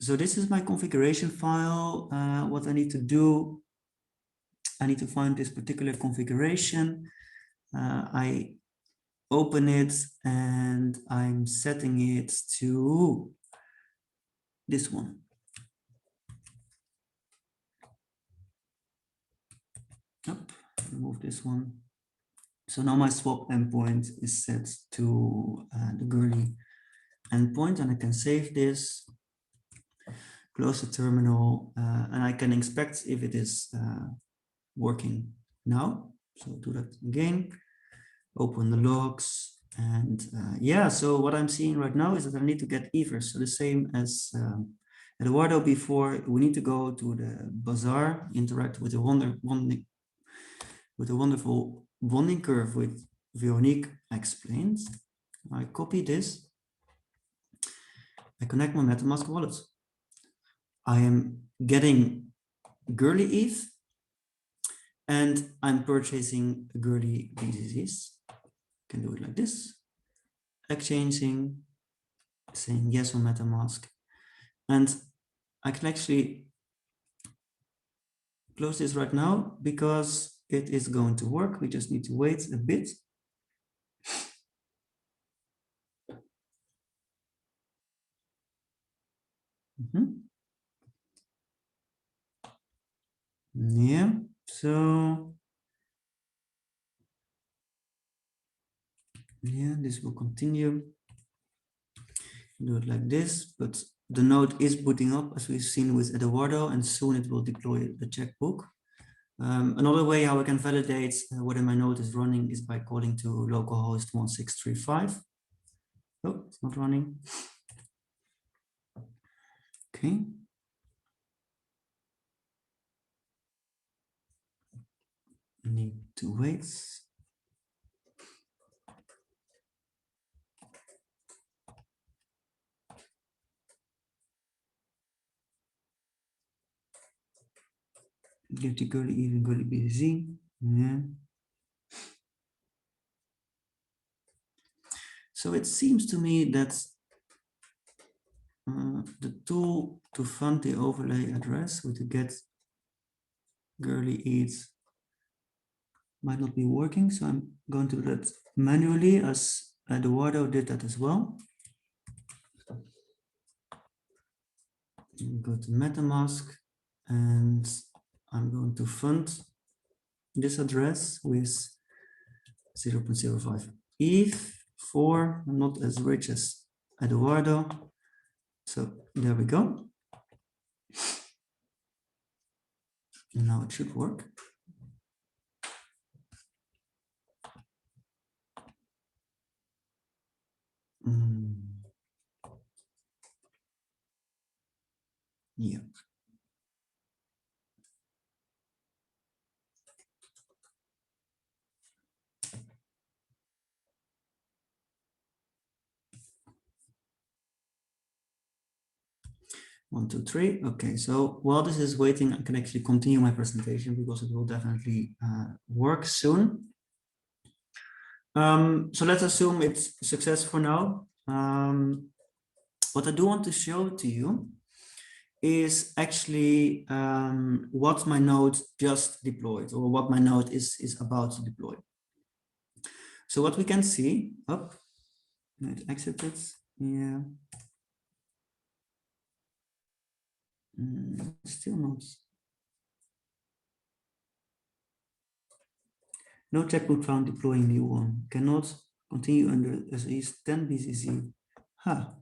So this is my configuration file. What I need to do, I need to find this particular configuration. I open it and I'm setting it to this one. Up, remove this one. So now my swap endpoint is set to the girly endpoint, and I can save this. Close the terminal, and I can inspect if it is working now. So do that again, open the logs, and yeah, so what I'm seeing right now is that I need to get ethers. So the same as Eduardo before, we need to go to the bazaar, interact with the wonderful bonding curve with Veronique explained. I copy this, I connect my MetaMask wallet. I am getting girly ETH, and I'm purchasing girly BTCs. Can do it like this, exchanging, saying yes on MetaMask, and I can actually close this right now because it is going to work. We just need to wait a bit. Yeah, so yeah, this will continue. Do it like this, but the node is booting up as we've seen with Eduardo, and soon it will deploy the checkbook. Another way how I can validate whether my node is running is by calling to localhost 1635. Oh, it's not running. Okay. I need to wait. Give the girly even girly BTC. Yeah. So it seems to me that the tool to fund the overlay address with the get girly ETH might not be working. So I'm going to do that manually, as Eduardo did that as well. Go to MetaMask, and I'm going to fund this address with 0.05 ETH for, I'm not as rich as Eduardo. So there we go. And now it should work. Yeah. 1, 2, 3. Okay, so while this is waiting, I can actually continue my presentation because it will definitely work soon. So let's assume it's a success for now. What I do want to show to you is actually what my node just deployed, or what my node is about to deploy. So what we can see, it exited, yeah. Still not. No checkbook found deploying new one. Cannot continue under as is 10 BCC. Huh.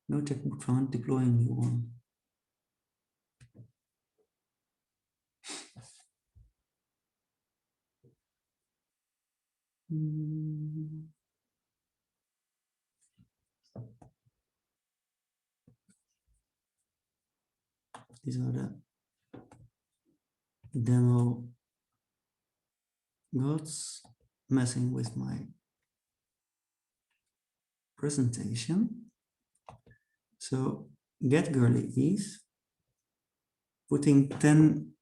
No checkbook found deploying new one. These are the demo gods messing with my presentation. So get girly is putting 10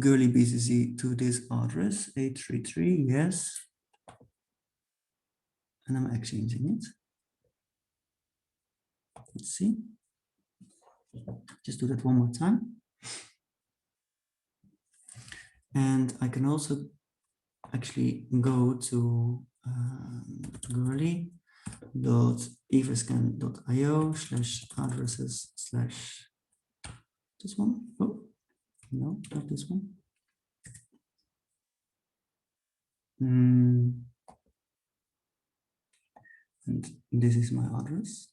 girly BCC to this address 833, yes. And I'm exchanging it. Let's see. Just do that one more time. And I can also actually go to girly.everscan.io/addresses/ this one. Oh, no, not this one. And this is my address.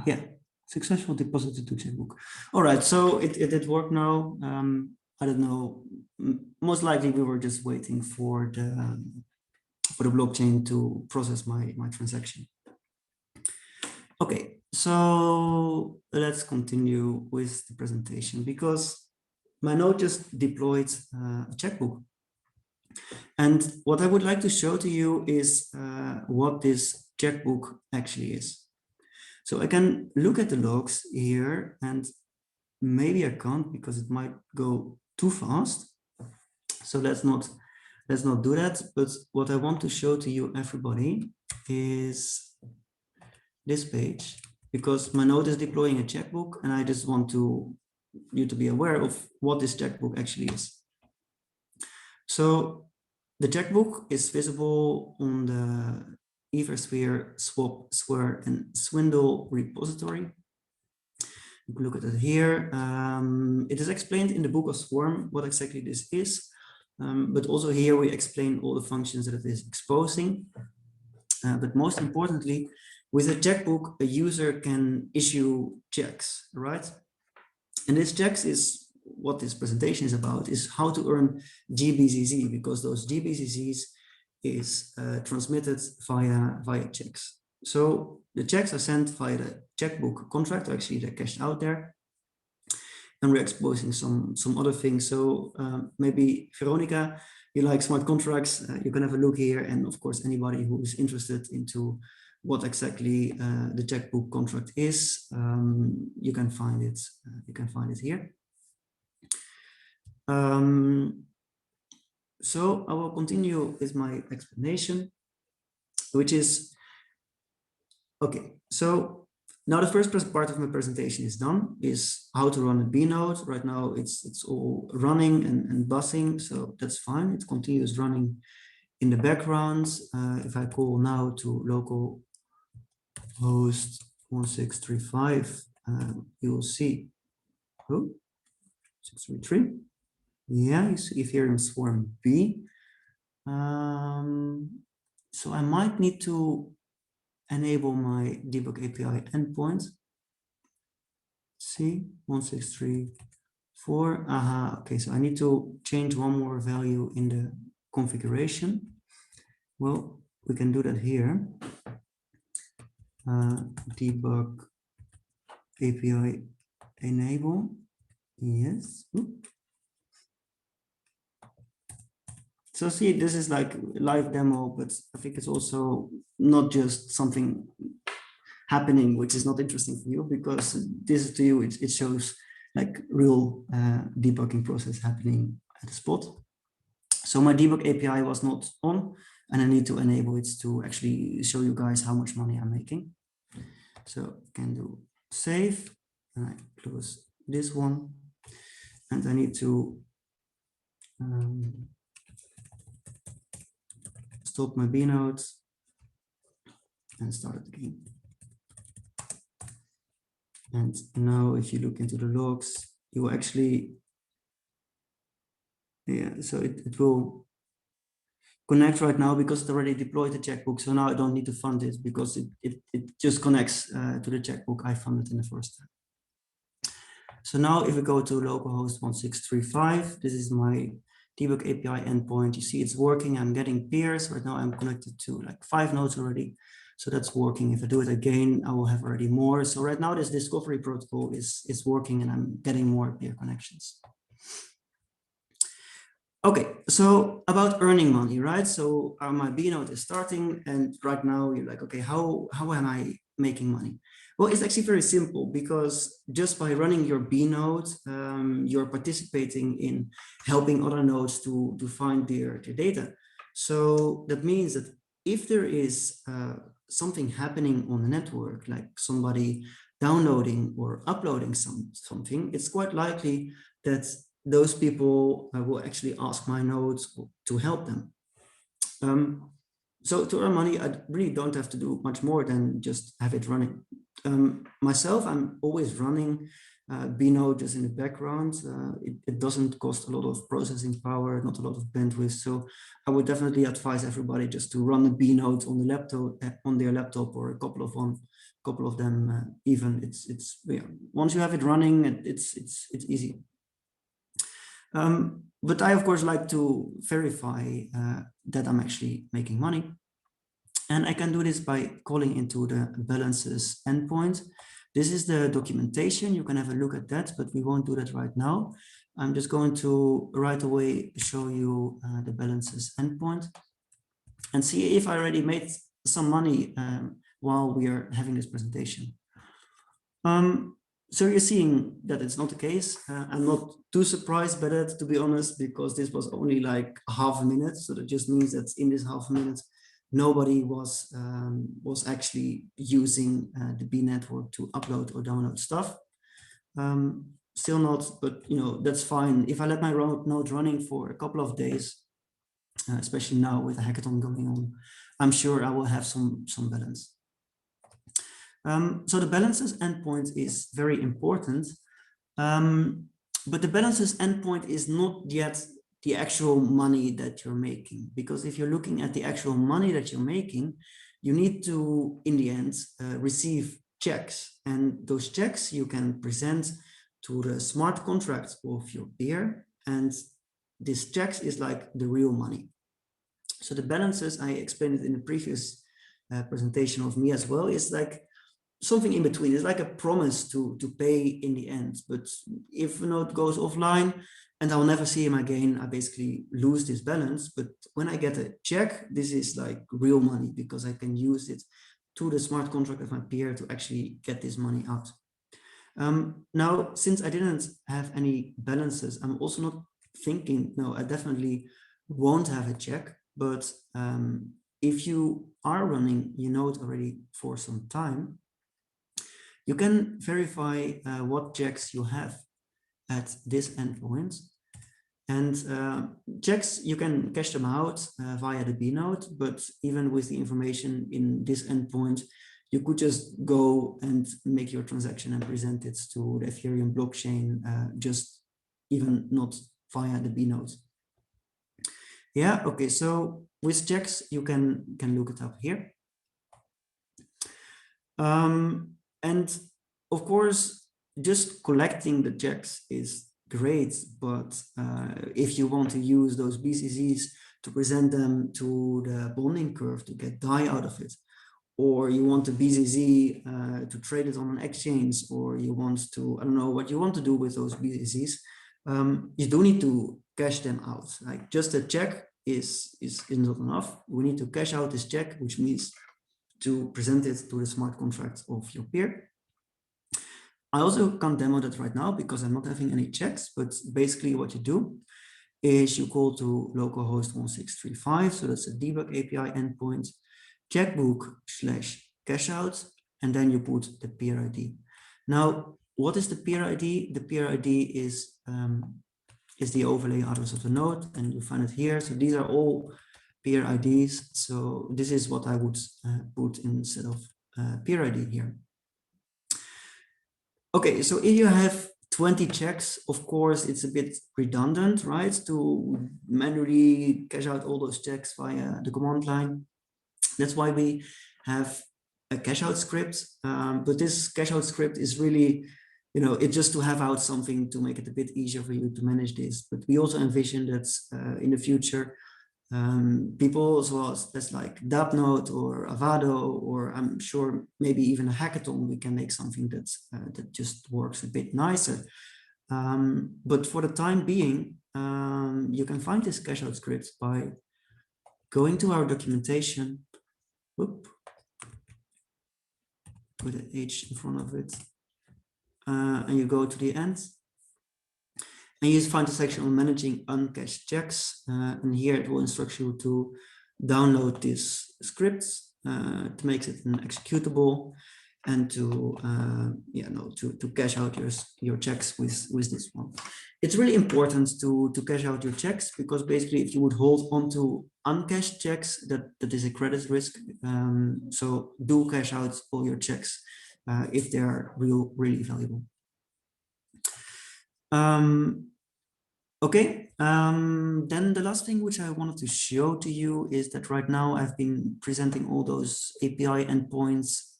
Yeah, successful deposited to checkbook. All right, so it did work now. I don't know. Most likely we were just waiting for the blockchain to process my transaction. Okay, so let's continue with the presentation because my node just deployed a checkbook. And what I would like to show to you is what this checkbook actually is. So I can look at the logs here, and maybe I can't because it might go too fast. So let's not do that. But what I want to show to you, everybody, is this page, because my node is deploying a checkbook, and I just want you to be aware of what this checkbook actually is. So the checkbook is visible on the Eversphere, Swap, Square, and Swindle repository. You can look at it here. It is explained in the book of Swarm what exactly this is, but also here we explain all the functions that it is exposing. But most importantly, with a checkbook, a user can issue checks, right? And this checks is what this presentation is about, is how to earn GBCC, because those GBCCs is transmitted via checks. So the checks are sent via the checkbook contract, actually they're cashed out there. And we're exposing some other things. So maybe Veronica, you like smart contracts, you can have a look here. And of course, anybody who is interested into what exactly the checkbook contract is, you can find it. Here. So I will continue with my explanation, which is, okay, so now the first part of my presentation is done, is how to run a B node. Right now it's all running and buzzing, so that's fine. It continues running in the background. If I call now to local host 1635, you will see, 633. Yeah, you see Ethereum Swarm B. So I might need to enable my debug API endpoint. See, 1634. Okay, so I need to change one more value in the configuration. Well, we can do that here. Debug API enable. Yes. So see, this is like live demo, but I think it's also not just something happening, which is not interesting for you, because this to you, it shows like real debugging process happening at the spot. So my debug API was not on, and I need to enable it to actually show you guys how much money I'm making. So can do save, and I close this one, and I need to stop my B nodes and start it again. And now if you look into the logs, you will actually, yeah, so it will connect right now because it already deployed the checkbook. So now I don't need to fund it because it just connects to the checkbook I funded in the first time. So now if we go to localhost 1635, this is my debug API endpoint. You see it's working. I'm getting peers. Right now I'm connected to like 5 nodes already. So that's working. If I do it again, I will have already more. So right now this discovery protocol is working and I'm getting more peer connections. Okay, so about earning money, right? So my B node is starting, and right now you're like, okay, how am I making money? Well, it's actually very simple, because just by running your B node, you're participating in helping other nodes to find their data. So that means that if there is something happening on the network, like somebody downloading or uploading something, it's quite likely that those people will actually ask my nodes to help them. So to earn money, I really don't have to do much more than just have it running. Myself, I'm always running bnode just in the background. It doesn't cost a lot of processing power, not a lot of bandwidth. So I would definitely advise everybody just to run a bnode on the laptop, on their laptop, or a couple of them. Even it's yeah. Once you have it running, it's easy. But I, of course, like to verify that I'm actually making money. And I can do this by calling into the balances endpoint. This is the documentation. You can have a look at that, but we won't do that right now. I'm just going to right away show you the balances endpoint and see if I already made some money while we are having this presentation. So you're seeing that it's not the case. I'm not too surprised by that, to be honest, because this was only like half a minute. So that just means that in this half a minute, nobody was actually using the B network to upload or download stuff. Still not, but you know, that's fine. If I let my node running for a couple of days, especially now with a hackathon going on, I'm sure I will have some balance. So the balances endpoint is very important, but the balances endpoint is not yet the actual money that you're making, because if you're looking at the actual money that you're making, you need to, in the end, receive checks, and those checks you can present to the smart contract of your peer, and this checks is like the real money. So the balances, I explained it in the previous presentation of me as well, is like something in between. It's like a promise to pay in the end. But if a node goes offline and I'll never see him again, I basically lose this balance. But when I get a check, this is like real money, because I can use it to the smart contract of my peer to actually get this money out. Now, since I didn't have any balances, I'm also not thinking, no, I definitely won't have a check. But if you are running your node already for some time, you can verify what checks you have at this endpoint. And checks, you can cache them out via the B node, but even with the information in this endpoint, you could just go and make your transaction and present it to the Ethereum blockchain, just even not via the B node. Yeah, okay, so with checks, you can look it up here. And of course, just collecting the checks is great, but if you want to use those BCCs to present them to the bonding curve to get DAI out of it, or you want to BZZ to trade it on an exchange, or you want to, I don't know what you want to do with those BZZs, you do need to cash them out. Like just a check is not enough. We need to cash out this check, which means to present it to the smart contract of your peer. I also can't demo that right now because I'm not having any checks, but basically what you do is you call to localhost 1635, so that's a debug API endpoint, checkbook/cashout, and then you put the peer ID. Now, what is the peer ID? The peer ID is the overlay address of the node, and you find it here. So these are all peer IDs. So this is what I would put instead of peer ID here. Okay, so if you have 20 checks, of course, it's a bit redundant, right? To manually cache out all those checks via the command line. That's why we have a cache out script. But this cache out script is really, you know, it's just to have out something to make it a bit easier for you to manage this. But we also envision that in the future, people as well as like dAppNode or Avado, or I'm sure maybe even a hackathon, we can make something that's, that just works a bit nicer. But for the time being, you can find this cache out script by going to our documentation, whoop, with an H in front of it, and you go to the end. And you find the section on managing uncached checks, and here it will instruct you to download this script to make it an executable, and to to cache out your checks with this one. It's really important to cache out your checks, because basically if you would hold on to uncached checks, that is a credit risk. So do cache out all your checks if they are really valuable. Okay, then the last thing which I wanted to show to you is that right now I've been presenting all those API endpoints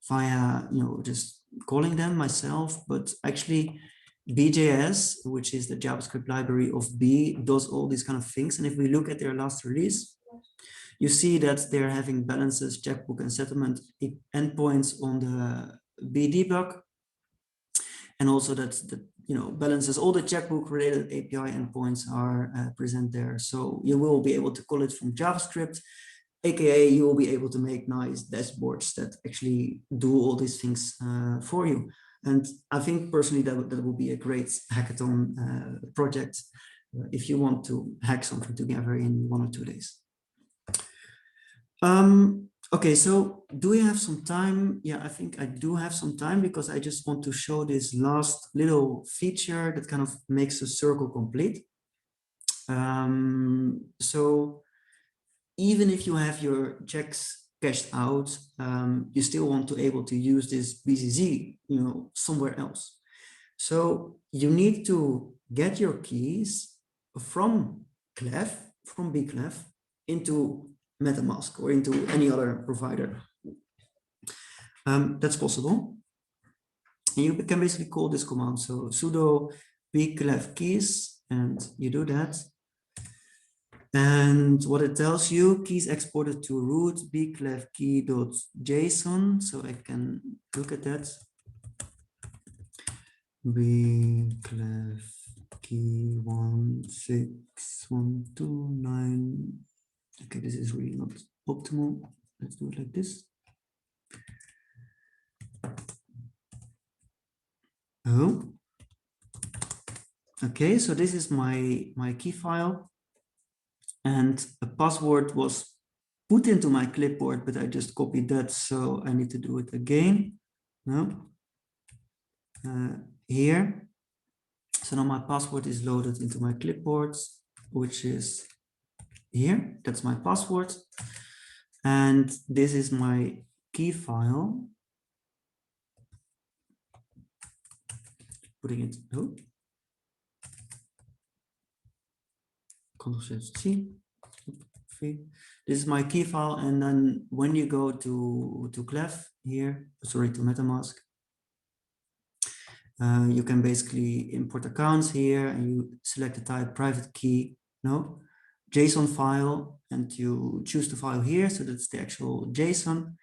via, just calling them myself, but actually BJS, which is the JavaScript library of B, does all these kind of things. And if we look at their last release, you see that they're having balances, checkbook, and settlement endpoints on the B debug, and also that balances, all the checkbook related API endpoints are present there. So you will be able to call it from JavaScript, aka you will be able to make nice dashboards that actually do all these things for you. And I think personally that will be a great hackathon project if you want to hack something together in 1 or 2 days. Okay, so do we have some time? Yeah, I think I do have some time, because I just want to show this last little feature that kind of makes the circle complete. So even if you have your checks cached out, you still want to able to use this BZZ, somewhere else. So you need to get your keys from Clef, from bclef, into MetaMask or into any other provider. That's possible. And you can basically call this command. So sudo bclef keys, and you do that. And what it tells you, keys exported to root bclef key.json. So I can look at that. Bclef key 16129. Okay, this is really not optimal. Let's do it like this. Oh, okay. So this is my key file, and a password was put into my clipboard, but I just copied that, so I need to do it again. No, here. So now my password is loaded into my clipboard, which is here. That's my password, and this is my key file. Putting it, oh, Ctrl+C. This is my key file, and then when you go to Clef here, sorry, to MetaMask, you can basically import accounts here, and you select the type private key. No, JSON file, and you choose the file here. So that's the actual JSON.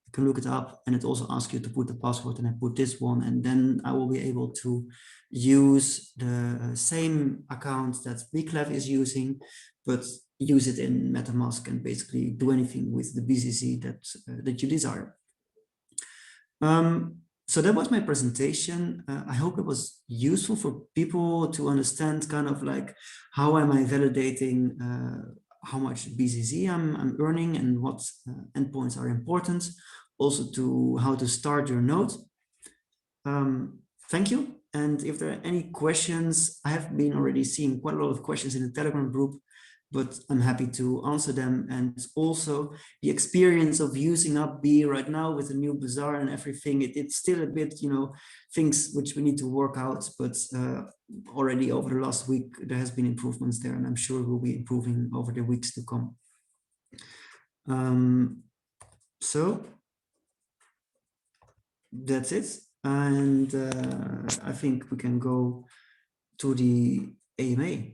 You can look it up, and it also asks you to put the password, and I put this one, and then I will be able to use the same account that Bclev is using, but use it in MetaMask and basically do anything with the BCC that you desire. So that was my presentation. I hope it was useful for people to understand kind of like how am I validating how much BCC I'm earning and what endpoints are important, also to how to start your node. Thank you. And if there are any questions, I have been already seeing quite a lot of questions in the Telegram group, but I'm happy to answer them. And also the experience of using up B right now with the new bazaar and everything, it's still a bit, you know, things which we need to work out, but already over the last week, there has been improvements there, and I'm sure we'll be improving over the weeks to come. So that's it. And I think we can go to the AMA.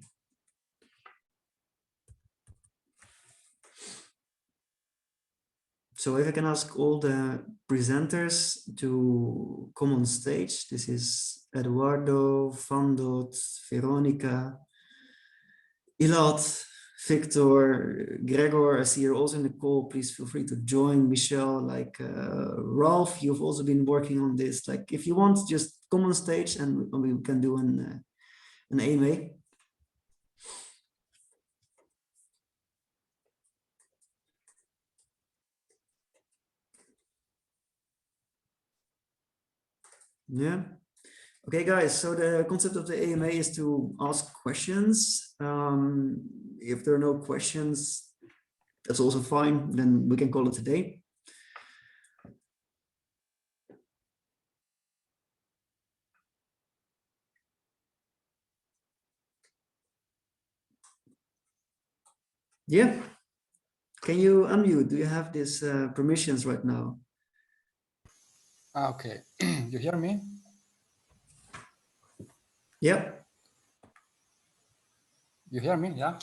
So if I can ask all the presenters to come on stage. This is Eduardo, Vandot, Veronica, Ilad, Victor, Gregor, I see you're also in the call. Please feel free to join. Michelle, like Ralph, you've also been working on this. Like if you want, just come on stage and we can do an AMA. Yeah. Okay, guys, so the concept of the AMA is to ask questions. If there are no questions, that's also fine. Then we can call it a day. Yeah. Can you unmute? Do you have these permissions right now? Okay. You hear me? Yeah. You hear me? Yeah.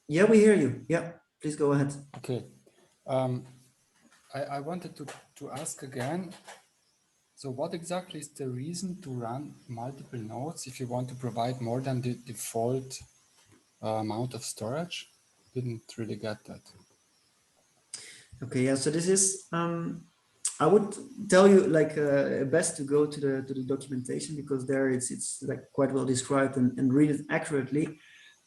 Yeah, we hear you. Yeah, please go ahead. Okay. I wanted to ask again. So what exactly is the reason to run multiple nodes if you want to provide more than the default amount of storage? Didn't really get that. Okay, yeah, so this is, I would tell you like best to go to the documentation, because there it's like quite well described and read it accurately.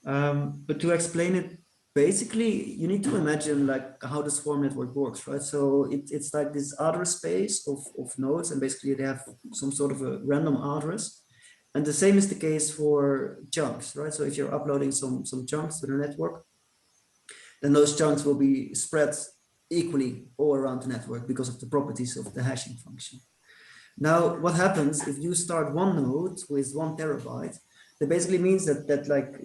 But to explain it, basically, you need to imagine like how the swarm network works, right? So it's like this address space of nodes, and basically they have some sort of a random address. And the same is the case for chunks, right? So if you're uploading some chunks to the network, then those chunks will be spread equally all around the network because of the properties of the hashing function. Now, what happens if you start one node with 1 terabyte? That basically means that like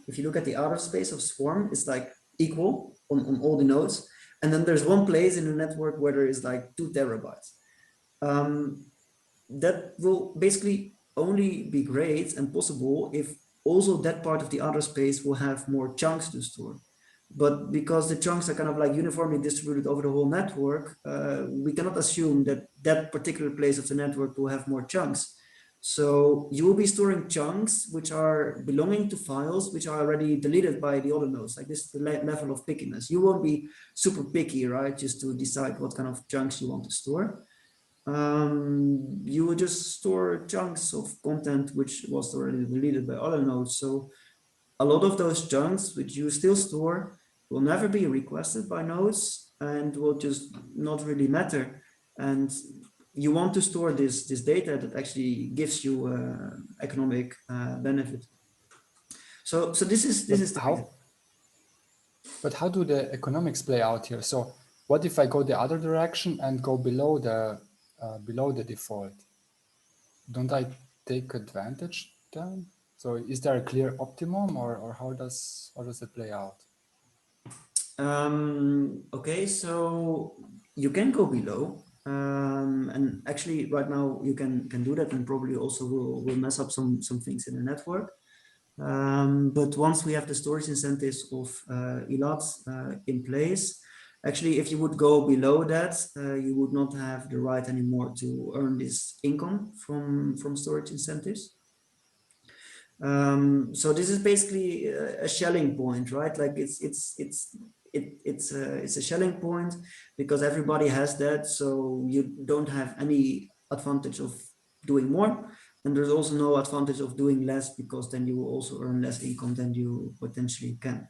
if you look at the address space of Swarm, it's like equal on all the nodes. And then there's one place in the network where there is like 2 terabytes. That will basically only be great and possible if also that part of the address space will have more chunks to store. But because the chunks are kind of like uniformly distributed over the whole network, we cannot assume that that particular place of the network will have more chunks. So you will be storing chunks which are belonging to files which are already deleted by the other nodes. Like this is the level of pickiness. You won't be super picky, right? Just to decide what kind of chunks you want to store. You will just store chunks of content which was already deleted by other nodes. So a lot of those chunks which you still store will never be requested by nodes and will just not really matter. And you want to store this data that actually gives you economic benefit. So this is how. But how do the economics play out here? So what if I go the other direction and go below the default? Don't I take advantage then? So is there a clear optimum, or how does it play out? Okay, so you can go below, and actually right now you can do that, and probably also will mess up some things in the network. But once we have the storage incentives of ELOT in place, actually, if you would go below that, you would not have the right anymore to earn this income from storage incentives. So this is basically a shelling point, right? Like it's a shelling point because everybody has that, so you don't have any advantage of doing more, and there's also no advantage of doing less because then you will also earn less income than you potentially can.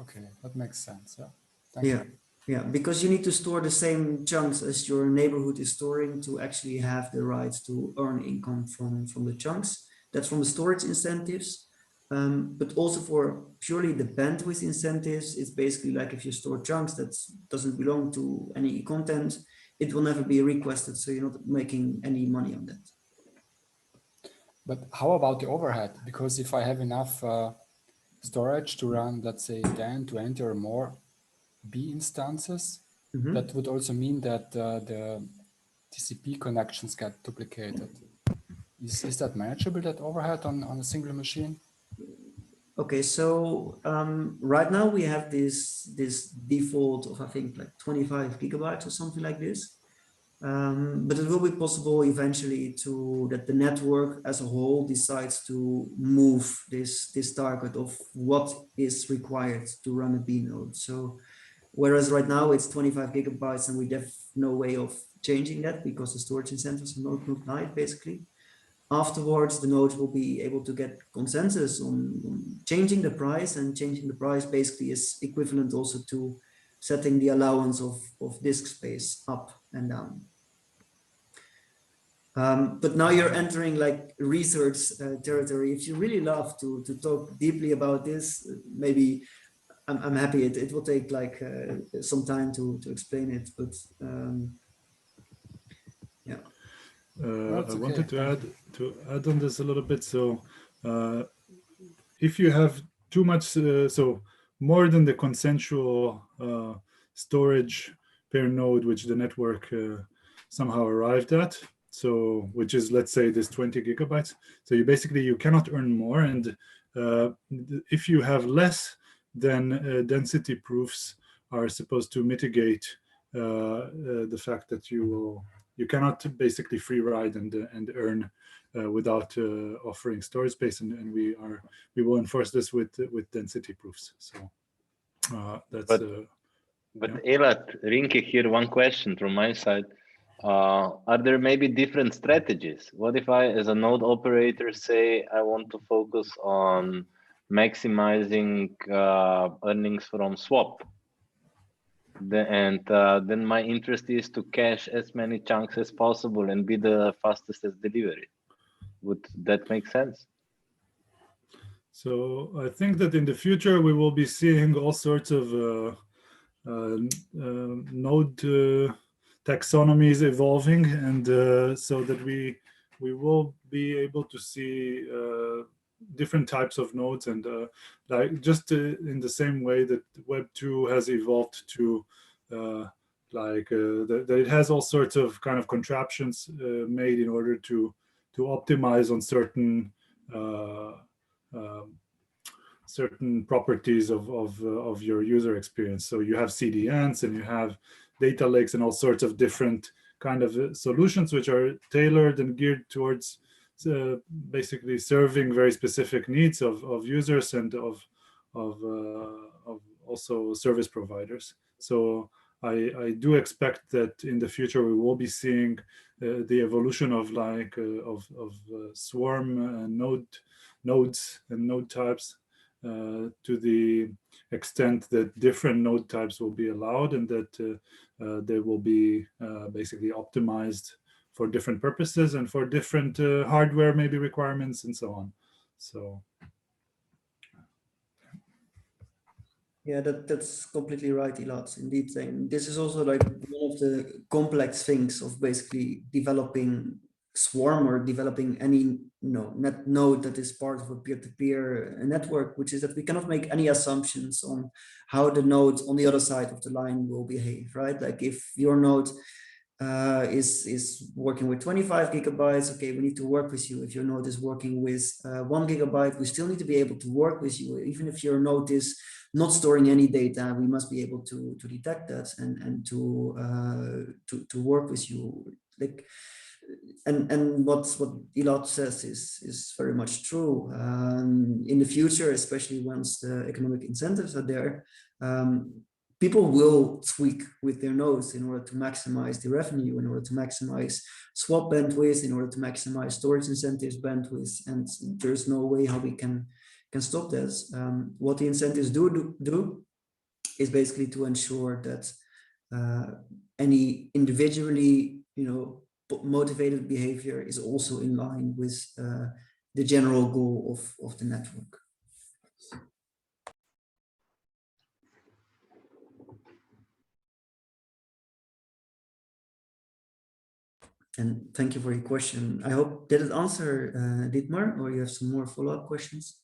Okay, that makes sense. Yeah, thank Yeah. you. Yeah, because you need to store the same chunks as your neighborhood is storing to actually have the right to earn income from the chunks. That's from the storage incentives. But also for purely the bandwidth incentives, it's basically like if you store chunks that doesn't belong to any content, it will never be requested. So you're not making any money on that. But how about the overhead? Because if I have enough storage to run, let's say 10, 20 or more B instances, that would also mean that the TCP connections get duplicated. Is that manageable, that overhead on a single machine? Okay, so right now we have this default of I think like 25 gigabytes or something like this. But it will be possible eventually that the network as a whole decides to move this target of what is required to run a B node. So whereas right now it's 25 gigabytes and we have no way of changing that because the storage incentives are not applied basically. Afterwards, the nodes will be able to get consensus on changing the price, and changing the price basically is equivalent also to setting the allowance of disk space up and down. But now you're entering like research territory. If you really love to talk deeply about this, maybe I'm happy. It will take like some time to explain it, but yeah. I wanted to add on this a little bit. So if you have too much, so more than the consensual storage per node, which the network somehow arrived at, so which is, let's say, this 20 gigabytes. So you cannot earn more. And if you have less, then density proofs are supposed to mitigate the fact that you cannot basically free ride and earn without offering storage space, and we will enforce this with density proofs. So that's. But Elat, Rinke here, one question from my side. Are there maybe different strategies? What if I, as a node operator, say I want to focus on maximizing earnings from swap? Then my interest is to cache as many chunks as possible and be the fastest as delivery. Would that make sense? So I think that in the future we will be seeing all sorts of node taxonomies evolving, and so that we will be able to see different types of nodes, and like just in the same way that Web 2 has evolved to that it has all sorts of kind of contraptions made in order to optimize on certain properties of your user experience. So you have CDNs and you have data lakes and all sorts of different kind of solutions which are tailored and geared towards basically serving very specific needs of users and of also service providers. So I do expect that in the future we will be seeing the evolution of swarm nodes and node types to the extent that different node types will be allowed, and that they will be basically optimized for different purposes and for different hardware maybe requirements and so on. So yeah, that's completely right, Elad. Indeed, and this is also like one of the complex things of basically developing Swarm or developing any net node that is part of a peer-to-peer network, which is that we cannot make any assumptions on how the node on the other side of the line will behave, right? Like if your node is working with 25 gigabytes. Okay, we need to work with you. If your node is working with 1 gigabyte, we still need to be able to work with you. Even if your node is not storing any data, we must be able to detect that and to work with you. Like, and what Elad says is very much true. In the future, especially once the economic incentives are there, people will tweak with their nodes in order to maximize the revenue, in order to maximize swap bandwidth, in order to maximize storage incentives bandwidth, and there's no way how we can stop that. What the incentives do is basically to ensure that any individually, motivated behavior is also in line with the general goal of the network. And thank you for your question. I hope, did it answer, Dietmar, or you have some more follow-up questions?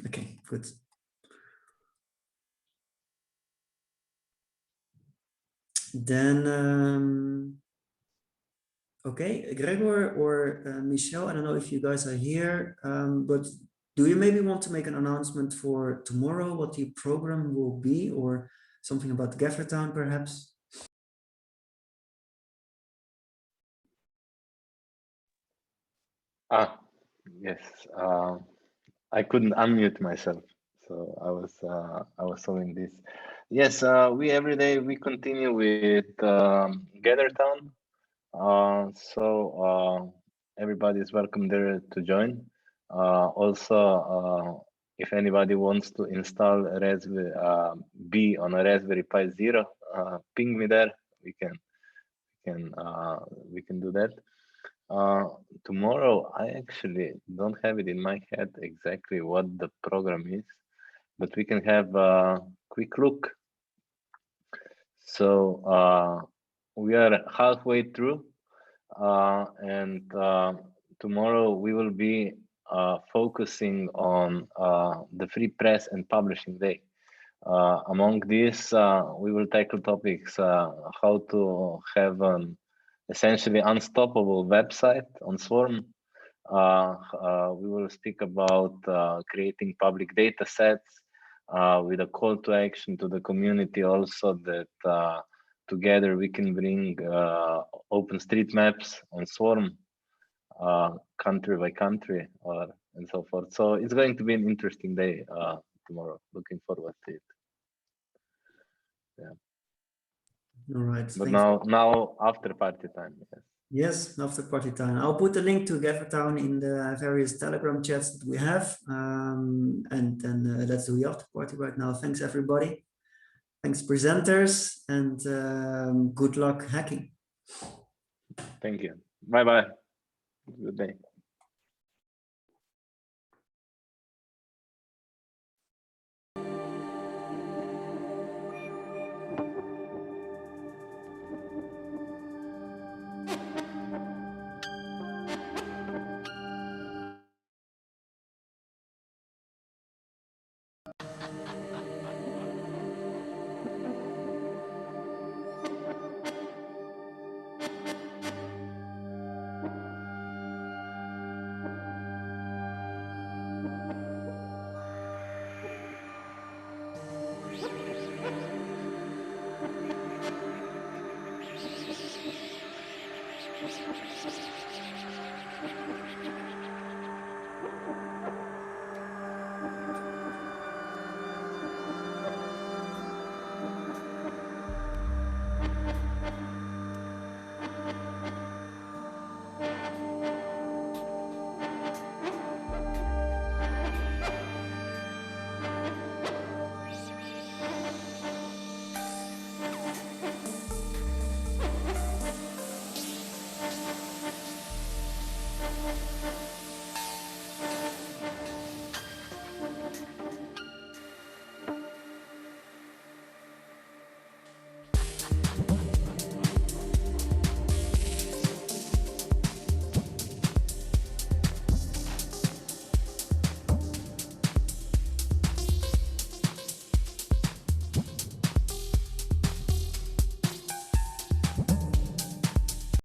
Okay, good. Then, okay, Gregor or Michelle, I don't know if you guys are here, but do you maybe want to make an announcement for tomorrow, what the program will be, or something about Hackathon perhaps? Yes. I couldn't unmute myself, so I was solving this. Yes, we every day we continue with Gathertown. So everybody is welcome there to join. Also, if anybody wants to install Raspberry B on a Raspberry Pi Zero, ping me there. We can do that. Tomorrow, I actually don't have it in my head exactly what the program is, but we can have a quick look. So we are halfway through, and tomorrow we will be focusing on the Free Press and Publishing Day. Among these, we will tackle topics how to have an essentially unstoppable website on Swarm. We will speak about creating public data sets with a call to action to the community also, that together we can bring OpenStreetMaps on Swarm, country by country, and so forth. So it's going to be an interesting day tomorrow. Looking forward to it. Yeah. All right. But now after party time. Yes. Yes, after party time. I'll put the link to Hackathon in the various Telegram chats that we have. And then let's do the after party right now. Thanks, everybody. Thanks, presenters, and good luck hacking. Thank you. Bye-bye. Good day.